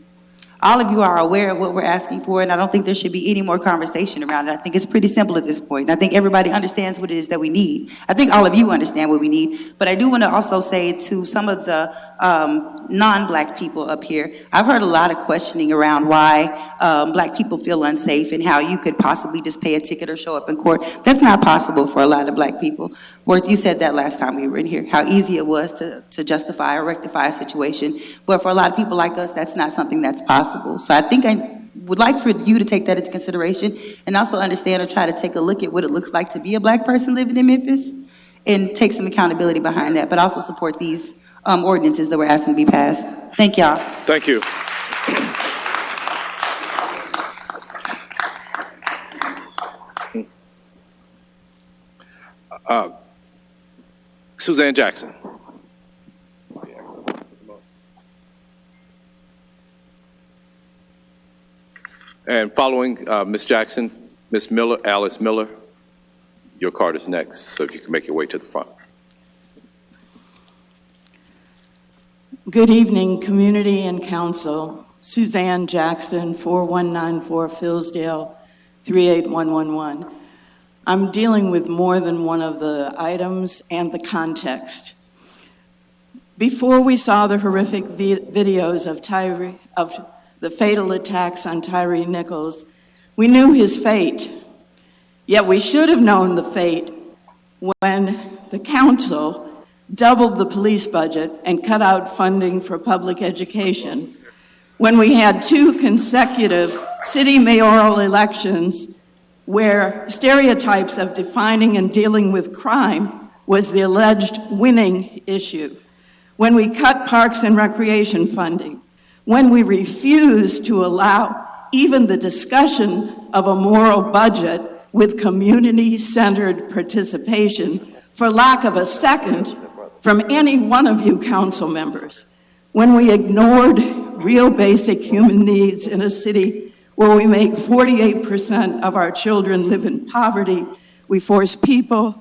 All of you are aware of what we're asking for, and I don't think there should be any more conversation around it. I think it's pretty simple at this point. And I think everybody understands what it is that we need. I think all of you understand what we need. But I do want to also say to some of the non-black people up here, I've heard a lot of questioning around why black people feel unsafe and how you could possibly just pay a ticket or show up in court. That's not possible for a lot of black people. Worth, you said that last time we were in here, how easy it was to justify or rectify a situation. But for a lot of people like us, that's not something that's possible. So I think I would like for you to take that into consideration and also understand or try to take a look at what it looks like to be a black person living in Memphis and take some accountability behind that, but also support these ordinances that we're asking to be passed. Thank y'all. Thank you. Suzanne Jackson. And following Ms. Jackson, Ms. Miller, Alice Miller, your card is next, so if you can make your way to the front. Good evening, community and council. Suzanne Jackson, 4194 Fillsdale, 38111. I'm dealing with more than one of the items and the context. Before we saw the horrific videos of the fatal attacks on Tyree Nichols, we knew his fate. Yet we should have known the fate when the council doubled the police budget and cut out funding for public education, when we had 2 consecutive city mayoral elections where stereotypes of defining and dealing with crime was the alleged winning issue. When we cut parks and recreation funding, when we refused to allow even the discussion of a moral budget with community-centered participation, for lack of a second from any one of you council members, when we ignored real basic human needs in a city where we make 48% of our children live in poverty, we force people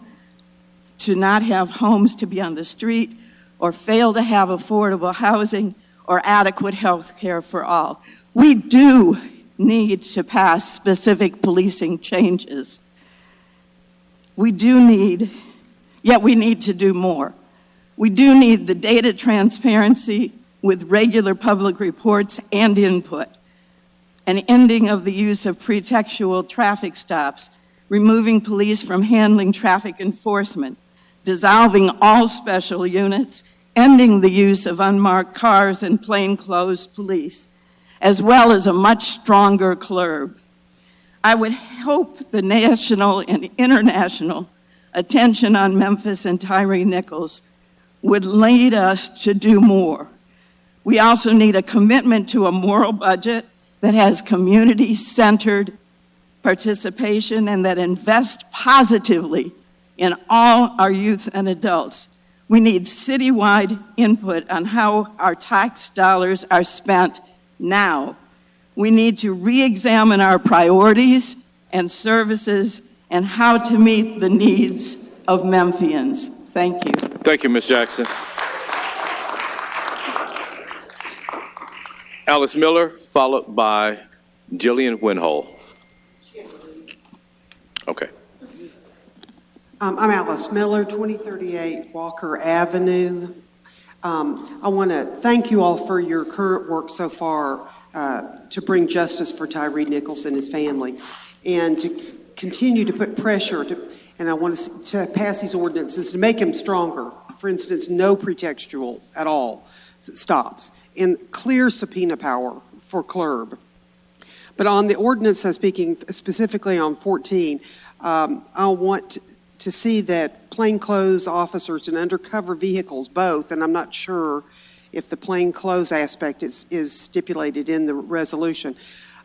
to not have homes to be on the street, or fail to have affordable housing or adequate health care for all. We do need to pass specific policing changes. We need to do more. We do need the data transparency with regular public reports and input, an ending of the use of pretextual traffic stops, removing police from handling traffic enforcement, dissolving all special units, ending the use of unmarked cars and plainclothes police, as well as a much stronger CLERB. I would hope the national and international attention on Memphis and Tyre Nichols would lead us to do more. We also need a commitment to a moral budget that has community-centered participation and that invests positively in all our youth and adults. We need citywide input on how our tax dollars are spent now. We need to re-examine our priorities and services and how to meet the needs of Memphians. Thank you. Thank you, Ms. Jackson. Alice Miller, followed by Jillian Winhole. Okay. I'm Alice Miller, 2038 Walker Avenue. I want to thank you all for your current work so far to bring justice for Tyre Nichols and his family, and to continue to put pressure and I want to pass these ordinances to make them stronger. For instance, no pretextual at all stops, and clear subpoena power for CLERB. But on the ordinance, I'm speaking specifically on 14, I want to see that plainclothes officers and undercover vehicles both, and I'm not sure if the plainclothes aspect is stipulated in the resolution,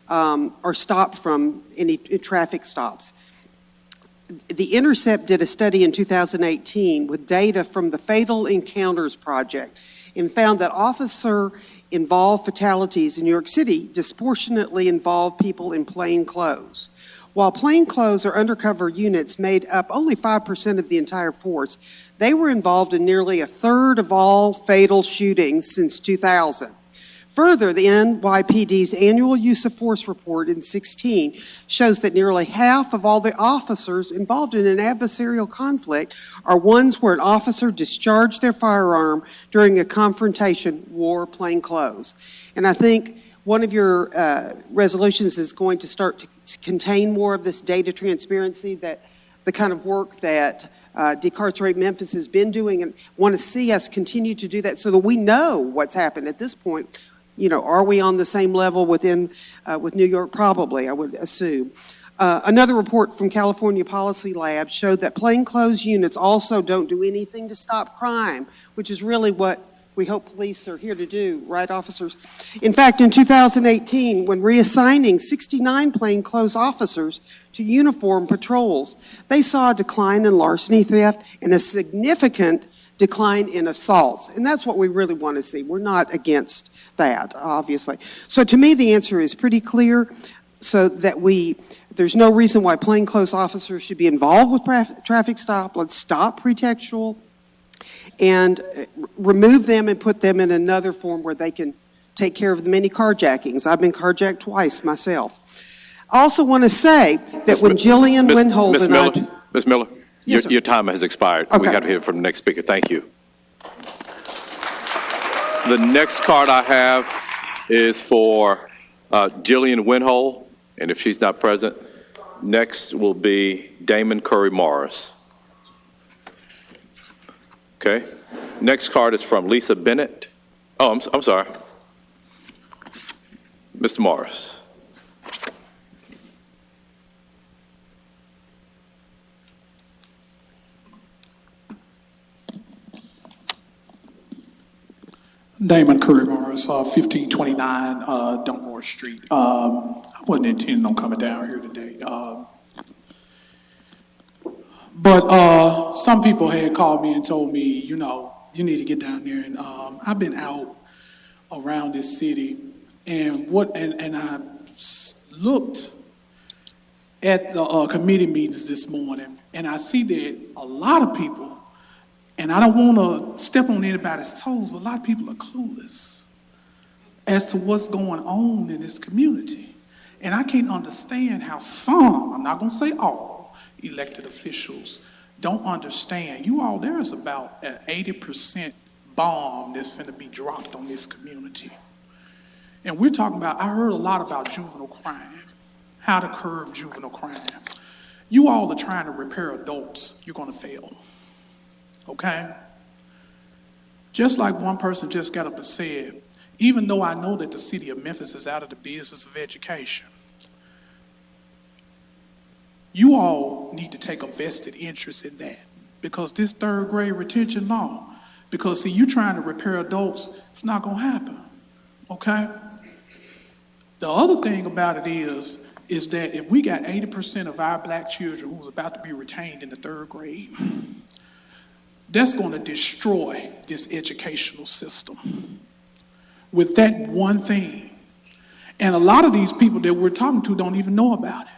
are stopped from any traffic stops. The Intercept did a study in 2018 with data from the Fatal Encounters Project and found that officer-involved fatalities in New York City disproportionately involve people in plain clothes. While plainclothes or undercover units made up only 5% of the entire force, they were involved in nearly a third of all fatal shootings since 2000. Further, the NYPD's annual use of force report in 2016 shows that nearly half of all the officers involved in an adversarial conflict are ones where an officer discharged their firearm during a confrontation, wore plain clothes. And I think one of your resolutions is going to start to contain more of this data transparency, that the kind of work that Decarcerate Memphis has been doing, and want to see us continue to do that so that we know what's happened at this point. You know, are we on the same level with New York? Probably, I would assume. Another report from California Policy Lab showed that plainclothes units also don't do anything to stop crime, which is really what we hope police are here to do, right, officers? In fact, in 2018, when reassigning 69 plainclothes officers to uniform patrols, they saw a decline in larceny, theft, and a significant decline in assaults. And that's what we really want to see. We're not against that, obviously. So to me, the answer is pretty clear, so that there's no reason why plainclothes officers should be involved with traffic stop. Let's stop pretextual and remove them and put them in another form where they can take care of the many carjackings. I've been carjacked twice myself. I also want to say that when Jillian Winhold and I... Ms. Miller, Yes, your time has expired. Okay. We got to hear from the next speaker. Thank you. The next card I have is for Jillian Winhole, and if she's not present, next will be Damon Curry Morris. Okay. Next card is from Lisa Bennett. Oh, I'm sorry. Mr. Morris. Damon Curry Morris, 1529 Dunmore Street. I wasn't intending on coming down here today. But some people had called me and told me, you know, you need to get down there. And I've been out around this city, and I looked at the committee meetings this morning, and I see that a lot of people, and I don't want to step on anybody's toes, but a lot of people are clueless as to what's going on in this community. And I can't understand how some, I'm not going to say all, elected officials don't understand. You all, there is about an 80% bomb that's going to be dropped on this community. And we're talking about, I heard a lot about juvenile crime, how to curb juvenile crime. You all are trying to repair adults, you're going to fail. Okay? Just like one person just got up and said, even though I know that the city of Memphis is out of the business of education, you all need to take a vested interest in that, because this third grade retention law, because see, you trying to repair adults, it's not going to happen. Okay? The other thing about it is that if we got 80% of our black children who's about to be retained in the third grade, that's going to destroy this educational system with that one thing. And a lot of these people that we're talking to don't even know about it.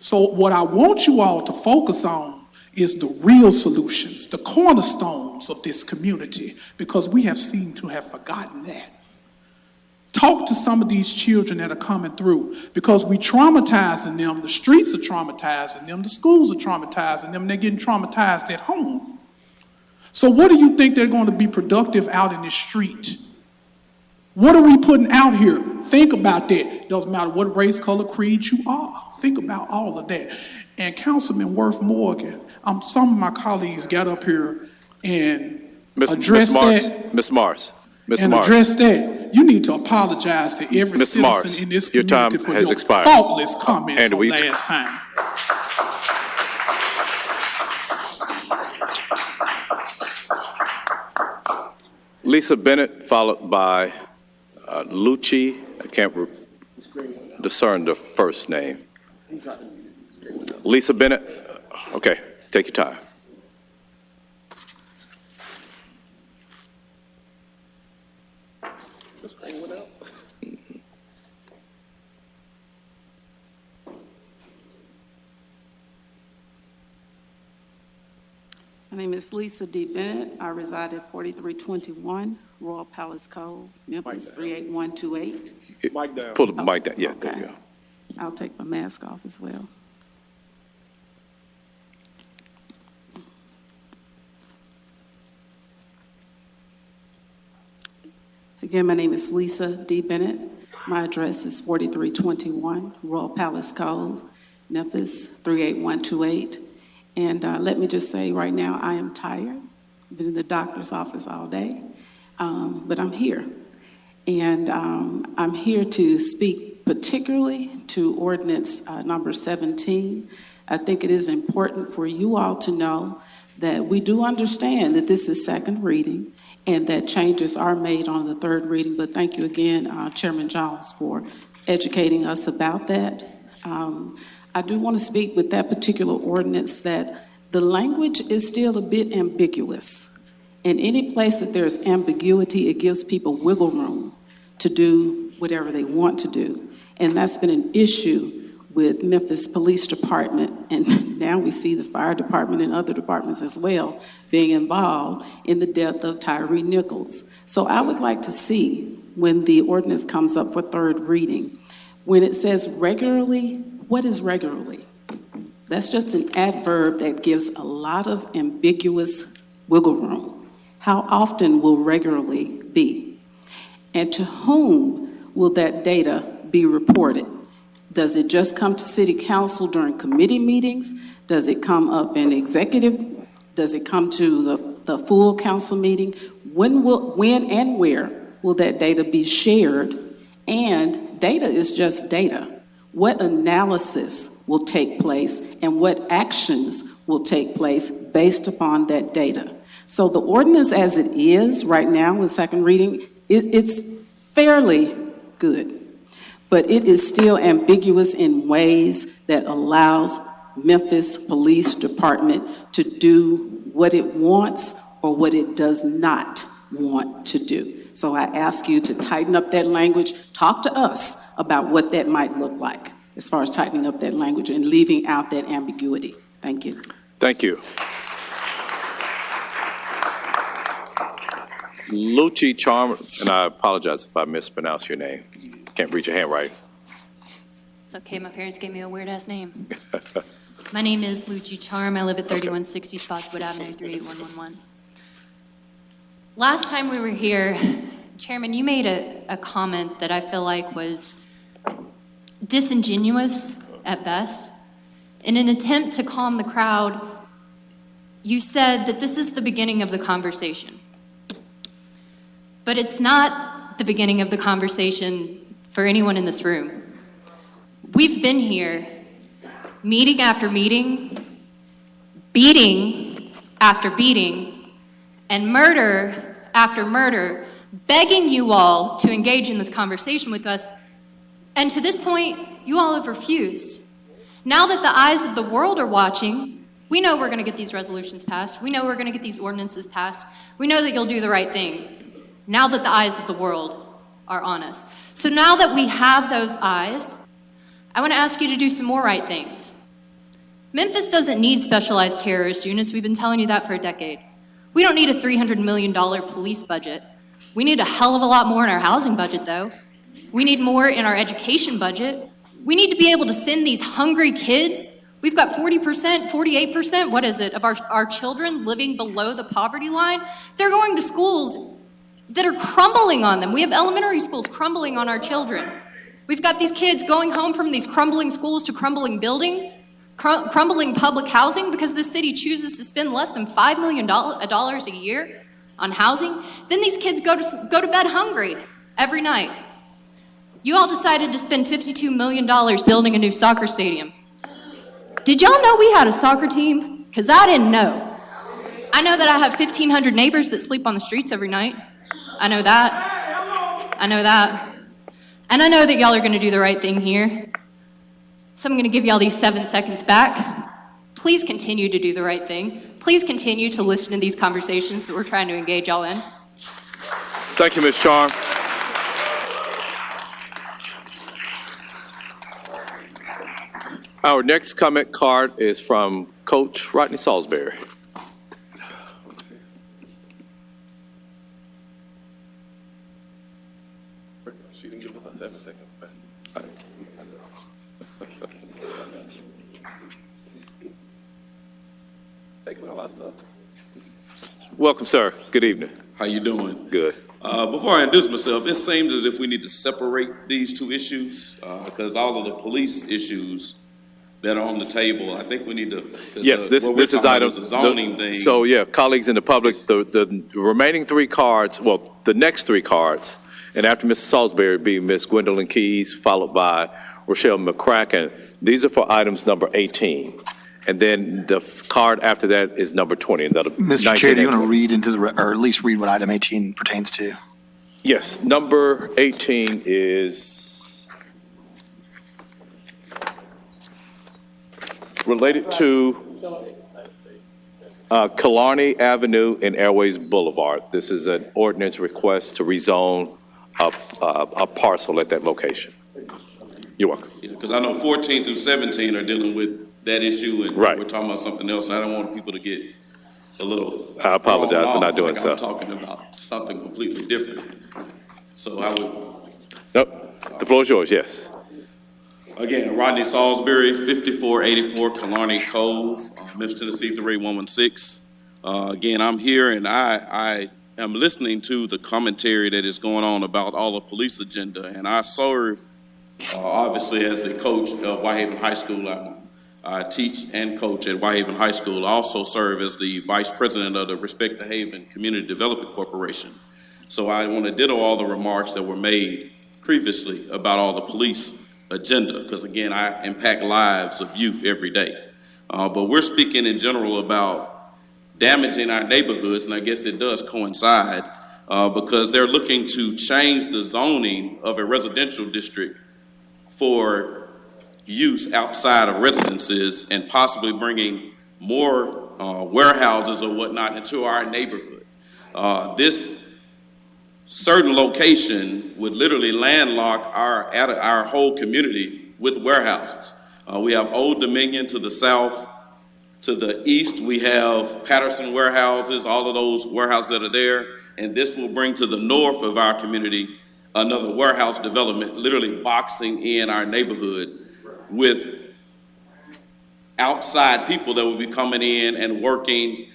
So what I want you all to focus on is the real solutions, the cornerstones of this community, because we have seemed to have forgotten that. Talk to some of these children that are coming through, because we traumatizing them, the streets are traumatizing them, the schools are traumatizing them, and they're getting traumatized at home. So what do you think they're going to be productive out in the street? What are we putting out here? Think about that. Doesn't matter what race, color, creed you are. Think about all of that. And Councilman Worth Morgan, some of my colleagues got up here and addressed that. Ms. Mars. Address that. You need to apologize to every citizen in this community for your faultless comments on last time. Lisa Bennett, followed by Lucci. I can't discern the first name. Lisa Bennett. Okay, take your time. My name is Lisa D. Bennett. I reside at 4321 Royal Palace Cove, Memphis 38128. Mic down. Pull the mic down. Yeah, there you go. I'll take my mask off as well. Again, my name is Lisa D. Bennett. My address is 4321 Royal Palace Cove, Memphis 38128. And let me just say right now, I am tired. I've been in the doctor's office all day, but I'm here. And I'm here to speak particularly to ordinance number 17. I think it is important for you all to know that we do understand that this is second reading and that changes are made on the third reading. But thank you again, Chairman Jones, for educating us about that. I do want to speak with that particular ordinance that the language is still a bit ambiguous. In any place that there's ambiguity, it gives people wiggle room to do whatever they want to do. And that's been an issue with Memphis Police Department, and now we see the fire department and other departments as well being involved in the death of Tyree Nichols. So I would like to see, when the ordinance comes up for third reading, when it says regularly, what is regularly? That's just an adverb that gives a lot of ambiguous wiggle room. How often will regularly be? And to whom will that data be reported? Does it just come to City Council during committee meetings? Does it come up in executive? Does it come to the full council meeting? When and where will that data be shared? And data is just data. What analysis will take place and what actions will take place based upon that data? So the ordinance as it is right now with second reading, it's fairly good. But it is still ambiguous in ways that allows Memphis Police Department to do what it wants or what it does not want to do. So I ask you to tighten up that language. Talk to us about what that might look like as far as tightening up that language and leaving out that ambiguity. Thank you. Thank you. Lucci Charm, and I apologize if I mispronounce your name. Can't read your hand right. It's okay, my parents gave me a weird-ass name. My name is Lucci Charm. I live at 3160 Spotswood Avenue, 38111. Last time we were here, Chairman, you made a comment that I feel like was disingenuous at best. In an attempt to calm the crowd, you said that this is the beginning of the conversation. But it's not the beginning of the conversation for anyone in this room. We've been here, meeting after meeting, beating after beating, and murder after murder, begging you all to engage in this conversation with us. And to this point, you all have refused. Now that the eyes of the world are watching, we know we're going to get these resolutions passed. We know we're going to get these ordinances passed. We know that you'll do the right thing. Now that the eyes of the world are on us. So now that we have those eyes, I want to ask you to do some more right things. Memphis doesn't need specialized terrorist units. We've been telling you that for a decade. We don't need a $300 million police budget. We need a hell of a lot more in our housing budget, though. We need more in our education budget. We need to be able to send these hungry kids. We've got 40%, 48%, what is it, of our children living below the poverty line. They're going to schools that are crumbling on them. We have elementary schools crumbling on our children. We've got these kids going home from these crumbling schools to crumbling buildings, crumbling public housing because the city chooses to spend less than $5 million a year on housing. Then these kids go to bed hungry every night. You all decided to spend $52 million building a new soccer stadium. Did y'all know we had a soccer team? Because I didn't know. I know that I have 1,500 neighbors that sleep on the streets every night. I know that. I know that. And I know that y'all are going to do the right thing here. So I'm going to give y'all these 7 seconds back. Please continue to do the right thing. Please continue to listen to these conversations that we're trying to engage y'all in. Thank you, Ms. Charm. Our next comment card is from Coach Rodney Salisbury. She didn't give us our 7 seconds back. Taking all our stuff. Welcome, sir. Good evening. How you doing? Good. Before I introduce myself, it seems as if we need to separate these two issues because all of the police issues that are on the table, I think we need to. Yes, this is item. The zoning thing. So yeah, colleagues in the public, the remaining 3 cards, well, the next 3 cards, and after Mr. Salisbury be Ms. Gwendolyn Keys, followed by Rochelle McCracken. These are for items number 18. And then the card after that is number 20. Mr. Chair, do you want to read into or at least read what item 18 pertains to? Yes, number 18 is related to Killarney Avenue and Airways Boulevard. This is an ordinance request to rezone a parcel at that location. You're welcome. Because I know 14 through 17 are dealing with that issue, and we're talking about something else, and I don't want people to get a little. I apologize for not doing so. I'm talking about something completely different. So I would. Nope. The floor is yours. Yes. Again, Rodney Salisbury, 5484 Killarney Cove, Memphis, Tennessee 38116. Again, I'm here, and I am listening to the commentary that is going on about all the police agenda, and I serve obviously as the coach of Whitehaven High School. I teach and coach at Whitehaven High School. I also serve as the vice president of the Respect the Haven Community Development Corporation. So I want to ditto all the remarks that were made previously about all the police agenda, because again, I impact lives of youth every day. But we're speaking in general about damaging our neighborhoods, and I guess it does coincide because they're looking to change the zoning of a residential district for use outside of residences and possibly bringing more warehouses or whatnot into our neighborhood. This certain location would literally landlock our whole community with warehouses. We have Old Dominion to the south. To the east, we have Patterson warehouses, all of those warehouses that are there. And this will bring to the north of our community another warehouse development, literally boxing in our neighborhood with outside people that will be coming in and working,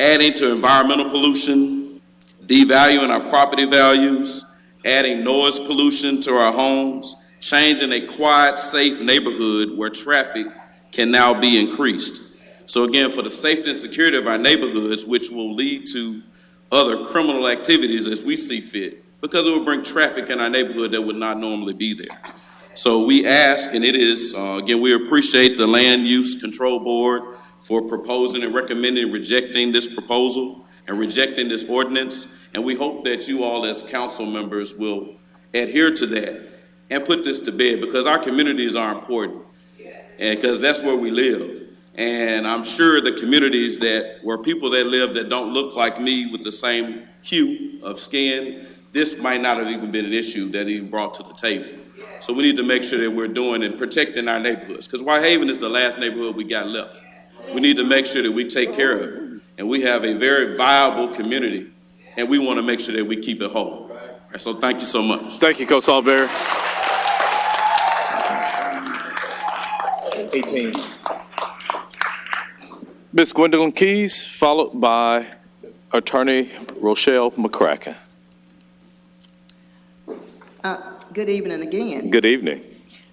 adding to environmental pollution, devaluing our property values, adding noise pollution to our homes, changing a quiet, safe neighborhood where traffic can now be increased. So again, for the safety and security of our neighborhoods, which will lead to other criminal activities as we see fit, because it will bring traffic in our neighborhood that would not normally be there. So we ask, and it is, again, we appreciate the Land Use Control Board for proposing and recommending rejecting this proposal and rejecting this ordinance. And we hope that you all as council members will adhere to that and put this to bed, because our communities are important and because that's where we live. And I'm sure the communities where people that live that don't look like me with the same hue of skin, this might not have even been an issue that he brought to the table. So we need to make sure that we're doing and protecting our neighborhoods, because Whitehaven is the last neighborhood we got left. We need to make sure that we take care of it. And we have a very viable community, and we want to make sure that we keep it whole. Right, so thank you so much. Thank you, Coach Salisbury. 18. Ms. Gwendolyn Keys, followed by Attorney Rochelle McCracken. Good evening again. Good evening.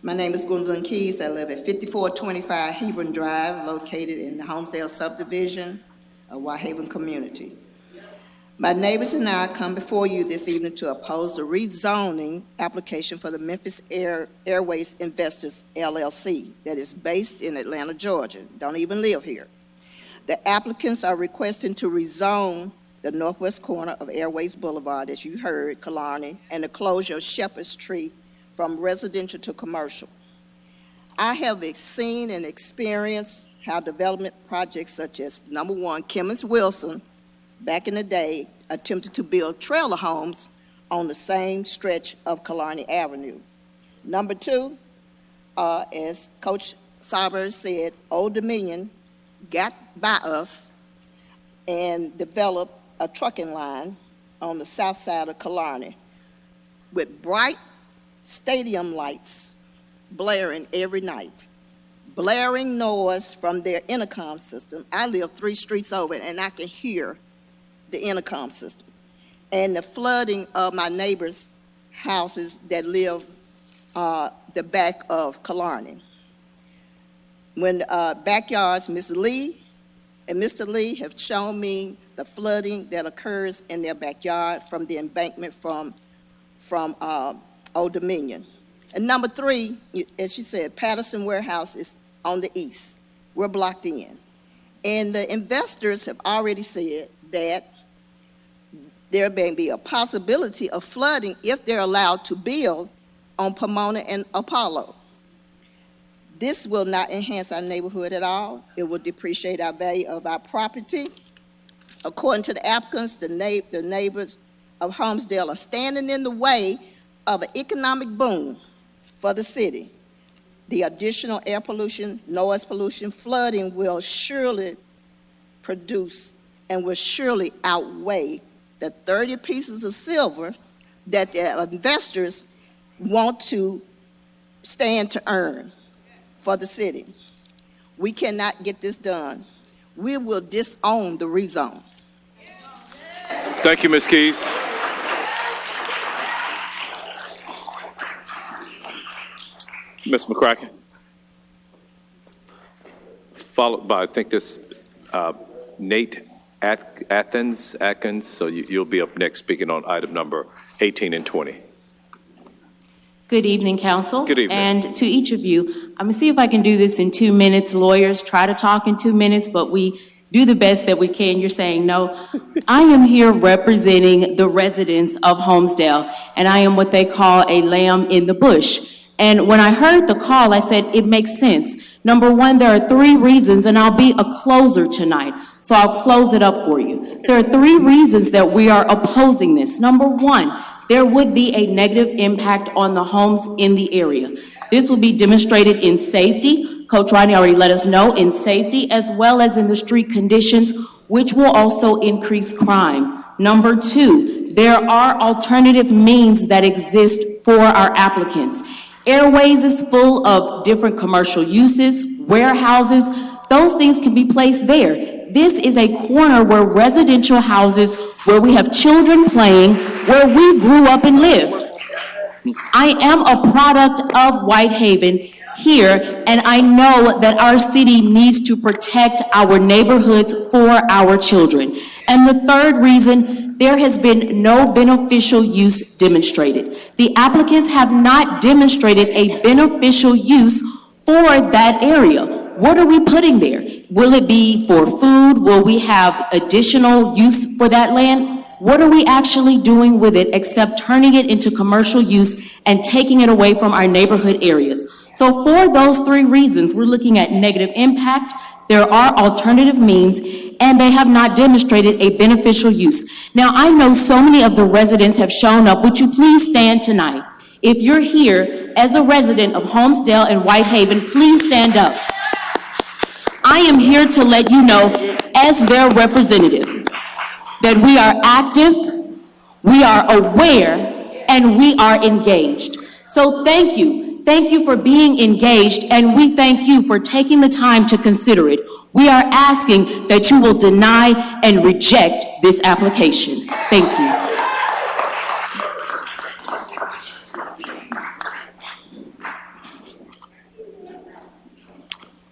My name is Gwendolyn Keys. I live at 5425 Hebron Drive, located in the Homesdale subdivision of Whitehaven community. My neighbors and I come before you this evening to oppose the rezoning application for the Memphis Airways Investors LLC that is based in Atlanta, Georgia. Don't even live here. The applicants are requesting to rezone the northwest corner of Airways Boulevard, as you heard, Killarney, and the closure of Shepherd Street from residential to commercial. I have seen and experienced how development projects such as, number one, Kimmons Wilson, back in the day, attempted to build trailer homes on the same stretch of Killarney Avenue. Number two, as Coach Sauber said, Old Dominion got by us and developed a trucking line on the south side of Killarney with bright stadium lights blaring every night, blaring noise from their intercom system. I live 3 streets over and I can hear the intercom system. And the flooding of my neighbors' houses that live the back of Killarney. When backyards, Ms. Lee and Mr. Lee have shown me the flooding that occurs in their backyard from the embankment from Old Dominion. And number 3, as you said, Patterson Warehouse is on the east. We're blocked in. And the investors have already said that there may be a possibility of flooding if they're allowed to build on Pomona and Apollo. This will not enhance our neighborhood at all. It will depreciate our value of our property. According to the applicants, the neighbors of Homesdale are standing in the way of an economic boom for the city. The additional air pollution, noise pollution, flooding will surely produce and will surely outweigh the 30 pieces of silver that the investors want to stand to earn for the city. We cannot get this done. We will disown the rezone. Thank you, Ms. Keys. Ms. McCracken. Followed by, I think this, Nate Atkins, so you'll be up next speaking on item number 18 and 20. Good evening, Council. Good evening. And to each of you, I'm going to see if I can do this in 2 minutes. Lawyers try to talk in 2 minutes, but we do the best that we can. You're saying no. I am here representing the residents of Holmesdale, and I am what they call a lamb in the bush. And when I heard the call, I said, it makes sense. Number one, there are 3 reasons, and I'll be a closer tonight, so I'll close it up for you. There are 3 reasons that we are opposing this. Number one, there would be a negative impact on the homes in the area. This will be demonstrated in safety. Coach Rodney already let us know, in safety, as well as in the street conditions, which will also increase crime. Number 2, there are alternative means that exist for our applicants. Airways is full of different commercial uses, warehouses. Those things can be placed there. This is a corner where residential houses, where we have children playing, where we grew up and lived. I am a product of Whitehaven here, and I know that our city needs to protect our neighborhoods for our children. And the third reason, there has been no beneficial use demonstrated. The applicants have not demonstrated a beneficial use for that area. What are we putting there? Will it be for food? Will we have additional use for that land? What are we actually doing with it except turning it into commercial use and taking it away from our neighborhood areas? So for those 3 reasons, we're looking at negative impact, there are alternative means, and they have not demonstrated a beneficial use. Now, I know so many of the residents have shown up. Would you please stand tonight? If you're here as a resident of Holmesdale and Whitehaven, please stand up. I am here to let you know, as their representative, that we are active, we are aware, and we are engaged. So thank you. Thank you for being engaged, and we thank you for taking the time to consider it. We are asking that you will deny and reject this application. Thank you.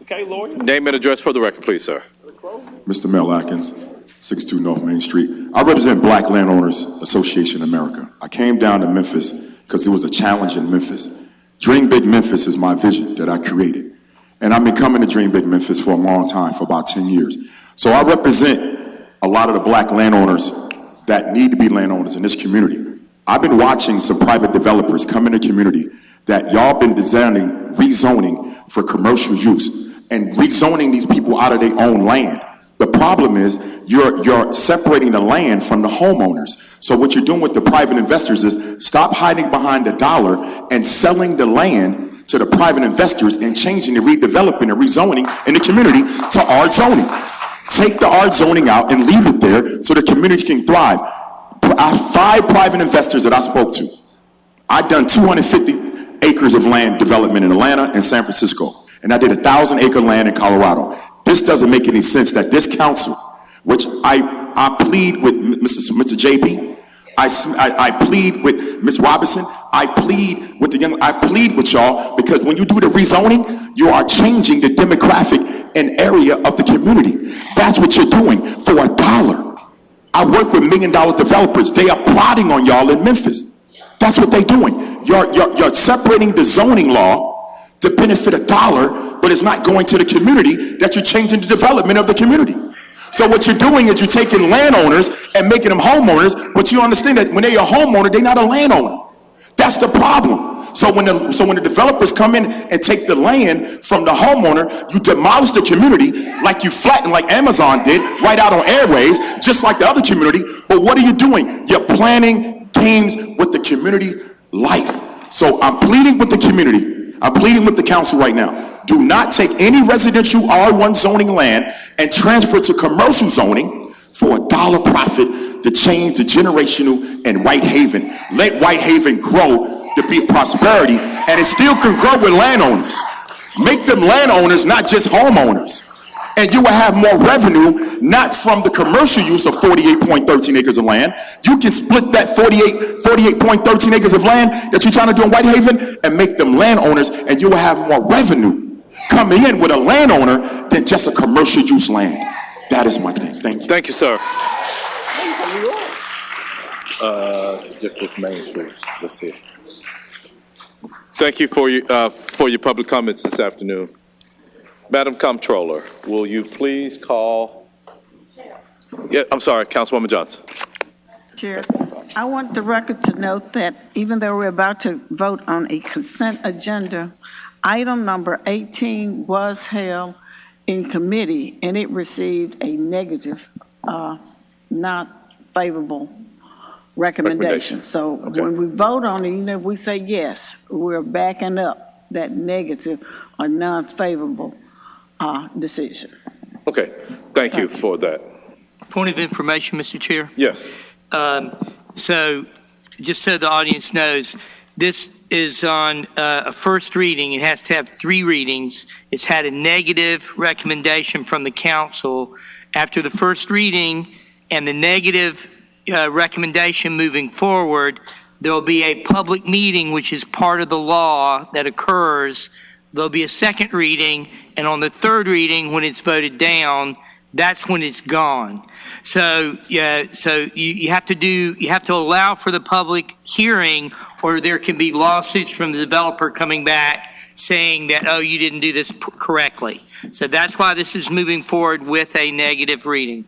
Okay, lawyer. Name and address for the record, please, sir. Mr. Mel Atkins, 62 North Main Street. I represent Black Landowners Association America. I came down to Memphis because there was a challenge in Memphis. Dream Big Memphis is my vision that I created. And I've been coming to Dream Big Memphis for a long time, for about 10 years. So I represent a lot of the Black landowners that need to be landowners in this community. I've been watching some private developers come in the community that y'all been designing rezoning for commercial use and rezoning these people out of their own land. The problem is you're separating the land from the homeowners. So what you're doing with the private investors is stop hiding behind the dollar and selling the land to the private investors and changing the redeveloping and rezoning in the community to art zoning. Take the art zoning out and leave it there so the community can thrive. I have 5 private investors that I spoke to. I've done 250 acres of land development in Atlanta and San Francisco. And I did 1,000-acre land in Colorado. This doesn't make any sense that this council, which I plead with Mr. JB, I plead with Ms. Robinson, I plead with y'all, because when you do the rezoning, you are changing the demographic and area of the community. That's what you're doing for $1. I work with $1 million developers. They are plotting on y'all in Memphis. That's what they're doing. You're separating the zoning law to benefit $1, but it's not going to the community, that you're changing the development of the community. So what you're doing is you're taking landowners and making them homeowners, but you understand that when they're a homeowner, they're not a landowner. That's the problem. So when the developers come in and take the land from the homeowner, you demolish the community like you flatten, like Amazon did, right out on Airways, just like the other community. But what are you doing? You're planning games with the community life. So I'm pleading with the community. I'm pleading with the council right now. Do not take any residential R1 zoning land and transfer it to commercial zoning for $1 profit to change the generational in Whitehaven. Let Whitehaven grow to be prosperity, and it still can grow with landowners. Make them landowners, not just homeowners. And you will have more revenue, not from the commercial use of 48.13 acres of land. You can split that 48.13 acres of land that you're trying to do in Whitehaven and make them landowners, and you will have more revenue coming in with a landowner than just a commercial use land. That is my thing. Thank you. Thank you, sir. Just this Main Street. Let's see. Thank you for your public comments this afternoon. Madam Comptroller, will you please call Yeah, I'm sorry, Councilwoman Johnson. Chair, I want the record to note that even though we're about to vote on a consent agenda, item number 18 was held in committee and it received a negative, not favorable recommendation. So when we vote on it, even if we say yes, we're backing up that negative or non-favorable decision. Okay, thank you for that. Point of information, Mr. Chair. Yes. So, just so the audience knows, this is on a first reading. It has to have 3 readings. It's had a negative recommendation from the council. After the first reading and the negative recommendation moving forward, there will be a public meeting, which is part of the law that occurs. There'll be a second reading, and on the third reading, when it's voted down, that's when it's gone. So, you have to allow for the public hearing, or there can be lawsuits from the developer coming back saying that, oh, you didn't do this correctly. So that's why this is moving forward with a negative reading.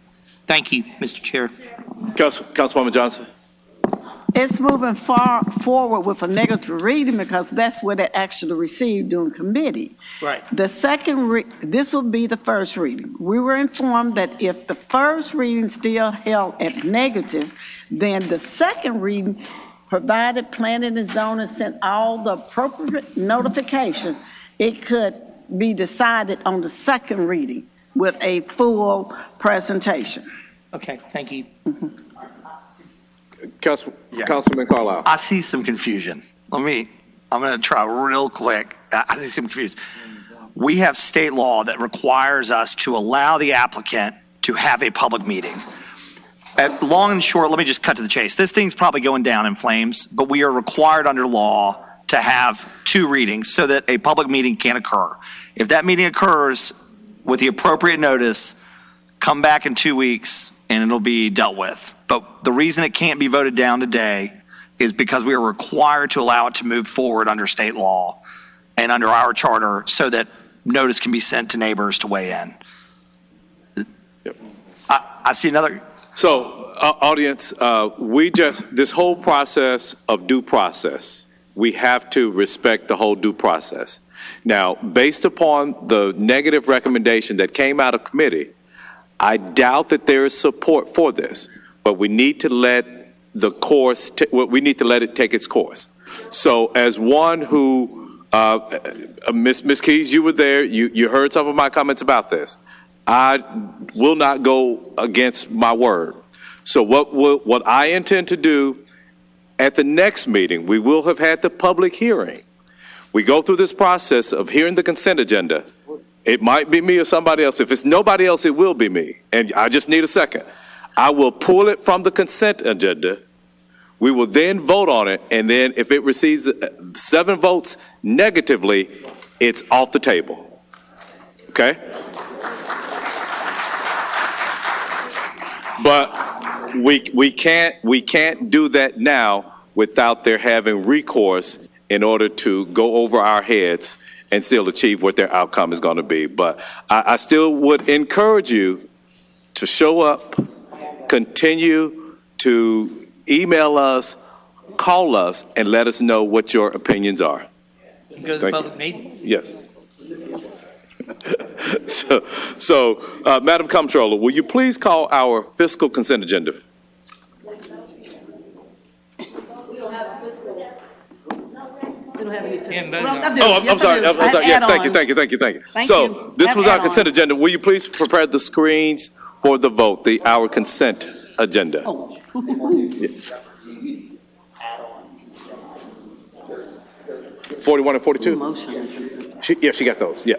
Thank you, Mr. Chair. Councilwoman Johnson. It's moving far forward with a negative reading because that's what it actually received during committee. Right. The second, this will be the first reading. We were informed that if the first reading still held at negative, then the second reading, provided planning and zoning sent all the appropriate notification, it could be decided on the second reading with a full presentation. Okay, thank you. Councilman Carlisle. I see some confusion. I'm going to try real quick. I see some confusion. We have state law that requires us to allow the applicant to have a public meeting. At long and short, let me just cut to the chase. This thing's probably going down in flames, but we are required under law to have 2 readings so that a public meeting can occur. If that meeting occurs with the appropriate notice, come back in 2 weeks and it'll be dealt with. But the reason it can't be voted down today is because we are required to allow it to move forward under state law and under our charter so that notice can be sent to neighbors to weigh in. Yep. I see another. So, audience, this whole process of due process, we have to respect the whole due process. Now, based upon the negative recommendation that came out of committee, I doubt that there is support for this, but we need to let we need to let it take its course. So, as one who, Ms. Keys, you were there, you heard some of my comments about this. I will not go against my word. So, what I intend to do at the next meeting, we will have had the public hearing. We go through this process of hearing the consent agenda. It might be me or somebody else. If it's nobody else, it will be me. And I just need a second. I will pull it from the consent agenda. We will then vote on it. And then if it receives 7 votes negatively, it's off the table. Okay? But we can't do that now without their having recourse in order to go over our heads and still achieve what their outcome is going to be. But I still would encourage you to show up, continue to email us, call us, and let us know what your opinions are. Go to the public meeting. Yes. So, Madam Comptroller, will you please call our fiscal consent agenda? We don't have any fiscal. I'm sorry. Yes, thank you. So, this was our consent agenda. Will you please prepare the screens for the vote, our consent agenda? Oh. Yeah. 41 and 42? Motion. She got those. Yeah.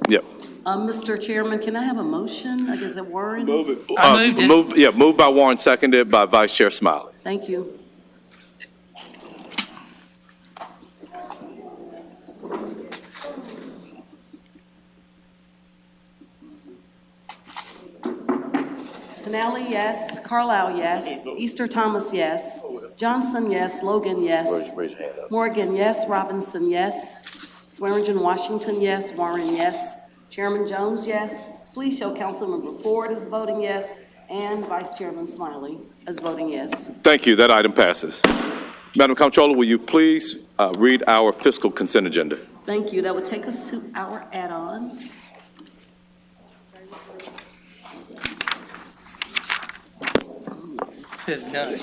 Yep. Mr. Chairman, can I have a motion? Is it Warren? I moved it. Moved by Warren, seconded by Vice Chair Smiley. Thank you. Finale, yes. Carlisle, yes. Easter Thomas, yes. Johnson, yes. Logan, yes. Morgan, yes. Robinson, yes. Swearingen Washington, yes. Warren, yes. Chairman Jones, yes. Please show Councilmember Ford as voting yes and Vice Chairman Smiley as voting yes. Thank you. That item passes. Madam Comptroller, will you please read our fiscal consent agenda? Thank you. That would take us to our add-ons. Says none.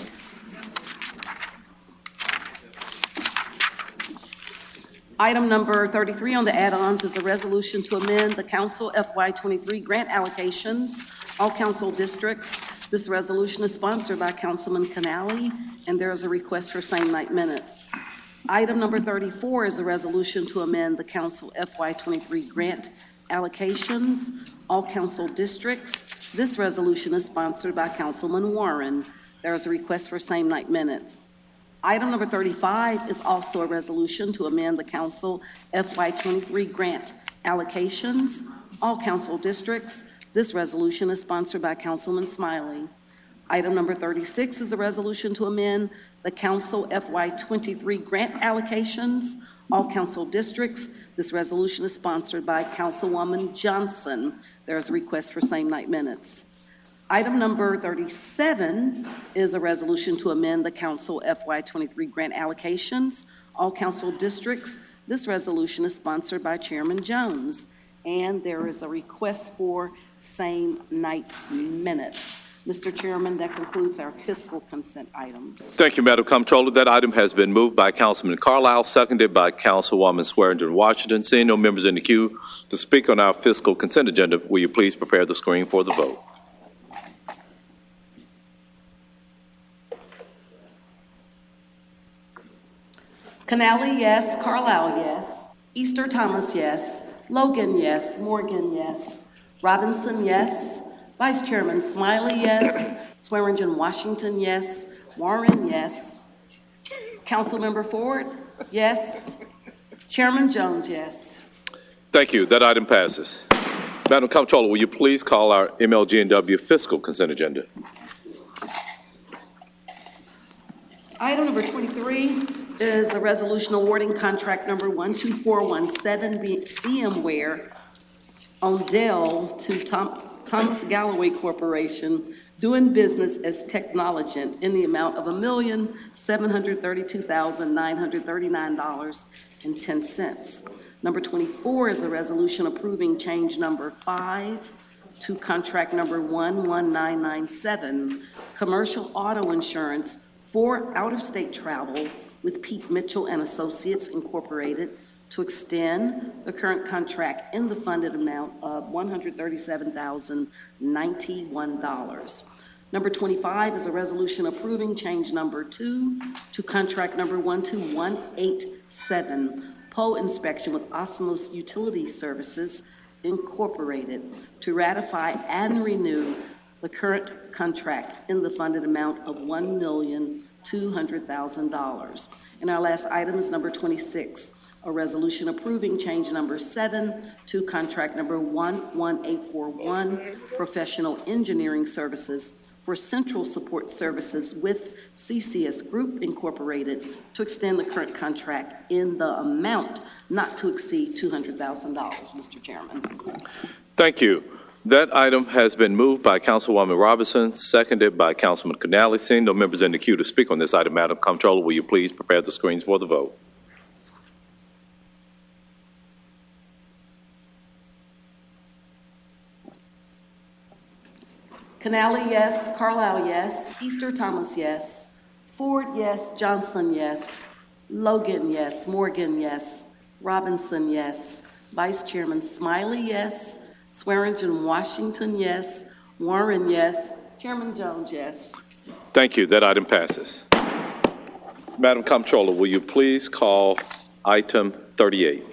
Item number 33 on the add-ons is a resolution to amend the council FY23 grant allocations, all council districts. This resolution is sponsored by Councilman Canali, and there is a request for same-night minutes. Item number 34 is a resolution to amend the council FY23 grant allocations, all council districts. This resolution is sponsored by Councilman Warren. There is a request for same-night minutes. Item number 35 is also a resolution to amend the council FY23 grant allocations, all council districts. This resolution is sponsored by Councilman Smiley. Item number 36 is a resolution to amend the council FY23 grant allocations, all council districts. This resolution is sponsored by Councilwoman Johnson. There is a request for same-night minutes. Item number 37 is a resolution to amend the council FY23 grant allocations, all council districts. This resolution is sponsored by Chairman Jones, and there is a request for same-night minutes. Mr. Chairman, that concludes our fiscal consent items. Thank you, Madam Comptroller. That item has been moved by Councilman Carlisle, seconded by Councilwoman Swearingen Washington. Seeing no members in the queue to speak on our fiscal consent agenda, will you please prepare the screen for the vote? Canali, yes. Carlisle, yes. Easter Thomas, yes. Logan, yes. Morgan, yes. Robinson, yes. Vice Chairman Smiley, yes. Swearingen Washington, yes. Warren, yes. Councilmember Ford, yes. Chairman Jones, yes. Thank you. That item passes. Madam Comptroller, will you please call our MLG&W fiscal consent agenda? Item number 23 is a resolution awarding contract number 12417 VMware on Dell to Thomas Galloway Corporation, doing business as Technologent in the amount of $1,732,939.10. Number 24 is a resolution approving change number 5 to contract number 11997, commercial auto insurance for out-of-state travel with Pete Mitchell and Associates Incorporated to extend the current contract in the funded amount of $137,091. Number 25 is a resolution approving change number 2 to contract number 12187, pole inspection with Osmos Utility Services Incorporated to ratify and renew the current contract in the funded amount of $1,200,000. And our last item is number 26, a resolution approving change number 7 to contract number 11841, professional engineering services for central support services with CCS Group Incorporated to extend the current contract in the amount not to exceed $200,000, Mr. Chairman. Thank you. That item has been moved by Councilwoman Robinson, seconded by Councilman Canali. Seeing no members in the queue to speak on this item, Madam Comptroller, will you please prepare the screens for the vote? Canali, yes. Carlisle, yes. Easter Thomas, yes. Ford, yes. Johnson, yes. Logan, yes. Morgan, yes. Robinson, yes. Vice Chairman Smiley, yes. Swearingen Washington, yes. Warren, yes. Chairman Jones, yes. Thank you. That item passes. Madam Comptroller, will you please call item 38?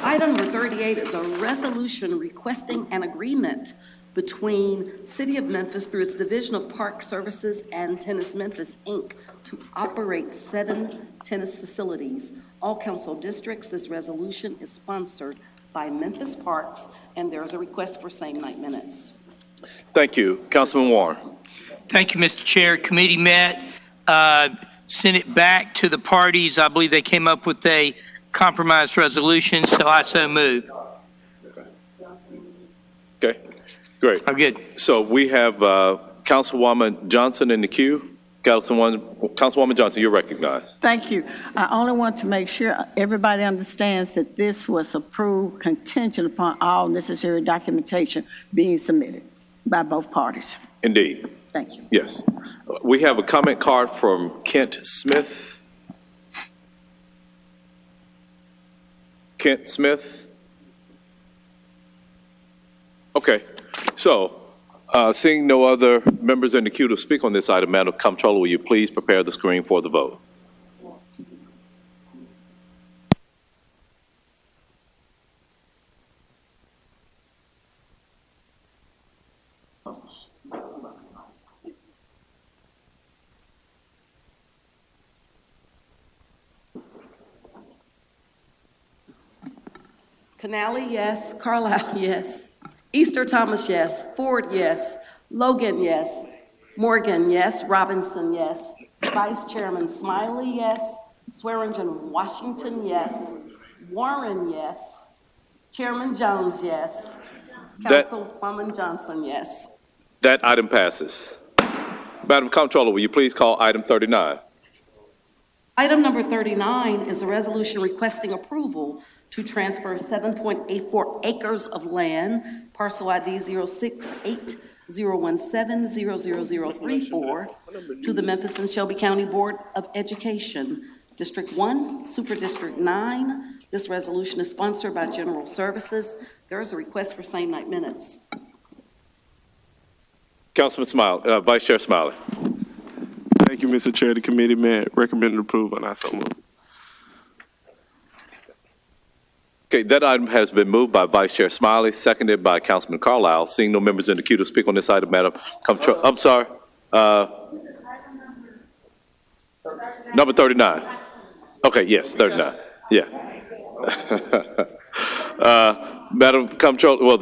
Item number 38 is a resolution requesting an agreement between City of Memphis through its Division of Park Services and Tennis Memphis, Inc. to operate 7 tennis facilities, all council districts. This resolution is sponsored by Memphis Parks, and there is a request for same-night minutes. Thank you. Councilman Warren. Thank you, Mr. Chair. Committee met, sent it back to the parties. I believe they came up with a compromise resolution, so I so move. Okay, great. I'm good. So we have Councilwoman Johnson in the queue. Councilwoman Johnson, you're recognized. Thank you. I only want to make sure everybody understands that this was approved contingent upon all necessary documentation being submitted by both parties. Indeed. Thank you. Yes. We have a comment card from Kent Smith. Kent Smith? Okay. So, seeing no other members in the queue to speak on this item, Madam Comptroller, will you please prepare the screen for the vote? Canali, yes. Carlisle, yes. Easter Thomas, yes. Ford, yes. Logan, yes. Morgan, yes. Robinson, yes. Vice Chairman Smiley, yes. Swearingen Washington, yes. Warren, yes. Chairman Jones, yes. Councilwoman Johnson, yes. That item passes. Madam Comptroller, will you please call item 39? Item number 39 is a resolution requesting approval to transfer 7.84 acres of land, parcel ID 068-017-00034, to the Memphis and Shelby County Board of Education, District 1, Super District 9. This resolution is sponsored by General Services. There is a request for same-night minutes. Councilman Smiley, Vice Chair Smiley. Thank you, Mr. Chair. The committee may recommend approval, and I so move. Okay, that item has been moved by Vice Chair Smiley, seconded by Councilman Carlisle. Seeing no members in the queue to speak on this item, Madam Comptroller, I'm sorry. Number 39. Okay, yes, 39. Yeah. Madam Comptroller, well,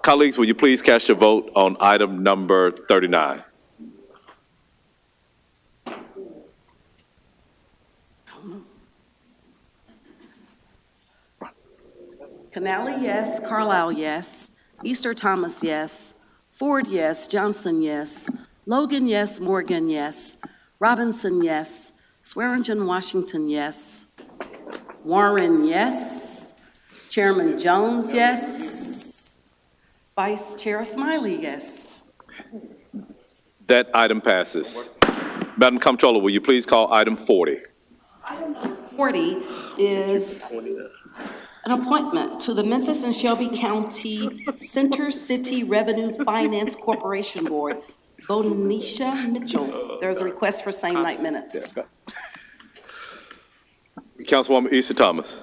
colleagues, will you please cast your vote on item number 39? Canali, yes. Carlisle, yes. Easter Thomas, yes. Ford, yes. Johnson, yes. Logan, yes. Morgan, yes. Robinson, yes. Swearingen Washington, yes. Warren, yes. Chairman Jones, yes. Vice Chair Smiley, yes. That item passes. Madam Comptroller, will you please call item 40? Item 40 is an appointment to the Memphis and Shelby County Center City Revenue Finance Corporation Board. Bonisha Mitchell. There's a request for same-night minutes. Councilwoman Easter Thomas.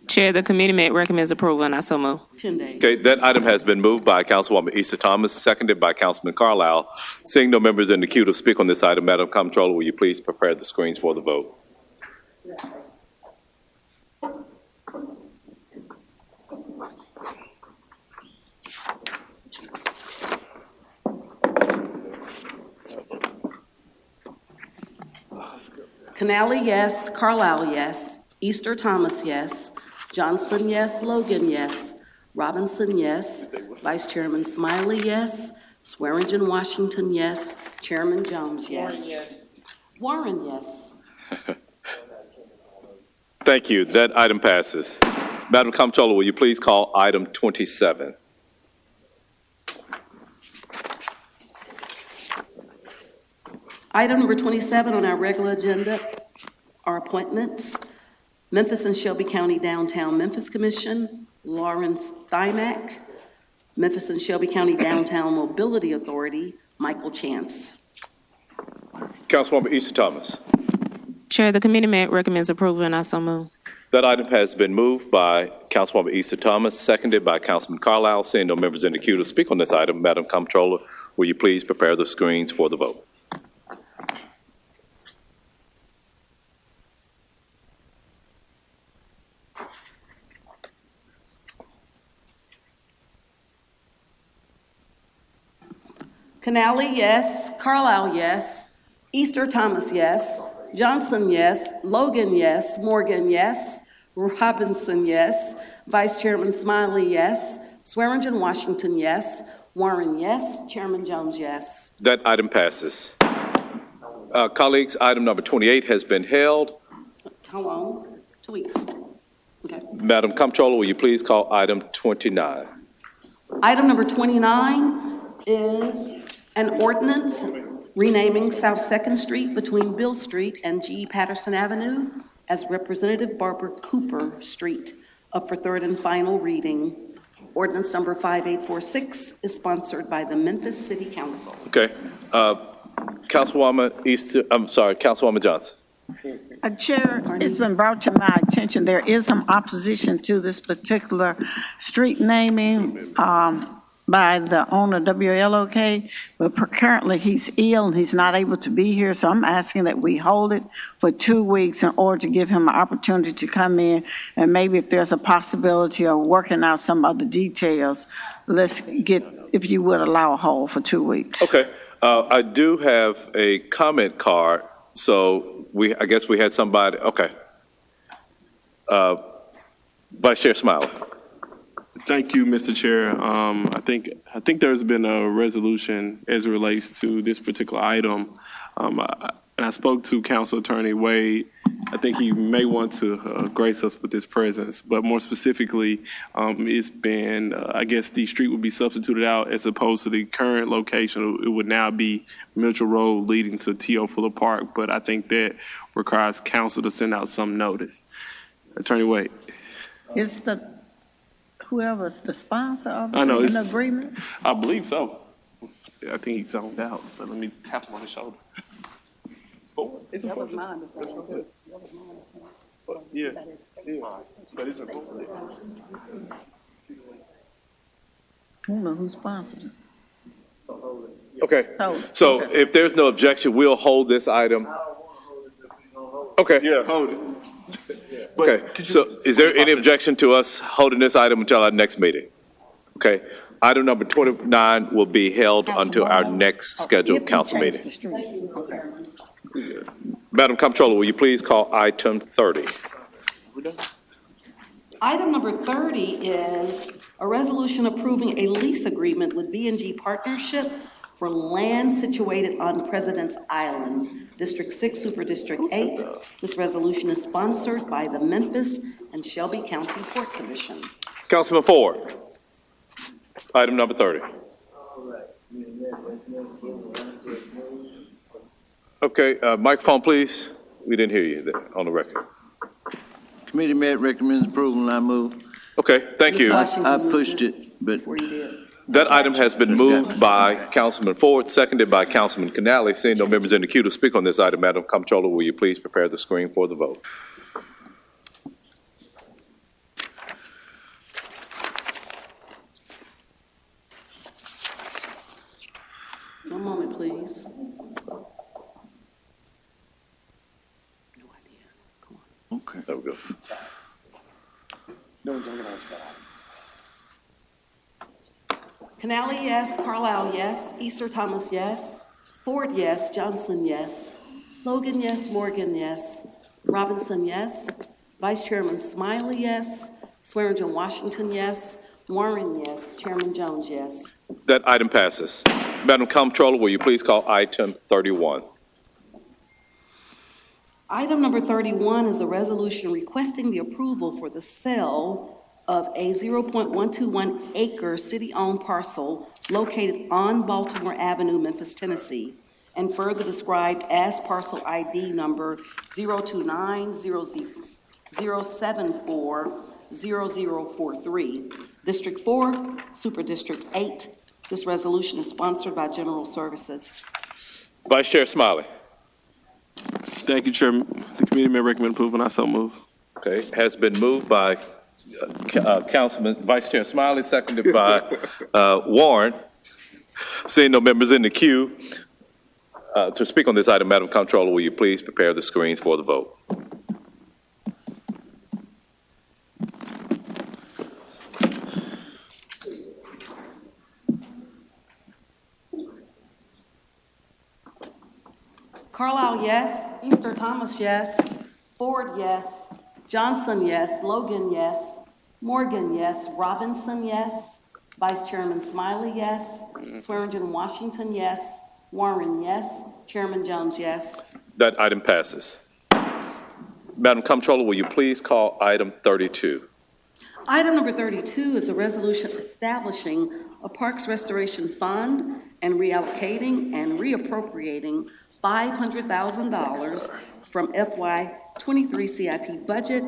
Chair, the committee may recommends approval, and I so move. 10 days. Okay, that item has been moved by Councilwoman Easter Thomas, seconded by Councilman Carlisle. Seeing no members in the queue to speak on this item, Madam Comptroller, will you please prepare the screens for the vote? Canali, yes. Carlisle, yes. Easter Thomas, yes. Johnson, yes. Logan, yes. Robinson, yes. Vice Chairman Smiley, yes. Swearingen Washington, yes. Chairman Jones, yes. Warren, yes. Thank you. That item passes. Madam Comptroller, will you please call item 27? Item number 27 on our regular agenda are appointments. Memphis and Shelby County Downtown Memphis Commission, Lawrence Dymack. Memphis and Shelby County Downtown Mobility Authority, Michael Chance. Councilwoman Easter Thomas. Chair, the committee may recommends approval, and I so move. That item has been moved by Councilwoman Easter Thomas, seconded by Councilman Carlisle. Seeing no members in the queue to speak on this item, Madam Comptroller, will you please prepare the screens for the vote? Canali, yes. Carlisle, yes. Easter Thomas, yes. Johnson, yes. Logan, yes. Morgan, yes. Robinson, yes. Vice Chairman Smiley, yes. Swearingen, Washington, yes. Warren, yes. Chairman Jones, yes. That item passes. Colleagues, item number 28 has been held. How long? 2 weeks. Okay. Madam Comptroller, will you please call item 29? Item number 29 is an ordinance renaming South Second Street between Bill Street and G. Patterson Avenue as Representative Barbara Cooper Street, up for third and final reading. Ordinance number 5846 is sponsored by the Memphis City Council. Okay. Councilwoman Councilwoman Johnson. Chair, it's been brought to my attention, there is some opposition to this particular street naming by the owner, WLOK, but currently he's ill and he's not able to be here, so I'm asking that we hold it for 2 weeks in order to give him an opportunity to come in, and maybe if there's a possibility of working out some other details, let's get, if you would allow a hold for 2 weeks. Okay. I do have a comment card, so I guess we had somebody, okay. Vice Chair Smiley. Thank you, Mr. Chair. I think there's been a resolution as it relates to this particular item. And I spoke to Council Attorney Wade. I think he may want to grace us with his presence, but more specifically, it's been, I guess the street would be substituted out as opposed to the current location. It would now be Mitchell Road leading to T.O. Fuller Park, but I think that requires council to send out some notice. Attorney Wade. Is whoever's the sponsor of I know, an agreement? I believe so. I think he zoned out, but let me tap him on the shoulder. It's That was my understanding too. Yeah, but it's important. I don't know who sponsored it. Okay. So if there's no objection, we'll hold this item. Okay. Yeah, hold it. Okay, so is there any objection to us holding this item until our next meeting? Okay, item number 29 will be held until our next scheduled council meeting. Madam Comptroller, will you please call item 30? Item number 30 is a resolution approving a lease agreement with B&G Partnership for land situated on President's Island, District 6, Super District 8. This resolution is sponsored by the Memphis and Shelby County Port Commission. Councilman Ford, item number 30. Okay, microphone, please. We didn't hear you there on the record. Committee met recommends approval and I move. Okay, thank you. I pushed it, but. That item has been moved by Councilman Ford, seconded by Councilman Canale. Seeing no members in the queue to speak on this item, Madam Comptroller, will you please prepare the screen for the vote? One moment, please. Okay. There we go. No one's organized that. Canale, yes. Carlisle, yes. Easter Thomas, yes. Ford, yes. Johnson, yes. Logan, yes. Morgan, yes. Robinson, yes. Vice Chairman Smiley, yes. Swearingen, Washington, yes. Warren, yes. Chairman Jones, yes. That item passes. Madam Comptroller, will you please call item 31? Item number 31 is a resolution requesting the approval for the sale of a 0.121 acre city-owned parcel located on Baltimore Avenue, Memphis, Tennessee, and further described as parcel ID number 029-074-0043, District 4, Super District 8. This resolution is sponsored by General Services. Vice Chair Smiley. Thank you, Chairman. The committee may recommend approval, and I so move. Okay, has been moved by Councilman Vice Chair Smiley, seconded by Warren. Seeing no members in the queue to speak on this item, Madam Comptroller, will you please prepare the screens for the vote? Carlisle, yes. Easter Thomas, yes. Ford, yes. Johnson, yes. Logan, yes. Morgan, yes. Robinson, yes. Vice Chairman Smiley, yes. Swearingen Washington, yes. Warren, yes. Chairman Jones, yes. That item passes. Madam Comptroller, will you please call item 32? Item number 32 is a resolution establishing a Parks Restoration Fund and reallocating and reappropriating $500,000 from FY23 CIP budget,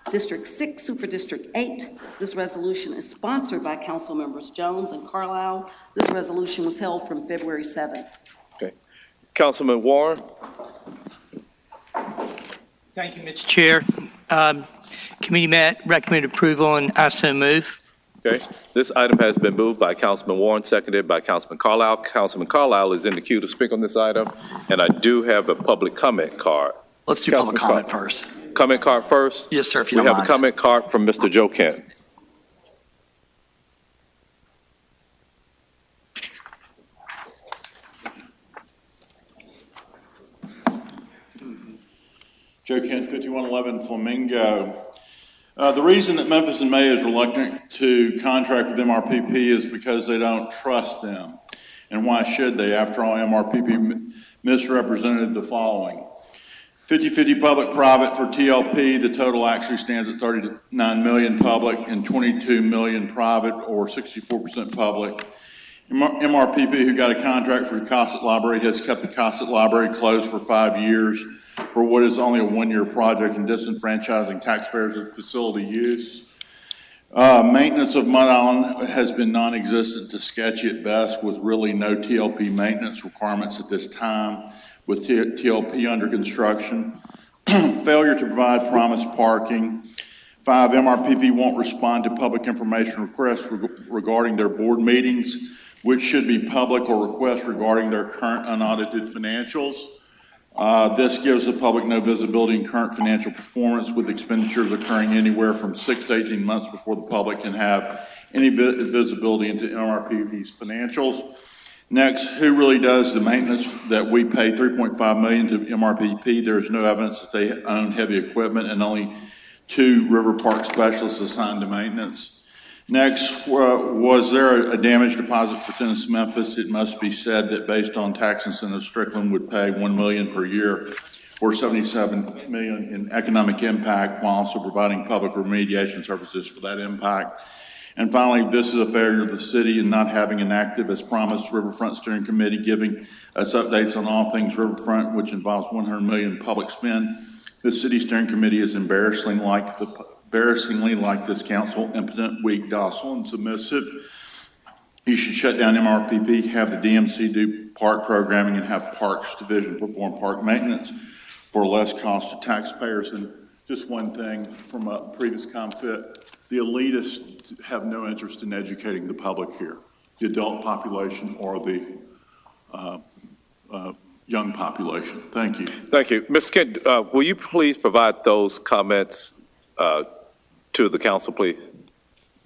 District 6, Super District 8. This resolution is sponsored by Council Members Jones and Carlisle. This resolution was held from February 7th. Okay. Councilman Warren? Thank you, Mr. Chair. Committee met, recommend approval, and I so move. Okay. This item has been moved by Councilman Warren, seconded by Councilman Carlisle. Councilman Carlisle is in the queue to speak on this item, and I do have a public comment card. Let's do public comment first. Comment card first? Yes, sir, if you We don't have mind. a comment card from Mr. Joe Kent. Joe Kent, 5111 Flamingo. The reason that Memphis and May is reluctant to contract with MRPP is because they don't trust them. And why should they? After all, MRPP misrepresented the following. 50-50 public-private for TLP, the total actually stands at 39 million public and 22 million private, or 64% public. MRPP, who got a contract for the Cossett Library, has kept the Cossett Library closed for 5 years for what is only a one-year project and disenfranchising taxpayers of facility use. Maintenance of Mud Island has been non-existent to sketchy at best, with really no TLP maintenance requirements at this time, with TLP under construction. Failure to provide promised parking. 5, MRPP won't respond to public information requests regarding their board meetings, which should be public, or requests regarding their current unaudited financials. This gives the public no visibility in current financial performance, with expenditures occurring anywhere from 6 to 18 months before the public can have any visibility into MRPP's financials. Next, who really does the maintenance that we pay $3.5 million to MRPP? There is no evidence that they own heavy equipment, and only 2 river park specialists assigned to maintenance. Next, was there a damage deposit for Tennis Memphis? It must be said that based on tax incentives, Strickland would pay $1 million per year or $77 million in economic impact, while also providing public remediation services for that impact. And finally, this is a failure of the city in not having an active, as promised, Riverfront Steering Committee, giving us updates on all things Riverfront, which involves $100 million public spend. This city steering committee is embarrassingly like this council, impotent, weak, docile, and submissive. You should shut down MRPP, have the DMC do park programming, and have Parks Division perform park maintenance for less cost to taxpayers. And just one thing from a previous confit, the elitists have no interest in educating the public here, the adult population or the young population. Thank you. Thank you. Ms. Kent, will you please provide those comments to the council, please?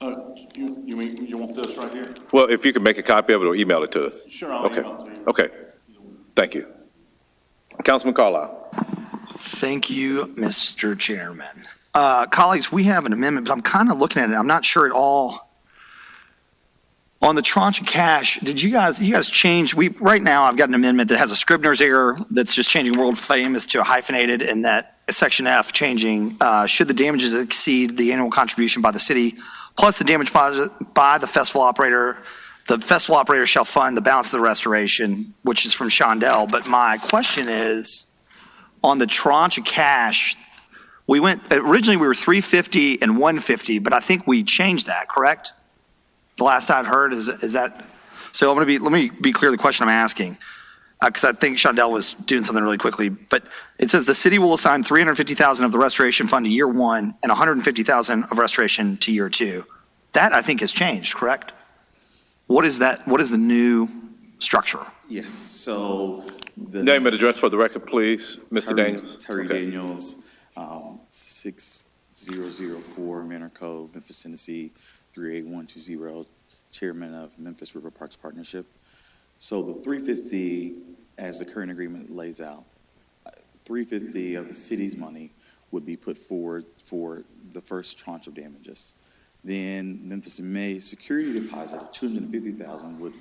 You want this right here? Well, if you can make a copy of it or email it to us. Sure, I'll Okay. email it to you. Okay. Thank you. Councilman Carlisle. Thank you, Mr. Chairman. Colleagues, we have an amendment, but I'm kind of looking at it. I'm not sure at all. On the tranche of cash, did you guys change? Right now, I've got an amendment that has a Scribner's error that's just changing world famous to a hyphenated, and that section F changing, should the damages exceed the annual contribution by the city, plus the damage by the festival operator shall fund the balance of the restoration, which is from Shondell. But my question is, on the tranche of cash, originally we were 350 and 150, but I think we changed that, correct? The last I'd heard is that, so let me be clear the question I'm asking, because I think Shondell was doing something really quickly, but it says the city will assign $350,000 of the restoration fund to year 1 and $150,000 of restoration to year 2. That I think has changed, correct? What is that? What is the new structure? Yes, so. Name and address for the record, please, Mr. Daniels. Terry Daniels, 6004 Manor Cove, Memphis, Tennessee, 38120, chairman of Memphis River Parks Partnership. So the 350 as the current agreement lays out, 350 of the city's money would be put forward for the first tranche of damages. Then Memphis and May security deposit of 250,000 would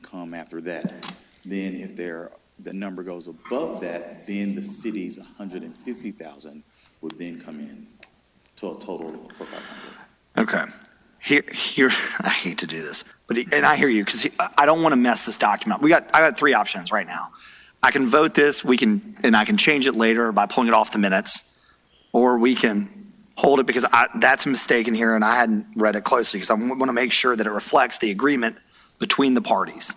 come after that. Then if the number goes above that, then the city's 150,000 would then come in to a total for 500. Okay. Here, I hate to do this, and I hear you because I don't want to mess this document. I got three options right now. I can vote this, and I can change it later by pulling it off the minutes, or we can hold it because that's a mistake in here and I hadn't read it closely because I want to make sure that it reflects the agreement between the parties.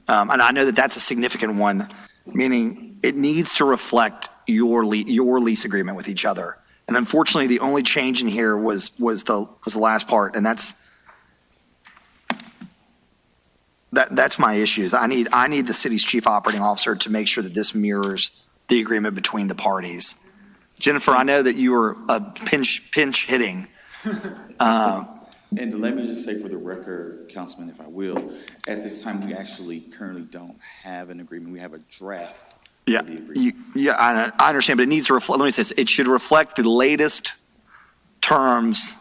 And I know that that's a significant one, meaning it needs to reflect your lease agreement with each other. And unfortunately, the only change in here was the last part, and that's my issues. I need the city's chief operating officer to make sure that this mirrors the agreement between the parties. Jennifer, I know that you were pinch hitting. And let me just say for the record, Councilman, if I will, at this time, we actually currently don't have an agreement. We have a draft. Yeah, I understand, but it needs to reflect, let me say this, it should reflect the latest terms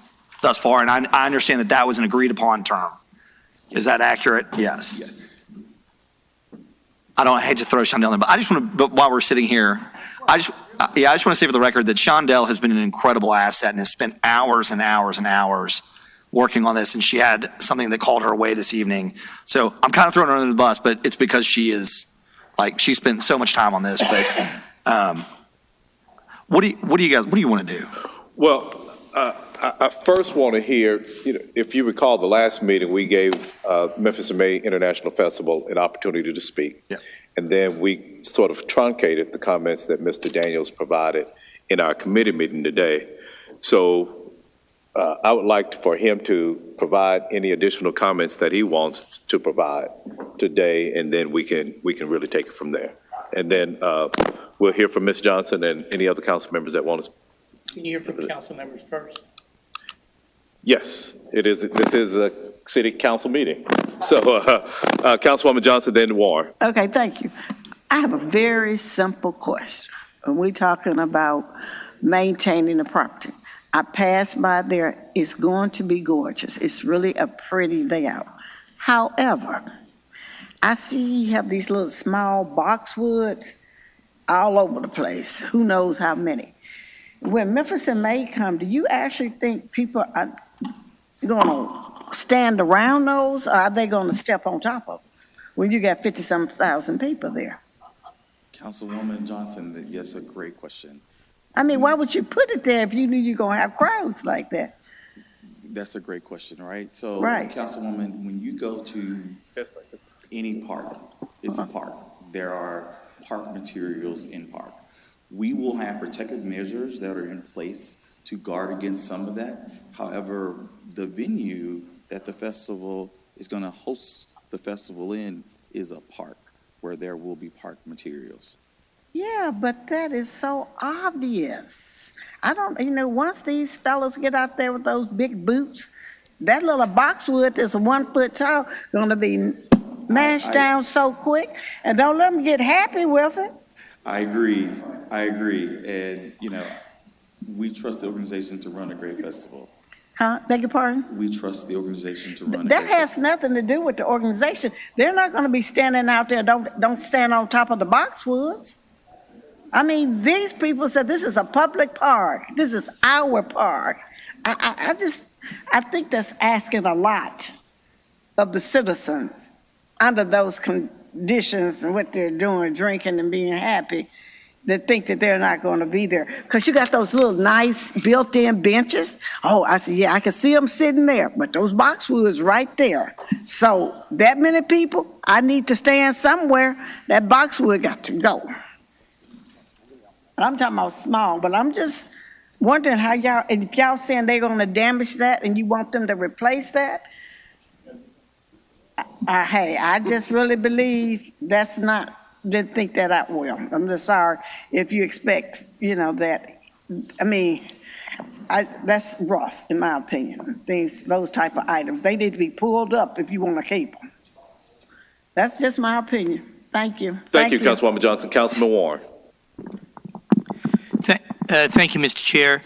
thus far, and I understand that was an agreed upon term. Is that accurate? Yes. Yes. I hate to throw Shondell in, but I just want to, but while we're sitting here, I just want to say for the record that Shondell has been an incredible asset and has spent hours and hours and hours working on this, and she had something that called her away this evening. So I'm kind of throwing her under the bus, but it's because she spent so much time on this. But what do you want to do? Well, I first want to hear, if you recall the last meeting, we gave Memphis and May International Festival an opportunity to speak. Yeah. And then we sort of truncated the comments that Mr. Daniels provided in our committee meeting today. So I would like for him to provide any additional comments that he wants to provide today, and then we can really take it from there. And then we'll hear from Ms. Johnson and any other council members that want to. Can you hear from the council members first? Yes, it is. This is a city council meeting. So Councilwoman Johnson, then Warren. Okay, thank you. I have a very simple question. When we're talking about maintaining the property, I passed by there. It's going to be gorgeous. It's really a pretty layout. However, I see you have these little small boxwoods all over the place. Who knows how many? When Memphis and May come, do you actually think people are going to stand around those, or are they going to step on top of them when you got 50-some thousand people there? Councilwoman Johnson, yes, a great question. I mean, why would you put it there if you knew you're going to have crowds like that? That's a great question, right? So, right. Councilwoman, when you go to any park, it's a park. There are park materials in park. We will have protective measures that are in place to guard against some of that. However, the venue that the festival is going to host the festival in is a park where there will be park materials. Yeah, but that is so obvious. Once these fellas get out there with those big boots, that little boxwood that's 1 foot tall going to be mashed down so quick, and don't let them get happy with it. I agree. And, we trust the organization to run a great festival. Huh? Beg your pardon? We trust the organization to run a great That has festival. nothing to do with the organization. They're not going to be standing out there, don't stand on top of the boxwoods. I mean, these people said this is a public park. This is our park. I think that's asking a lot of the citizens under those conditions and what they're doing, drinking and being happy, that think that they're not going to be there. Because you got those little nice built-in benches. Oh, I said, yeah, I can see them sitting there, but those boxwoods right there. So that many people, I need to stand somewhere. That boxwood got to go. I'm talking about small, but I'm just wondering how if y'all saying they're going to damage that and you want them to replace that, hey, I just really believe didn't think that out well. I'm just sorry if you expect, that. I mean, that's rough in my opinion. Those type of items, they need to be pulled up if you want to keep them. That's just my opinion. Thank you. Thank you, Councilwoman Johnson. Councilman Warren. Thank you, Mr. Chair.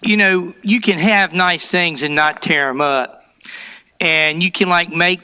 You know, you can have nice things and not tear them up. And you can you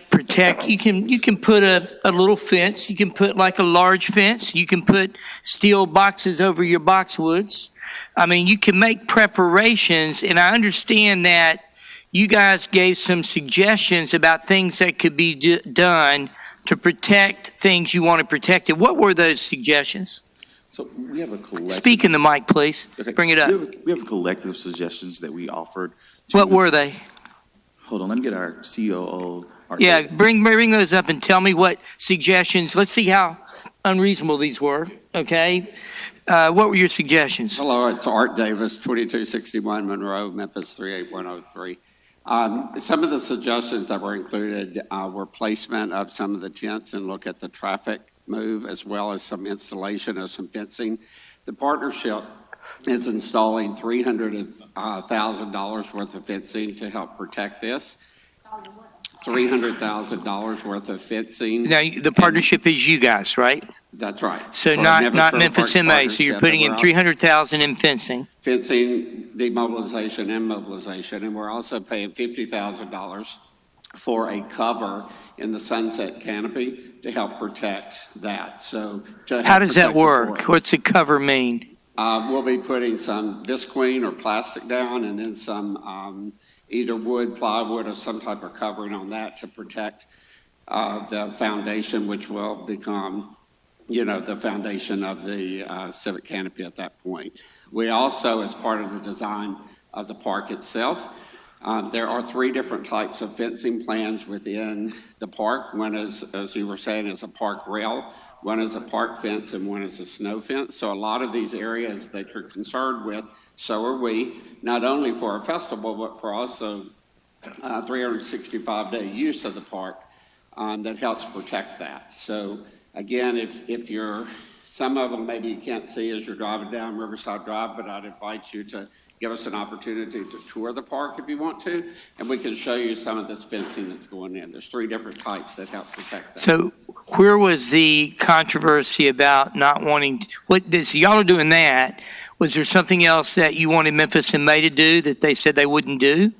can put a little fence. You can put like a large fence. You can put steel boxes over your boxwoods. I mean, you can make preparations, and I understand that you guys gave some suggestions about things that could be done to protect things you want to protect. What were those suggestions? So we have a collective. Speak in the mic, please. Okay. Bring it up. We have a collective of suggestions that we offered. What were they? Hold on, let me get our COO. Yeah, bring those up and tell me what suggestions. Let's see how unreasonable these were. Okay, what were your suggestions? Hello, it's Art Davis, 2261 Monroe, Memphis 38103. Some of the suggestions that were included were placement of some of the tents and look at the traffic move, as well as some installation of some fencing. The partnership is installing $300,000 worth of fencing to help protect this. $300,000 worth of fencing. Now, the partnership is you guys, right? That's right. So For not Borough Memphis Park MA. So you're partnership, putting and in we're $300,000 in fencing. fencing, demobilization, and mobilization, and we're also paying $50,000 for a cover in the sunset canopy to help protect that. So How does that work? What's a cover mean? We'll be putting some visqueen or plastic down, and then some either wood, plywood, or some type of covering on that to protect the foundation, which will become, the foundation of the civic canopy at that point. We also, as part of the design of the park itself, there are 3 different types of fencing plans within the park. One is, as you were saying, is a park rail. One is a park fence, and one is a snow fence. So a lot of these areas that you're concerned with, so are we, not only for our festival, but for also 365-day use of the park that helps protect that. So again, if you're, some of them maybe you can't see as you're driving down Riverside Drive, but I'd invite you to give us an opportunity to tour the park if you want to, and we can show you some of this fencing that's going in. There's 3 different types that help protect that. So where was the controversy about not wanting, so y'all are doing that. Was there something else that you wanted Memphis and May to do that they said they wouldn't do?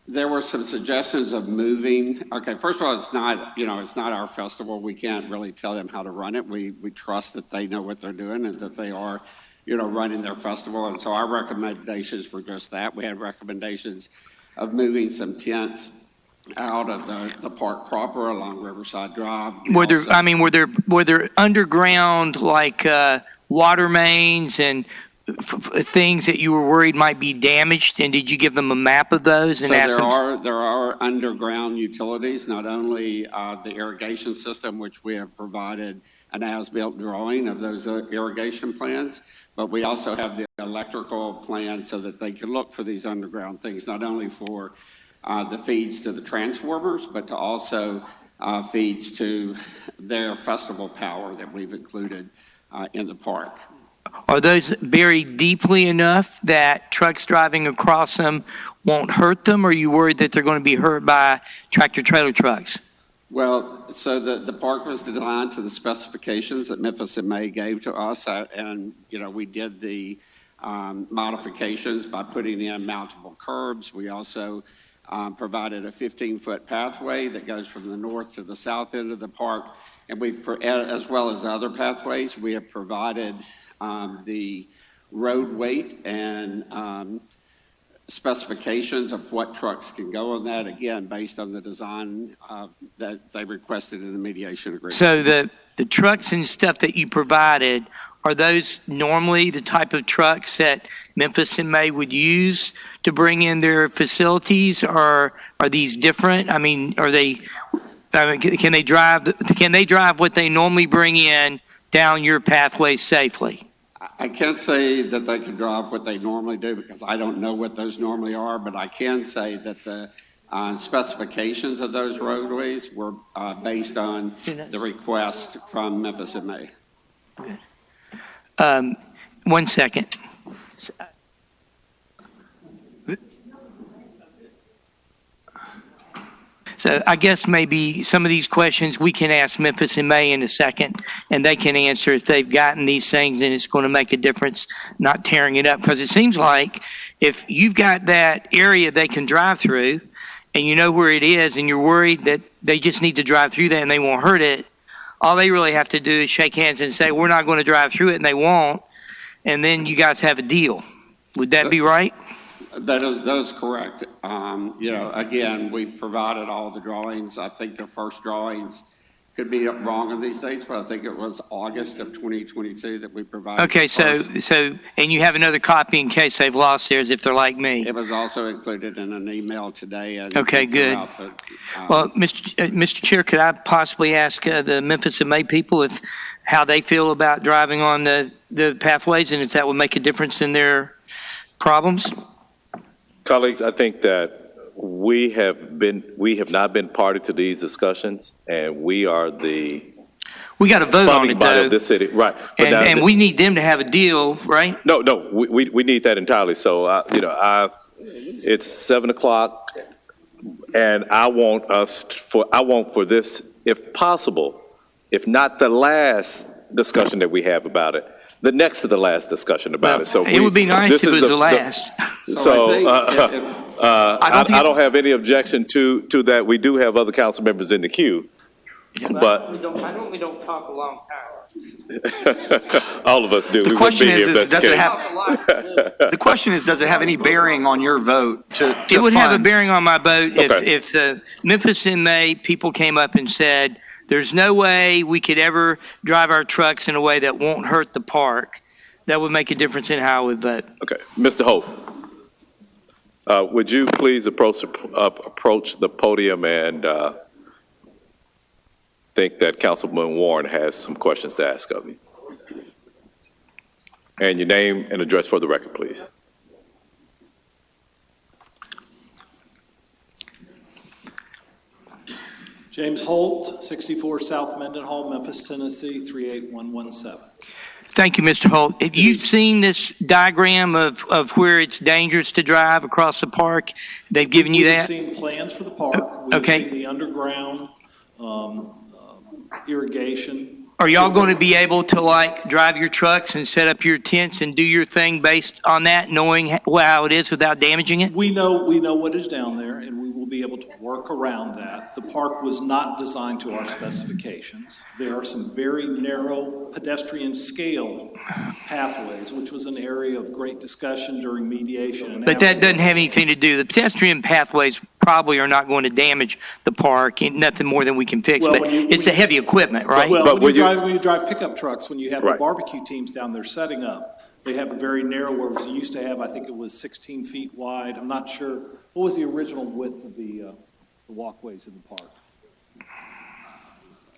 There were some suggestions of moving. Okay, first of all, it's not our festival. We can't really tell them how to run it. We trust that they know what they're doing and that they are, running their festival. And so our recommendations were just that. We had recommendations of moving some tents out of the park proper along Riverside Drive. Were there underground like water mains and things that you were worried might be damaged, and did you give them a map of those? And so there are underground utilities, not only the irrigation system, which we have provided an as-built drawing of those irrigation plans, but we also have the electrical plan so that they can look for these underground things, not only for the feeds to the transformers, but to also feeds to their festival power that we've included in the park. Are those buried deeply enough that trucks driving across them won't hurt them, or are you worried that they're going to be hurt by tractor-trailer trucks? Well, so the park was designed to the specifications that Memphis and May gave to us, and we did the modifications by putting in mountable curbs. We also provided a 15-foot pathway that goes from the north to the south end of the park, and as well as other pathways, we have provided the road weight and specifications of what trucks can go on that, again, based on the design that they requested in the mediation agreement. So the trucks and stuff that you provided, are those normally the type of trucks that Memphis and May would use to bring in their facilities, or are these different? I mean, can they drive what they normally bring in down your pathway safely? I can't say that they can drive what they normally do because I don't know what those normally are, but I can say that the specifications of those roadways were based on the request from Memphis and May. Okay. 1 second. So I guess maybe some of these questions we can ask Memphis and May in a second, and they can answer if they've gotten these things and it's going to make a difference, not tearing it up. Because it seems like if you've got that area they can drive through and you know where it is and you're worried that they just need to drive through that and they won't hurt it, all they really have to do is shake hands and say, we're not going to drive through it, and they won't, and then you guys have a deal. Would that be right? That is correct. Again, we've provided all the drawings. I think the first drawings could be wrong on these dates, but I think it was August of 2022 that we provided. Okay, so and you have another copy in case they've lost theirs if they're like me. It was also included in an email today. Okay, good. Well, Mr. Chair, could I possibly ask the Memphis and May people how they feel about driving on the pathways and if that would make a difference in their problems? Colleagues, I think that we have not been party to these discussions, and we are the we got to vote on it, body though. of this city, right? But and we need them to have a deal, right? No, we need that entirely. So it's 7:00, and I want for this, if possible, if not the last discussion that we have about it, the next to the last discussion about it. So it would be nice if it was the last. I don't have any objection to that. We do have other council members in the queue, but we don't talk a long all of us do. The question is does it have? The question is, does it have any bearing on your vote? It would have a bearing on my vote if the Memphis and May people came up and said, there's no way we could ever drive our trucks in a way that won't hurt the park. That would make a difference in how I would vote. Okay, Mr. Hope, would you please approach the podium and think that Councilman Warren has some questions to ask of you. And your name and address for the record, please. James Holt, 64 South Mendenhall, Memphis, Tennessee, 38117. Thank you, Mr. Holt. Have you seen this diagram of where it's dangerous to drive across the park? They've given you that? We've seen plans for the park. We've seen the underground irrigation. Are y'all going to be able to drive your trucks and set up your tents and do your thing based on that, knowing how it is without damaging it? We know what is down there, and we will be able to work around that. The park was not designed to our specifications. There are some very narrow pedestrian scale pathways, which was an area of great discussion during mediation. But that doesn't have anything to do. The pedestrian pathways probably are not going to damage the park, nothing more than we can fix. But it's a heavy equipment, right? Well, when you drive pickup trucks, when you have the barbecue teams down there setting up, they have a very narrow, where we used to have, I think it was 16 feet wide. I'm not sure. What was the original width of the walkways in the park?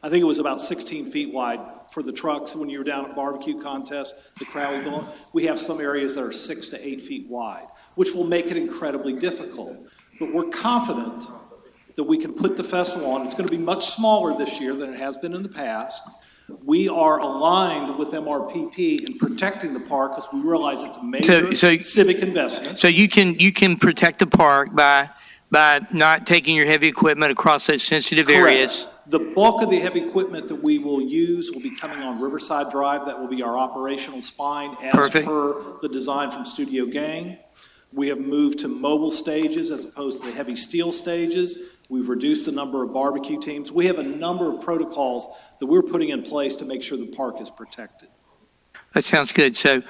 I think it was about 16 feet wide for the trucks. When you were down at barbecue contest, the crowd was going. We have some areas that are 6 to 8 feet wide, which will make it incredibly difficult. But we're confident that we can put the festival on. It's going to be much smaller this year than it has been in the past. We are aligned with MRPP in protecting the park because we realize it's a major civic investment. So you can protect the park by not taking your heavy equipment across those sensitive areas. The bulk of the heavy equipment that we will use will be coming on Riverside Drive. That will be our operational spine as per the design from Studio Gang. We have moved to mobile stages as opposed to the heavy steel stages. We've reduced the number of barbecue teams. We have a number of protocols that we're putting in place to make sure the park is protected. That sounds good. So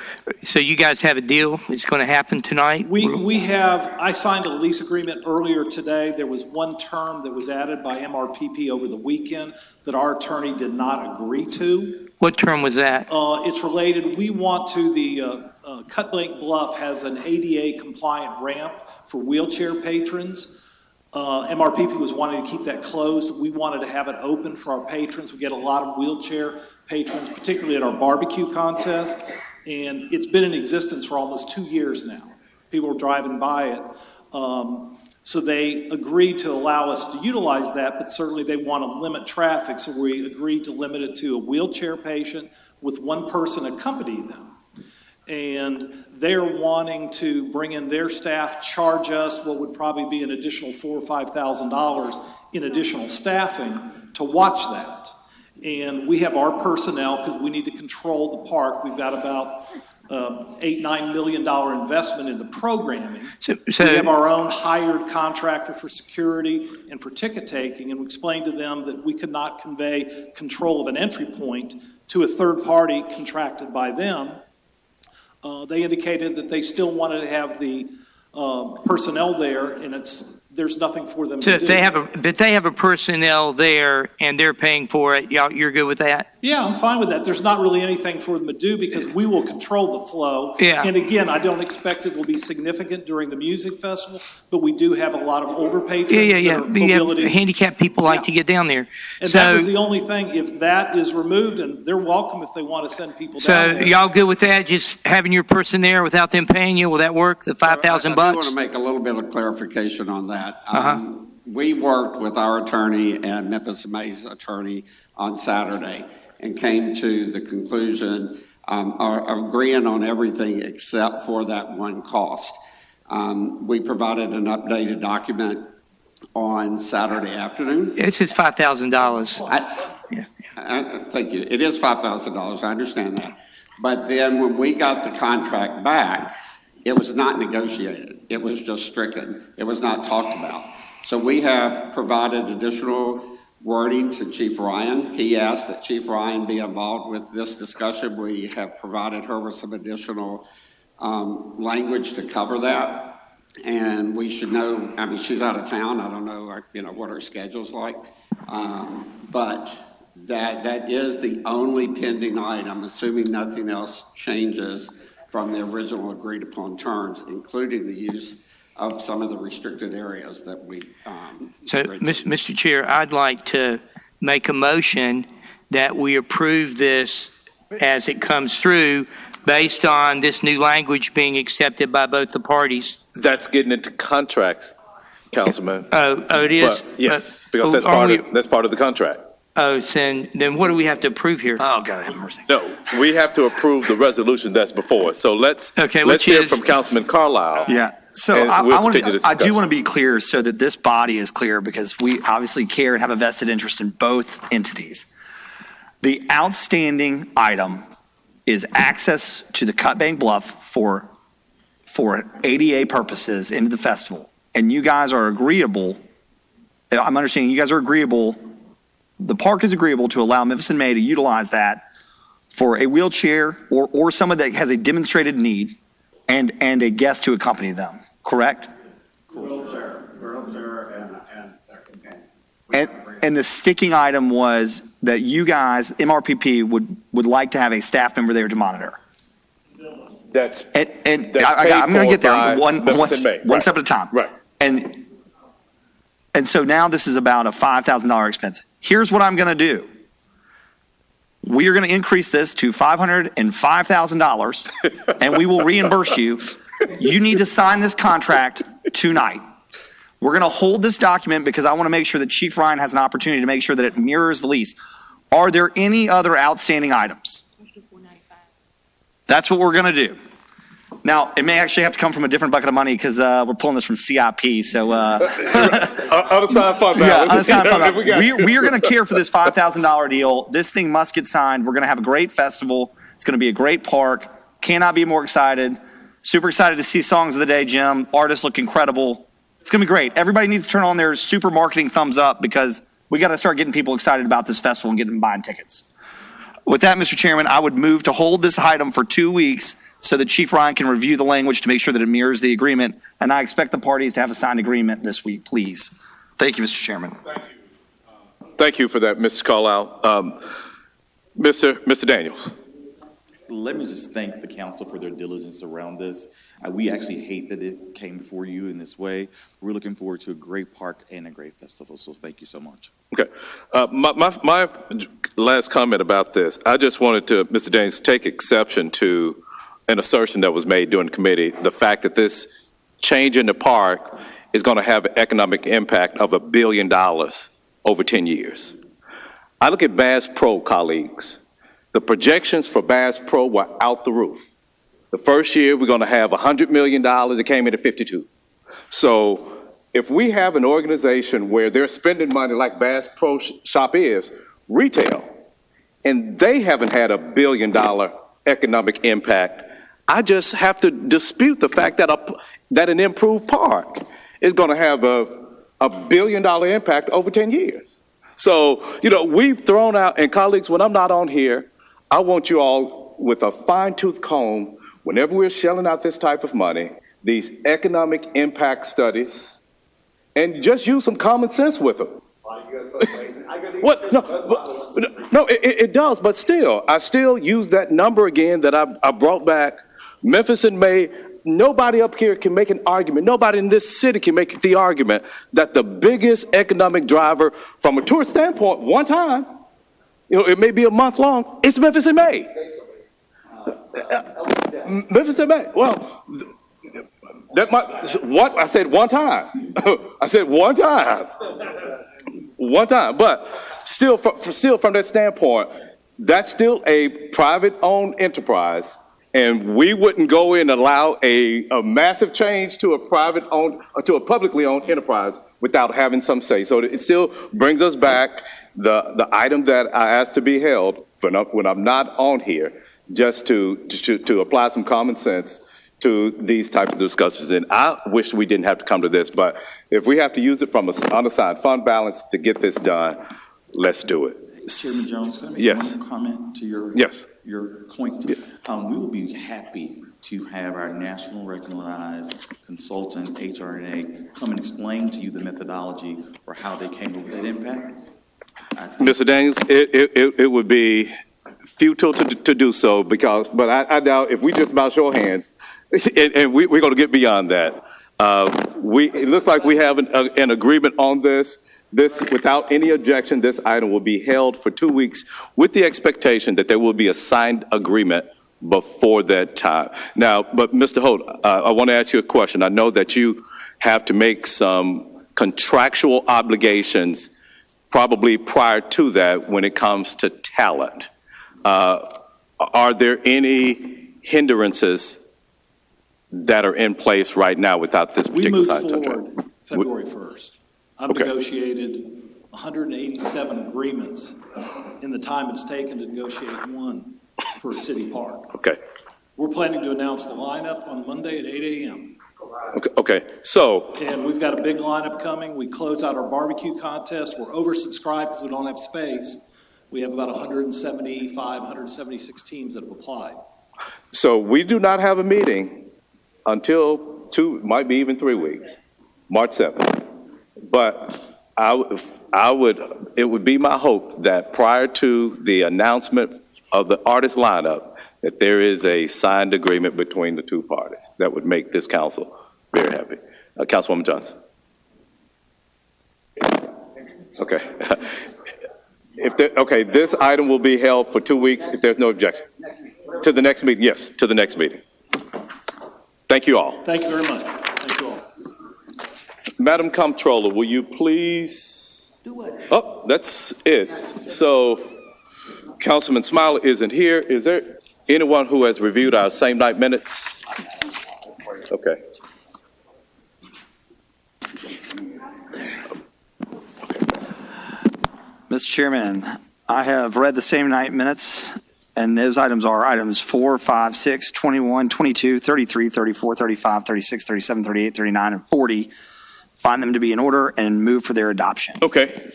you guys have a deal? It's going to happen tonight? I signed a lease agreement earlier today. There was one term that was added by MRPP over the weekend that our attorney did not agree to. What term was that? It's related. We want to, Cut Blank Bluff has an ADA compliant ramp for wheelchair patrons. MRPP was wanting to keep that closed. We wanted to have it open for our patrons. We get a lot of wheelchair patrons, particularly at our barbecue contest, and it's been in existence for almost 2 years now. People are driving by it. So they agreed to allow us to utilize that, but certainly they want to limit traffic, so we agreed to limit it to a wheelchair patient with one person accompanying them. And they're wanting to bring in their staff, charge us what would probably be an additional $4,000 or $5,000 in additional staffing to watch that. And we have our personnel, because we need to control the park. We've got about $8-9 million investment in the programming. So we have our own hired contractor for security and for ticket taking, and we explained to them that we could not convey control of an entry point to a third party contracted by them. They indicated that they still wanted to have the personnel there, and there's nothing for them So to if do. they have a personnel there and they're paying for it, you're good with that? Yeah, I'm fine with that. There's not really anything for them to do because we will control the flow. Yeah. And again, I don't expect it will be significant during the music festival, but we do have a lot of older patrons that are mobility. Handicapped people like to get down there. And So, that was the only thing. If that is removed, and they're welcome if they want to send people so down there. y'all good with that? Just having your person there without them paying you? Will that work? The $5,000 I do want to make a little bit of clarification on that. We worked with our attorney and Memphis May's attorney on Saturday and came to the conclusion, agreeing on everything except for that one cost. We provided an updated document on Saturday afternoon. It's just $5,000. Thank you. It is $5,000. I understand that. But then when we got the contract back, it was not negotiated. It was just stricken. It was not talked about. So we have provided additional wording to Chief Ryan. He asked that Chief Ryan be involved with this discussion. We have provided her with some additional language to cover that. And we should know, I mean, she's out of town. I don't know, what her schedule's like. But that is the only pending item, assuming nothing else changes from the original agreed upon terms, including the use of some of the restricted areas that we. So, Mr. Chair, I'd like to make a motion that we approve this as it comes through based on this new language being accepted by both the parties. That's getting into contracts, Councilman. Oh, it is? But, yes, because that's part of the contract. Oh, so then what do we have to approve here? Oh, God have mercy. No, we have to approve the resolution that's before us. So let's which hear is- from Councilman Carlisle. Yeah. So and I we'll want continue to. this I do discussion. want to be clear so that this body is clear because we obviously care and have a vested interest in both entities. The outstanding item is access to the Cut Bank Bluff for ADA purposes into the festival, and you guys are agreeable. I'm understanding you guys are agreeable. The park is agreeable to allow Memphis and May to utilize that for a wheelchair or someone that has a demonstrated need and a guest to accompany them, correct? Wheelchair and their companion. And the sticking item was that you guys, MRPP, would like to have a staff member there to monitor. That's I'm paid going to for get there by one Memphis and May. one Right. step at a time. Right. And so now this is about a $5,000 expense. Here's what I'm going to do. We are going to increase this to $505,000, and we will reimburse you. You need to sign this contract tonight. We're going to hold this document because I want to make sure that Chief Ryan has an opportunity to make sure that it mirrors the lease. Are there any other outstanding items? That's what we're going to do. Now, it may actually have to come from a different bucket of money because we're pulling this from CIP. So, unassigned fund balance. Yeah, unassigned fund We balance. got you. We are going to care for this $5,000 deal. This thing must get signed. We're going to have a great festival. It's going to be a great park. Cannot be more excited. Super excited to see Songs of the Day, Jim. Artists look incredible. It's going to be great. Everybody needs to turn on their super marketing thumbs up because we got to start getting people excited about this festival and getting them buying tickets. With that, Mr. Chairman, I would move to hold this item for 2 weeks so that Chief Ryan can review the language to make sure that it mirrors the agreement. And I expect the parties to have a signed agreement this week, please. Thank you, Mr. Chairman. Thank you for that, Mr. Carlisle. Mr. Daniels. Let me just thank the council for their diligence around this. We actually hate that it came before you in this way. We're looking forward to a great park and a great festival, so thank you so much. Okay. My last comment about this, I just wanted to, Mr. Daniels, take exception to an assertion that was made during the committee, the fact that this change in the park is going to have an economic impact of $1 billion over 10 years. I look at Bass Pro, colleagues. The projections for Bass Pro were out the roof. The first year, we're going to have $100 million. It came in at 52. So if we have an organization where they're spending money like Bass Pro Shop is, retail, and they haven't had $1 billion economic impact, I just have to dispute the fact that an improved park is going to have a $1 billion impact over 10 years. So, we've thrown out, and colleagues, when I'm not on here, I want you all with a fine-tooth comb, whenever we're shelling out this type of money, these economic impact studies, and just use some common sense with them. What? No, it does, but still, I still use that number again that I brought back. Memphis in May, nobody up here can make an argument. Nobody in this city can make the argument that the biggest economic driver from a tourist standpoint, one time, it may be a month long, it's Memphis in May. Memphis in May. Well, I said one time. I said one time. One time. But still from that standpoint, that's still a private-owned enterprise, and we wouldn't go in and allow a massive change to a private-owned or to a publicly-owned enterprise without having some say. So it still brings us back the item that I asked to be held when I'm not on here, just to apply some common sense to these types of discussions. And I wish we didn't have to come to this, but if we have to use it from an unassigned fund balance to get this done, let's do it. Chairman Jones, can I make Yes. one comment to your point? Yeah. We will be happy to have our national recognized consultant, HRNA, come and explain to you the methodology for how they came up with that impact. Mr. Daniels, it would be futile to do so but I doubt if we just about show hands, and we're going to get beyond that. It looks like we have an agreement on this. This, without any objection, this item will be held for 2 weeks with the expectation that there will be a signed agreement before that time. Now, but Mr. Holt, I want to ask you a question. I know that you have to make some contractual obligations probably prior to that when it comes to talent. Are there any hindrances that are in place right now without this particular signed contract? We moved forward February 1st. I've negotiated 187 agreements in the time it's taken to negotiate one for a city park. Okay. We're planning to announce the lineup on Monday at 8 a.m. Okay. So. And we've got a big lineup coming. We close out our barbecue contest. We're oversubscribed because we don't have space. We have about 175, 176 teams that have applied. So we do not have a meeting until might be even 3 weeks, March 7th. But it would be my hope that prior to the announcement of the artist lineup, that there is a signed agreement between the two parties that would make this council very happy. Councilwoman Johnson. Okay. This item will be held for 2 weeks if there's no objection. To the next meeting, yes, to the next meeting. Thank you all. Thank you very much. Thank you all. Madam Comptroller, will you please? Do what? Oh, that's it. So Councilman Smiley isn't here. Is there anyone who has reviewed our same night minutes? Okay. Mr. Chairman, I have read the same night minutes, and those items are items 4, 5, 6, 21, 22, 33, 34, 35, 36, 37, 38, 39, and 40. Find them to be in order and move for their adoption. Okay.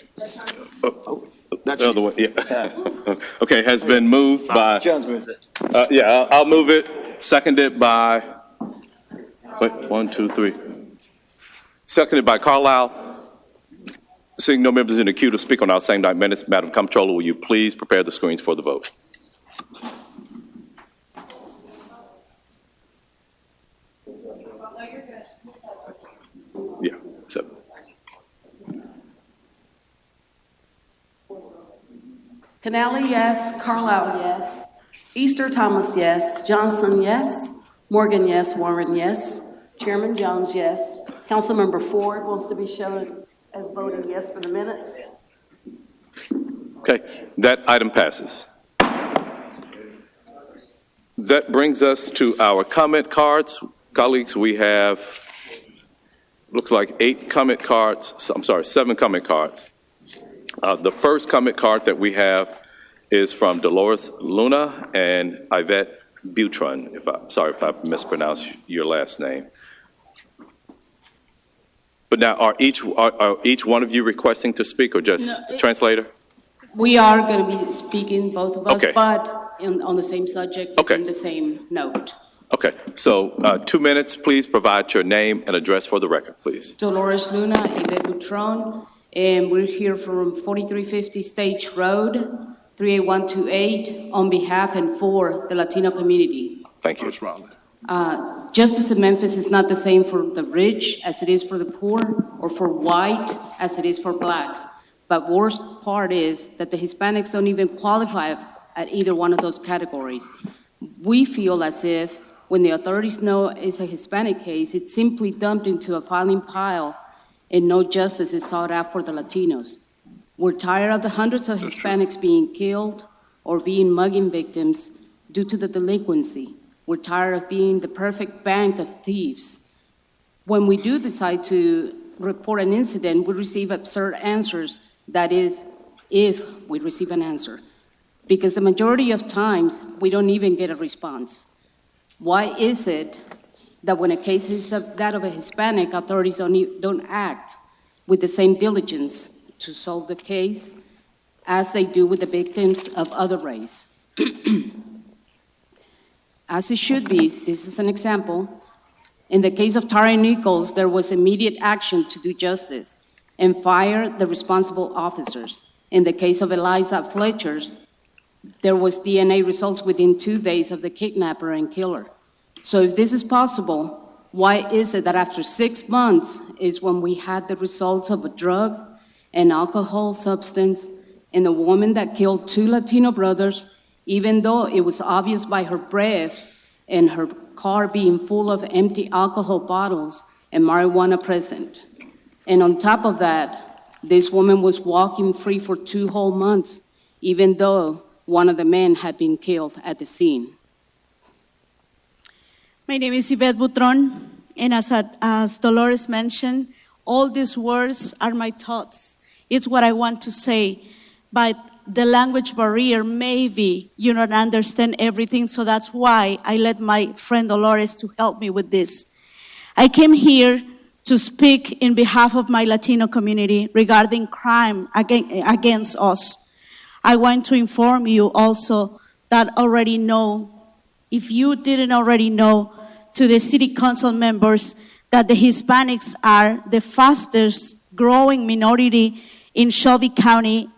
That's the other one. Yeah. Okay, has been moved by. Jones moves it. I'll move it. Seconded by. Wait, 1, 2, 3. Seconded by Carlisle. Seeing no members in the queue to speak on our same night minutes, Madam Comptroller, will you please prepare the screens for the vote? Yeah. So. Canali, yes. Carlisle, yes. Easter Thomas, yes. Johnson, yes. Morgan, yes. Warren, yes. Chairman Jones, yes. Councilmember Ford wants to be shown as voting yes for the minutes. Okay, that item passes. That brings us to our comment cards. Colleagues, we have looks like 8 comment cards, I'm sorry, 7 comment cards. The first comment card that we have is from Dolores Luna and Yvette Butron. Sorry if I mispronounced your last name. But now, are each one of you requesting to speak, or just translator? We are going to be speaking, both of us, Okay. but on the same subject, in the same note. Okay, so 2 minutes, please provide your name and address for the record, please. Dolores Luna, Yvette Butron, and we're here from 4350 Stage Road, 38128, on behalf and for the Latino community. Thank you. Justice in Memphis is not the same for the rich as it is for the poor, or for white as it is for blacks. But worst part is that the Hispanics don't even qualify at either one of those categories. We feel as if when the authorities know it's a Hispanic case, it's simply dumped into a filing pile and no justice is sought out for the Latinos. We're tired of the hundreds of Hispanics being killed or being mugging victims due to the delinquency. We're tired of being the perfect bank of thieves. When we do decide to report an incident, we receive absurd answers. That is, if we receive an answer. Because the majority of times, we don't even get a response. Why is it that when a case is that of a Hispanic, authorities don't act with the same diligence to solve the case as they do with the victims of other race? As it should be, this is an example. In the case of Tara Nichols, there was immediate action to do justice and fire the responsible officers. In the case of Eliza Fletcher's, there was DNA results within 2 days of the kidnapper and killer. So if this is possible, why is it that after 6 months is when we had the results of a drug and alcohol substance in the woman that killed 2 Latino brothers, even though it was obvious by her breath and her car being full of empty alcohol bottles and marijuana present. And on top of that, this woman was walking free for 2 whole months, even though one of the men had been killed at the scene. My name is Yvette Butron, and as Dolores mentioned, all these words are my thoughts. It's what I want to say, but the language barrier, maybe you don't understand everything, so that's why I let my friend Dolores to help me with this. I came here to speak in behalf of my Latino community regarding crime against us. I want to inform you also that already know, if you didn't already know, to the city council members that the Hispanics are the fastest growing minority in Shelby County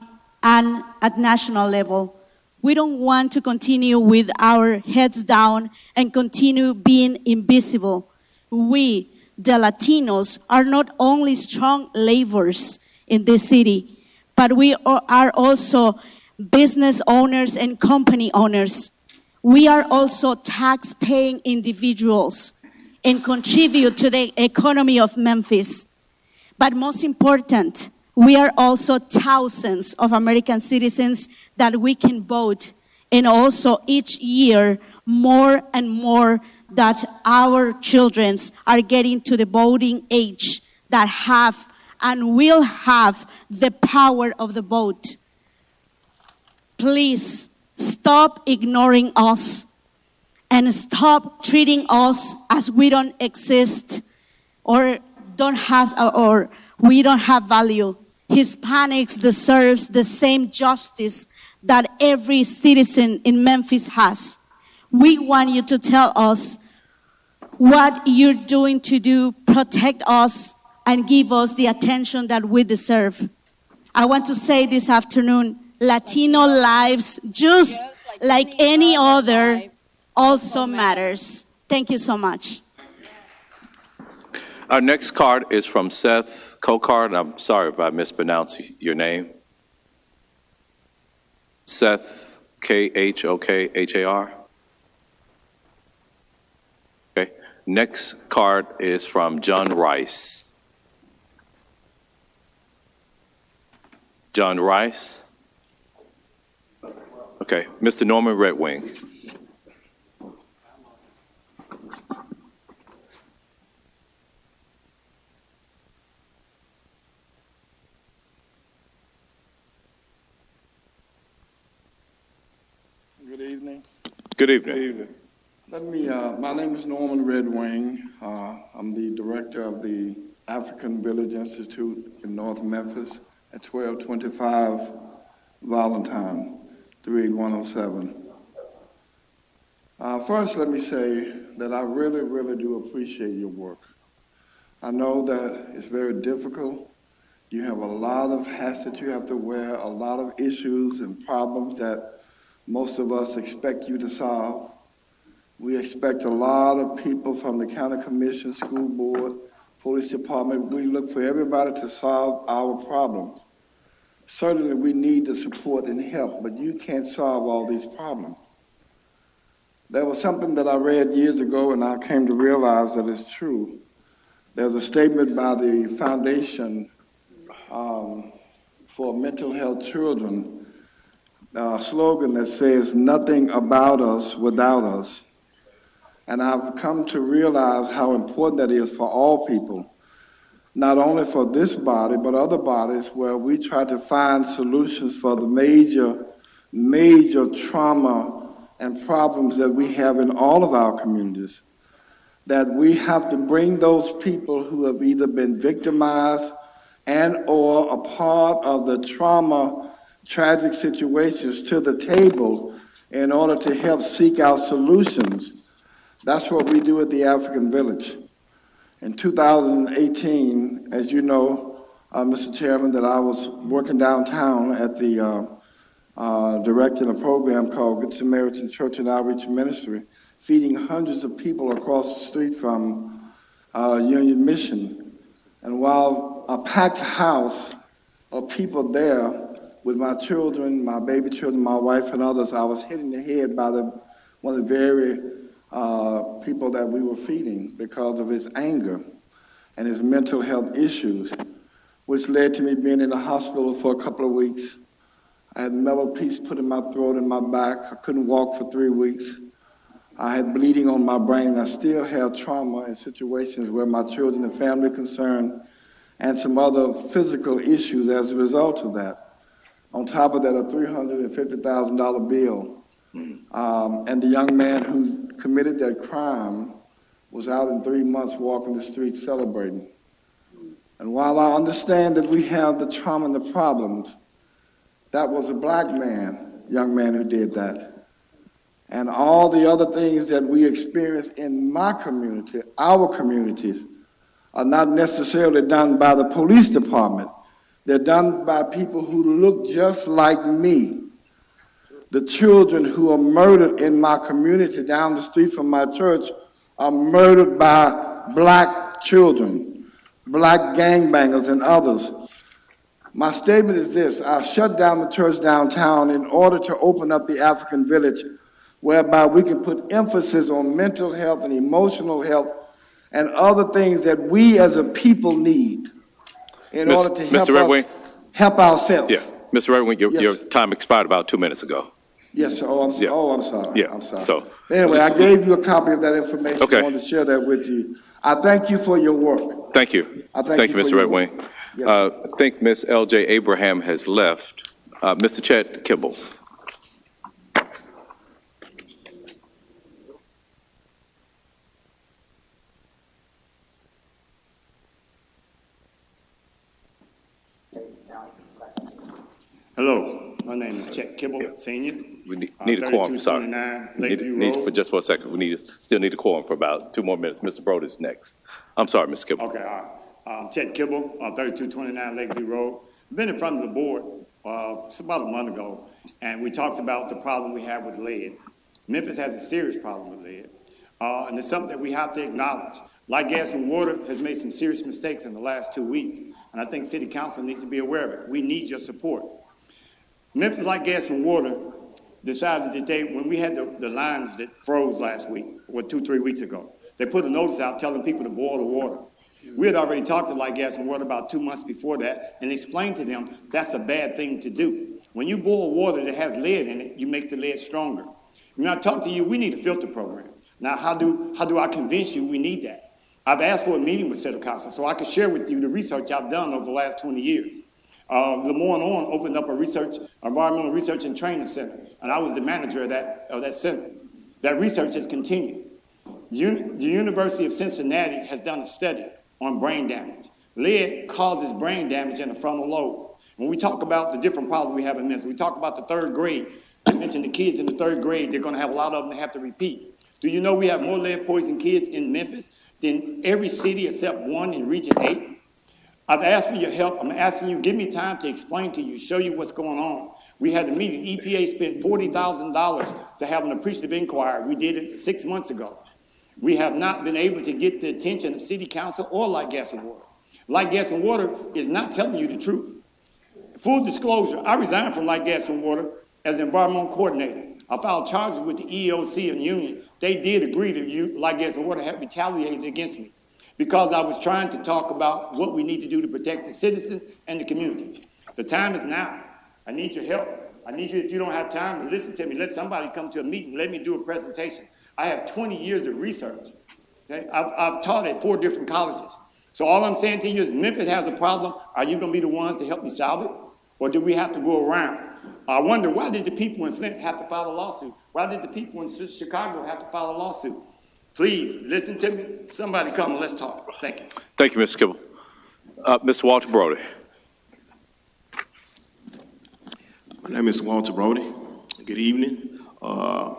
and at national level. We don't want to continue with our heads down and continue being invisible. We, the Latinos, are not only strong laborers in this city, but we are also business owners and company owners. We are also tax-paying individuals and contribute to the economy of Memphis. But most important, we are also thousands of American citizens that we can vote, and also each year more and more that our children are getting to the voting age that have and will have the power of the vote. Please stop ignoring us and stop treating us as we don't exist or we don't have value. Hispanics deserve the same justice that every citizen in Memphis has. We want you to tell us what you're doing to protect us and give us the attention that we deserve. I want to say this afternoon, Latino lives, just like any other, also matters. Thank you so much. Our next card is from Seth Cocard. I'm sorry if I mispronounced your name. Seth, Khokahar. Okay. Next card is from John Rice. John Rice. Okay. Mr. Norman Redwing. Good evening. Good evening. My name is Norman Red Wing. I'm the director of the African Village Institute in North Memphis at 1225 Valentine, 38107. First, let me say that I really, really do appreciate your work. I know that it's very difficult. You have a lot of hats that you have to wear, a lot of issues and problems that most of us expect you to solve. We expect a lot of people from the county commission, school board, police department. We look for everybody to solve our problems. Certainly we need the support and help, but you can't solve all these problems. There was something that I read years ago and I came to realize that it's true. There's a statement by the Foundation for Mental Health Children, a slogan that says, "Nothing about us without us." And I've come to realize how important that is for all people, not only for this body, but other bodies where we try to find solutions for the major trauma and problems that we have in all of our communities, that we have to bring those people who have either been victimized and or a part of the trauma, tragic situations to the table in order to help seek out solutions. That's what we do at the African Village. In 2018, as you know, Mr. Chairman, that I was working downtown at the directing a program called Good Samaritan Church and Outreach Ministry, feeding hundreds of people across the street from Union Mission. And while a packed house of people there with my children, my baby children, my wife and others, I was hit in the head by one of the very people that we were feeding because of his anger and his mental health issues, which led to me being in the hospital for a couple of weeks. I had metal piece put in my throat and my back. I couldn't walk for 3 weeks. I had bleeding on my brain. I still had trauma in situations where my children and family concerned and some other physical issues as a result of that. On top of that, a $350,000 bill. And the young man who committed that crime was out in 3 months walking the streets celebrating. And while I understand that we have the trauma and the problems, that was a black man, young man who did that. And all the other things that we experience in my community, our communities, are not necessarily done by the police department. They're done by people who look just like me. The children who are murdered in my community down the street from my church are murdered by black children, black gangbangers and others. My statement is this: I shut down the church downtown in order to open up the African Village, whereby we can put emphasis on mental health and emotional health and other things that we as a people need in order to help Mr. Red Wing? help ourselves. Yeah, Mr. Red Wing, your Yes. time expired about 2 minutes ago. Yes, sir. I'm sorry. Yeah, I'm sorry. so. Anyway, I gave you a copy of that information. Okay. I wanted to share that with you. I thank you for your work. Thank you. I thank you Mr. for Red your Wing. work. Yes, sir. I think Ms. L.J. Abraham has left. Mr. Chet Kimball. Hello, my name is Chet Kibble, Senior. We need a quorum, sorry. 3229 Need Lakeview Road. for just for a second. Still need a quorum for about 2 more minutes. Mr. Brody's next. I'm sorry, Ms. Kimball. Okay, all right. Chet Kibble, 3229 Lakeview Road. Been in front of the board it's about a month ago, and we talked about the problem we have with lead. Memphis has a serious problem with lead, and it's something that we have to acknowledge. Light, Gas, and Water has made some serious mistakes in the last 2 weeks, and I think City Council needs to be aware of it. We need your support. Memphis Light, Gas, and Water decided that when we had the lines that froze last week, or 2-3 weeks ago, they put a notice out telling people to boil the water. We had already talked to Light, Gas, and Water about 2 months before that and explained to them that's a bad thing to do. When you boil water that has lead in it, you make the lead stronger. When I talk to you, we need a filter program. Now, how do I convince you we need that? I've asked for a meeting with City Council so I can share with you the research I've done over the last 20 years. Lemoyne On opened up a environmental research and training center, and I was the manager of that center. That research has continued. The University of Cincinnati has done a study on brain damage. Lead causes brain damage in the frontal lobe. When we talk about the different problems we have in Memphis, we talk about the third grade. I mentioned the kids in the third grade, they're going to have a lot of them that have to repeat. Do you know we have more lead poison kids in Memphis than every city except one in Region 8? I've asked for your help. I'm asking you, give me time to explain to you, show you what's going on. We had a meeting. EPA spent $40,000 to have an appreciative inquiry. We did it 6 months ago. We have not been able to get the attention of City Council or Light, Gas, and Water. Light, Gas, and Water is not telling you the truth. Full disclosure, I resigned from Light, Gas, and Water as an environmental coordinator. I filed charges with the EEOC and union. They did agree that Light, Gas, and Water had retaliated against me because I was trying to talk about what we need to do to protect the citizens and the community. The time is now. I need your help. I need you, if you don't have time, to listen to me. Let somebody come to a meeting. Let me do a presentation. I have 20 years of research. Okay? I've taught at 4 different colleges. So all I'm saying to you is Memphis has a problem. Are you going to be the ones to help me solve it? Or do we have to go around? I wonder, why did the people in Flint have to file a lawsuit? Why did the people in Chicago have to file a lawsuit? Please, listen to me. Somebody come and let's talk. Thank you. Thank you, Mr. Kibble. Mr. Walter Brody. My name is Walter Brody. Good evening. I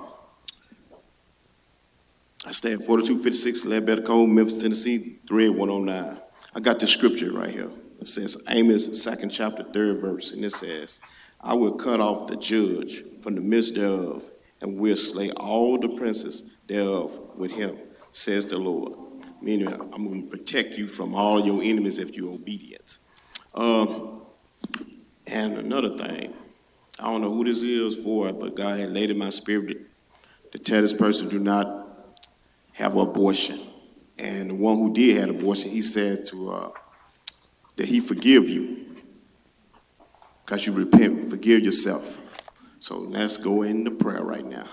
stay at 4256 Ledbetter Cove, Memphis, Tennessee, 38109. I got the scripture right here. It says, Amos 2nd chapter, 3rd verse, and it says, I will cut off the judge from the midst thereof, and will slay all the princes thereof with him, says the Lord. Meaning, I'm going to protect you from all your enemies if you're obedient. And another thing, I don't know who this is for, but God had laid in my spirit to tell this person do not have an abortion. And the one who did have abortion, he said that he forgive you because you repent, forgive yourself. So let's go into prayer right now.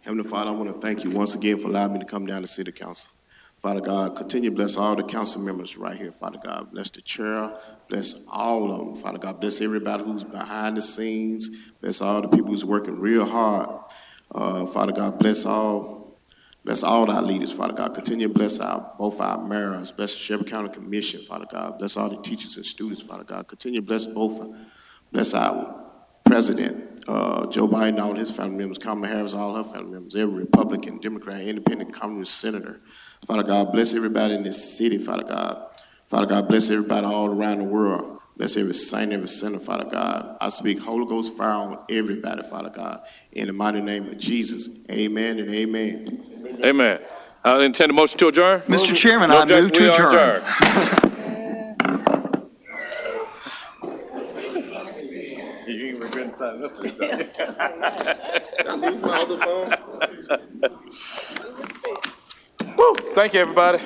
Heavenly Father, I want to thank you once again for allowing me to come down to City Council. Father God, continue to bless all the council members right here, Father God. Bless the chair, bless all of them, Father God. Bless everybody who's behind the scenes. Bless all the people who's working real hard. Father God, bless all our leaders, Father God. Continue to bless both our mayors, bless the Shelby County Commission, Father God. Bless all the teachers and students, Father God. Continue to bless our president, Joe Biden, all his family members, Kamala Harris, all her family members, every Republican, Democrat, Independent, Communist senator. Father God, bless everybody in this city, Father God. Father God, bless everybody all around the world. Bless every saint, every sinner, Father God. I speak Holy Ghost fire on everybody, Father God. In the mighty name of Jesus, amen and amen. Amen. I intend a motion to adjourn. Mr. Chairman, I move to adjourn. You ain't regretting signing up for this. Did I lose my other phone? Woo! Thank you, everybody.